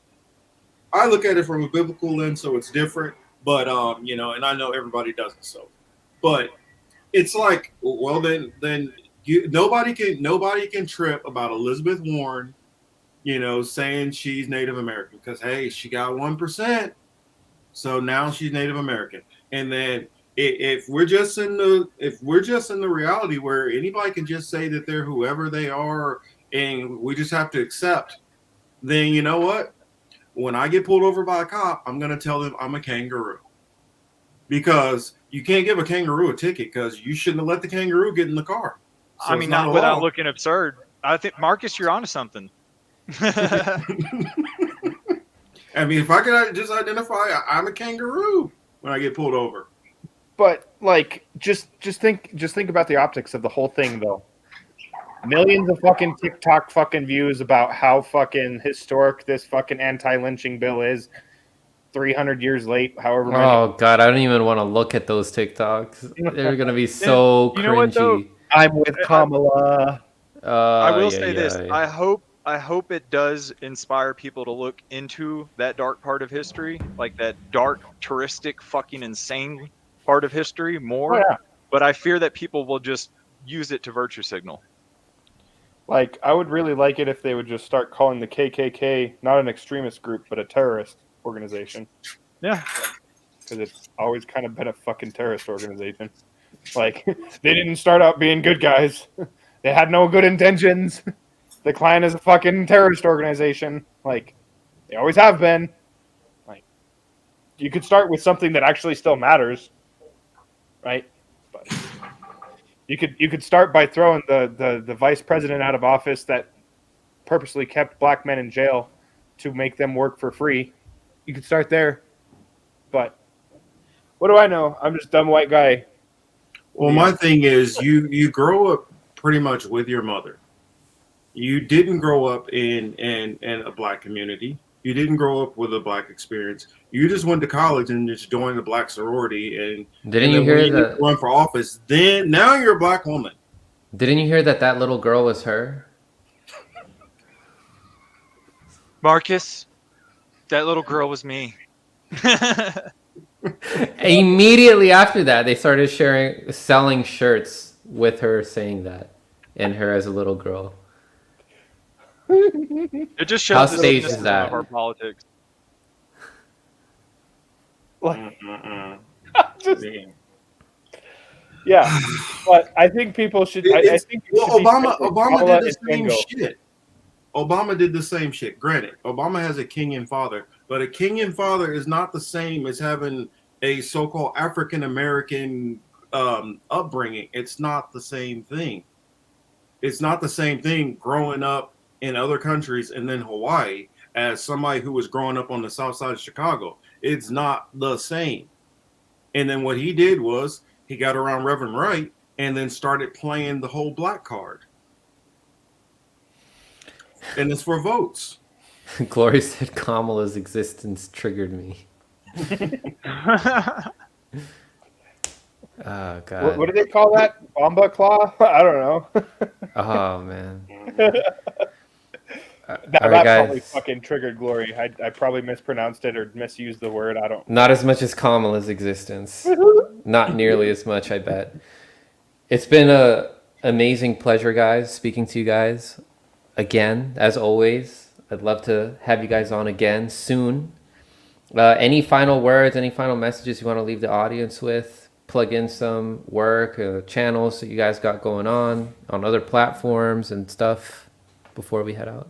I look at it from a biblical lens, so it's different. But and I know everybody doesn't. So, but it's like, well, then nobody can trip about Elizabeth Warren, saying she's Native American because hey, she got 1%, so now she's Native American. And then if we're just in the reality where anybody can just say that they're whoever they are, and we just have to accept, then you know what? When I get pulled over by a cop, I'm gonna tell them I'm a kangaroo, because you can't give a kangaroo a ticket because you shouldn't have let the kangaroo get in the car. So I mean, not without looking absurd. I think Marcus, you're onto something. I mean, if I could just identify, I'm a kangaroo when I get pulled over. But like, just think about the optics of the whole thing, though. Millions of fucking TikTok fucking views about how fucking historic this fucking anti-lynching bill is. 300 years late, however many. Oh god, I don't even want to look at those TikToks. They're gonna be so You know what, though? cringy. I'm with Kamala. I will say this. I hope it does inspire people to look into that dark part of history, like that dark, touristic, fucking insane part of history more. Oh, yeah. But I fear that people will just use it to virtue signal. Like, I would really like it if they would just start calling the KKK not an extremist group, but a terrorist organization. Yeah. Because it's always kind of been a fucking terrorist organization. Like, they didn't start out being good guys. They had no good intentions. The Klan is a fucking terrorist organization. Like, they always have been. Like, you could start with something that actually still matters, right? But you could start by throwing the vice president out of office that purposely kept black men in jail to make them work for free. You could start there. But what do I know? I'm just a dumb white guy. Well, my thing is you grow up pretty much with your mother. You didn't grow up in a black community. You didn't grow up with a black experience. You just went to college and just joined a black sorority. And didn't you hear that? Run for office? Then now you're a black woman. Didn't you hear that little girl was her? Marcus, that little girl was me. Immediately after that, they started selling shirts with her saying that, and her as a little girl. It just shows How the staged is cynicism that? of our politics. Like, yeah, but I think people should. I think Obama did the same shit. Obama did the same shit. Granted, Obama has a Kenyan father, but a Kenyan father is not the same as having a so-called African American upbringing. It's not the same thing. It's not the same thing growing up in other countries and then Hawaii as somebody who was growing up on the south side of Chicago. It's not the same. And then what he did was he got around Reverend Wright and then started playing the whole black card. And it's for votes. Glory said Kamala's existence triggered me. Oh god. What do they call that? Bomba claw? I don't know. Oh man. That guys. probably fucking triggered Glory. I probably mispronounced it or misused the word. I don't. Not as much as Kamala's existence. Not nearly as much, I bet. It's been a amazing pleasure, guys, speaking to you guys again, as always. I'd love to have you guys on again soon. Any final words, any final messages you want to leave the audience with? Plug in some work, channels that you guys got going on other platforms and stuff before we head out.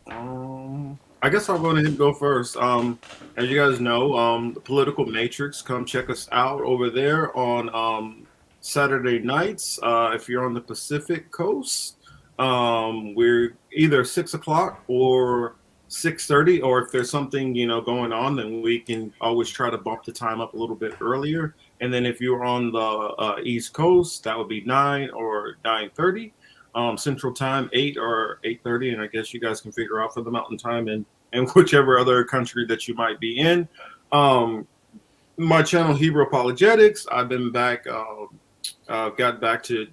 I guess I'll go ahead and go first. As you guys know, the Political Matrix, come check us out over there on Saturday nights. If you're on the Pacific Coast, We're either 6 o'clock or 6:30, or if there's something going on, then we can always try to bump the time up a little bit earlier. And then if you're on the East Coast, that would be 9 or 9:30. Central Time, 8 or 8:30, and I guess you guys can figure out for the Mountain Time and whichever other country that you might be in. My channel, Hebrew Apologetics, I've been back. I've got back to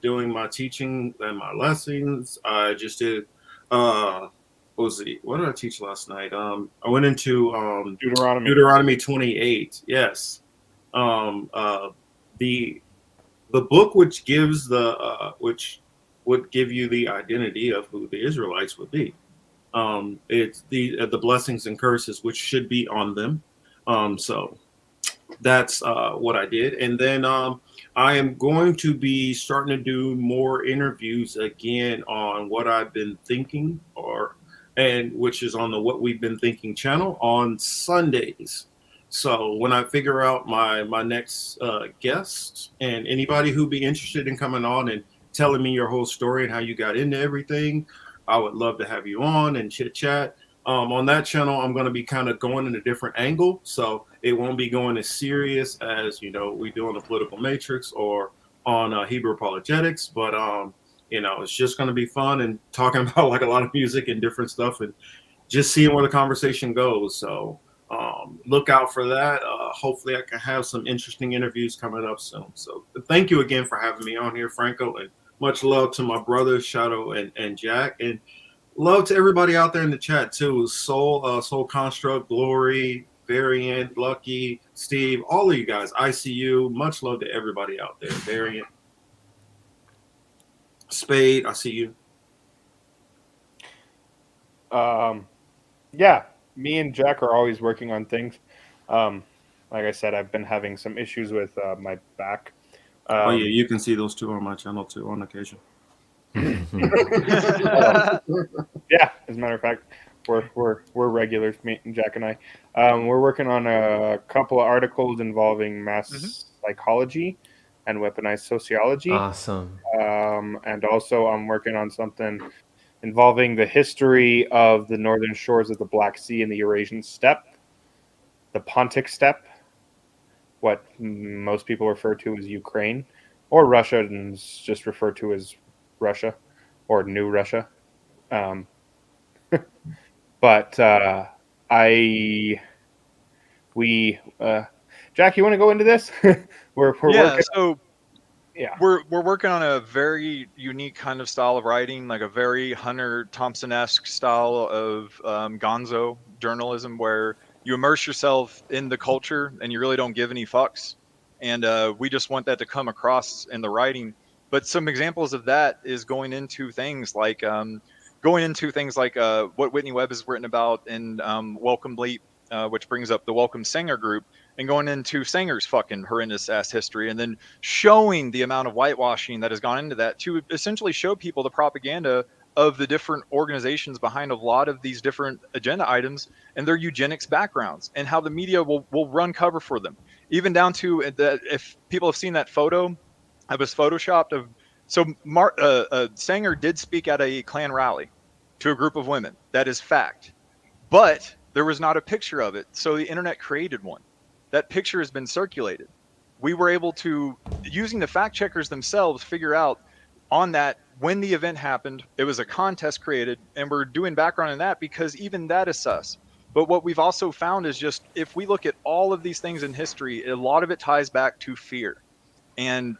doing my teaching and my lessons. I just did. What did I teach last night? I went into Deuteronomy 28. Yes. The book which gives which would give you the identity of who the Israelites would be. It's the blessings and curses which should be on them. So that's what I did, and then I am going to be starting to do more interviews again on what I've been thinking, which is on the What We've Been Thinking channel on Sundays. So when I figure out my next guest, and anybody who'd be interested in coming on and telling me your whole story and how you got into everything, I would love to have you on and chit chat. On that channel, I'm going to be kind of going in a different angle, so it won't be going as serious as we do on the Political Matrix or on Hebrew Apologetics. But it's just going to be fun and talking about like a lot of music and different stuff, and just seeing where the conversation goes. So look out for that. Hopefully, I can have some interesting interviews coming up soon. So thank you again for having me on here, Franco, and much love to my brothers Shadow and Jack, and love to everybody out there in the chat too. Soul Construct, Glory, Variant, Lucky, Steve, all of you guys. ICU, much love to everybody out there. Variant, Spade, I see you. Yeah, me and Jack are always working on things. Like I said, I've been having some issues with my back. Oh yeah, you can see those two on my channel too on occasion. Yeah, as a matter of fact, we're regulars, me and Jack and I. We're working on a couple of articles involving mass psychology and weaponized sociology. Awesome. And also I'm working on something involving the history of the northern shores of the Black Sea and the Eurasian Steppe, the Pontic Steppe, what most people refer to as Ukraine, or Russia, and it's just referred to as Russia or New Russia. But Jack, you want to go into this? we're working. So we're working on a very unique kind of style of writing, like a very Hunter Thompson-esque style of gonzo journalism, where you immerse yourself in the culture and you really don't give any fucks. And we just want that to come across in the writing. But some examples of that is going into things like what Whitney Webb has written about in Welcome Bleep, which brings up the Welcome Sanger group, and going into Sanger's fucking horrendous ass history, and then showing the amount of whitewashing that has gone into that to essentially show people the propaganda of the different organizations behind a lot of these different agenda items and their eugenics backgrounds, and how the media will run cover for them, even down to that. If people have seen that photo, I was photoshopped of. So Sanger did speak at a Klan rally to a group of women. That is fact. But there was not a picture of it. So the internet created one. That picture has been circulated. We were able to, using the fact checkers themselves, figure out on that when the event happened. It was a contest created, and we're doing background on that because even that is sus. But what we've also found is just, if we look at all of these things in history, a lot of it ties back to fear. And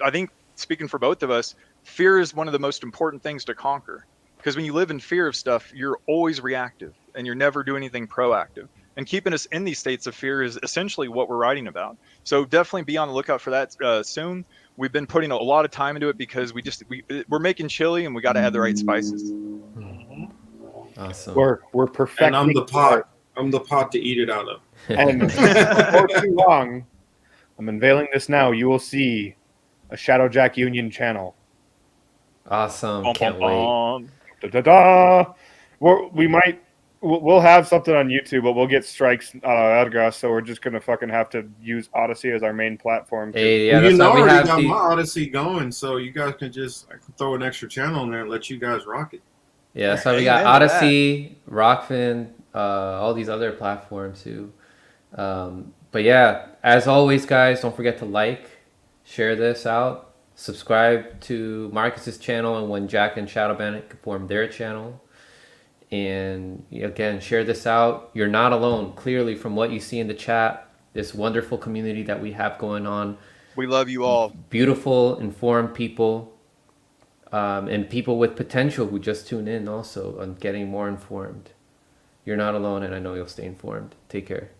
I think, speaking for both of us, fear is one of the most important things to conquer. Because when you live in fear of stuff, you're always reactive and you're never doing anything proactive. And keeping us in these states of fear is essentially what we're writing about. So definitely be on the lookout for that soon. We've been putting a lot of time into it because we're making chili and we got to add the right spices. Awesome. We're perfecting. And I'm the pot. I'm the pot to eat it out of. And before too long, I'm unveiling this now. You will see a Shadow Jack Union channel. Awesome. Can't wait. Da-da-da. We might We'll have something on YouTube, but we'll get strikes Erga, so we're just gonna fucking have to use Odyssey as our main platform. Hey, yeah, Well, that's you why we already have got the. my Odyssey going, so you guys can I can throw an extra channel in there and let you guys rock it. Yeah, so we got Amen to that. Odyssey, Rockfin, all these other platforms too. But yeah, as always, guys, don't forget to like, share this out, subscribe to Marcus's channel, and when Jack and Shadow Bandit form their channel. And again, share this out. You're not alone. Clearly, from what you see in the chat, this wonderful community that we have going on. We love you all. Beautiful, informed people. And people with potential who just tune in also on getting more informed. You're not alone, and I know you'll stay informed. Take care.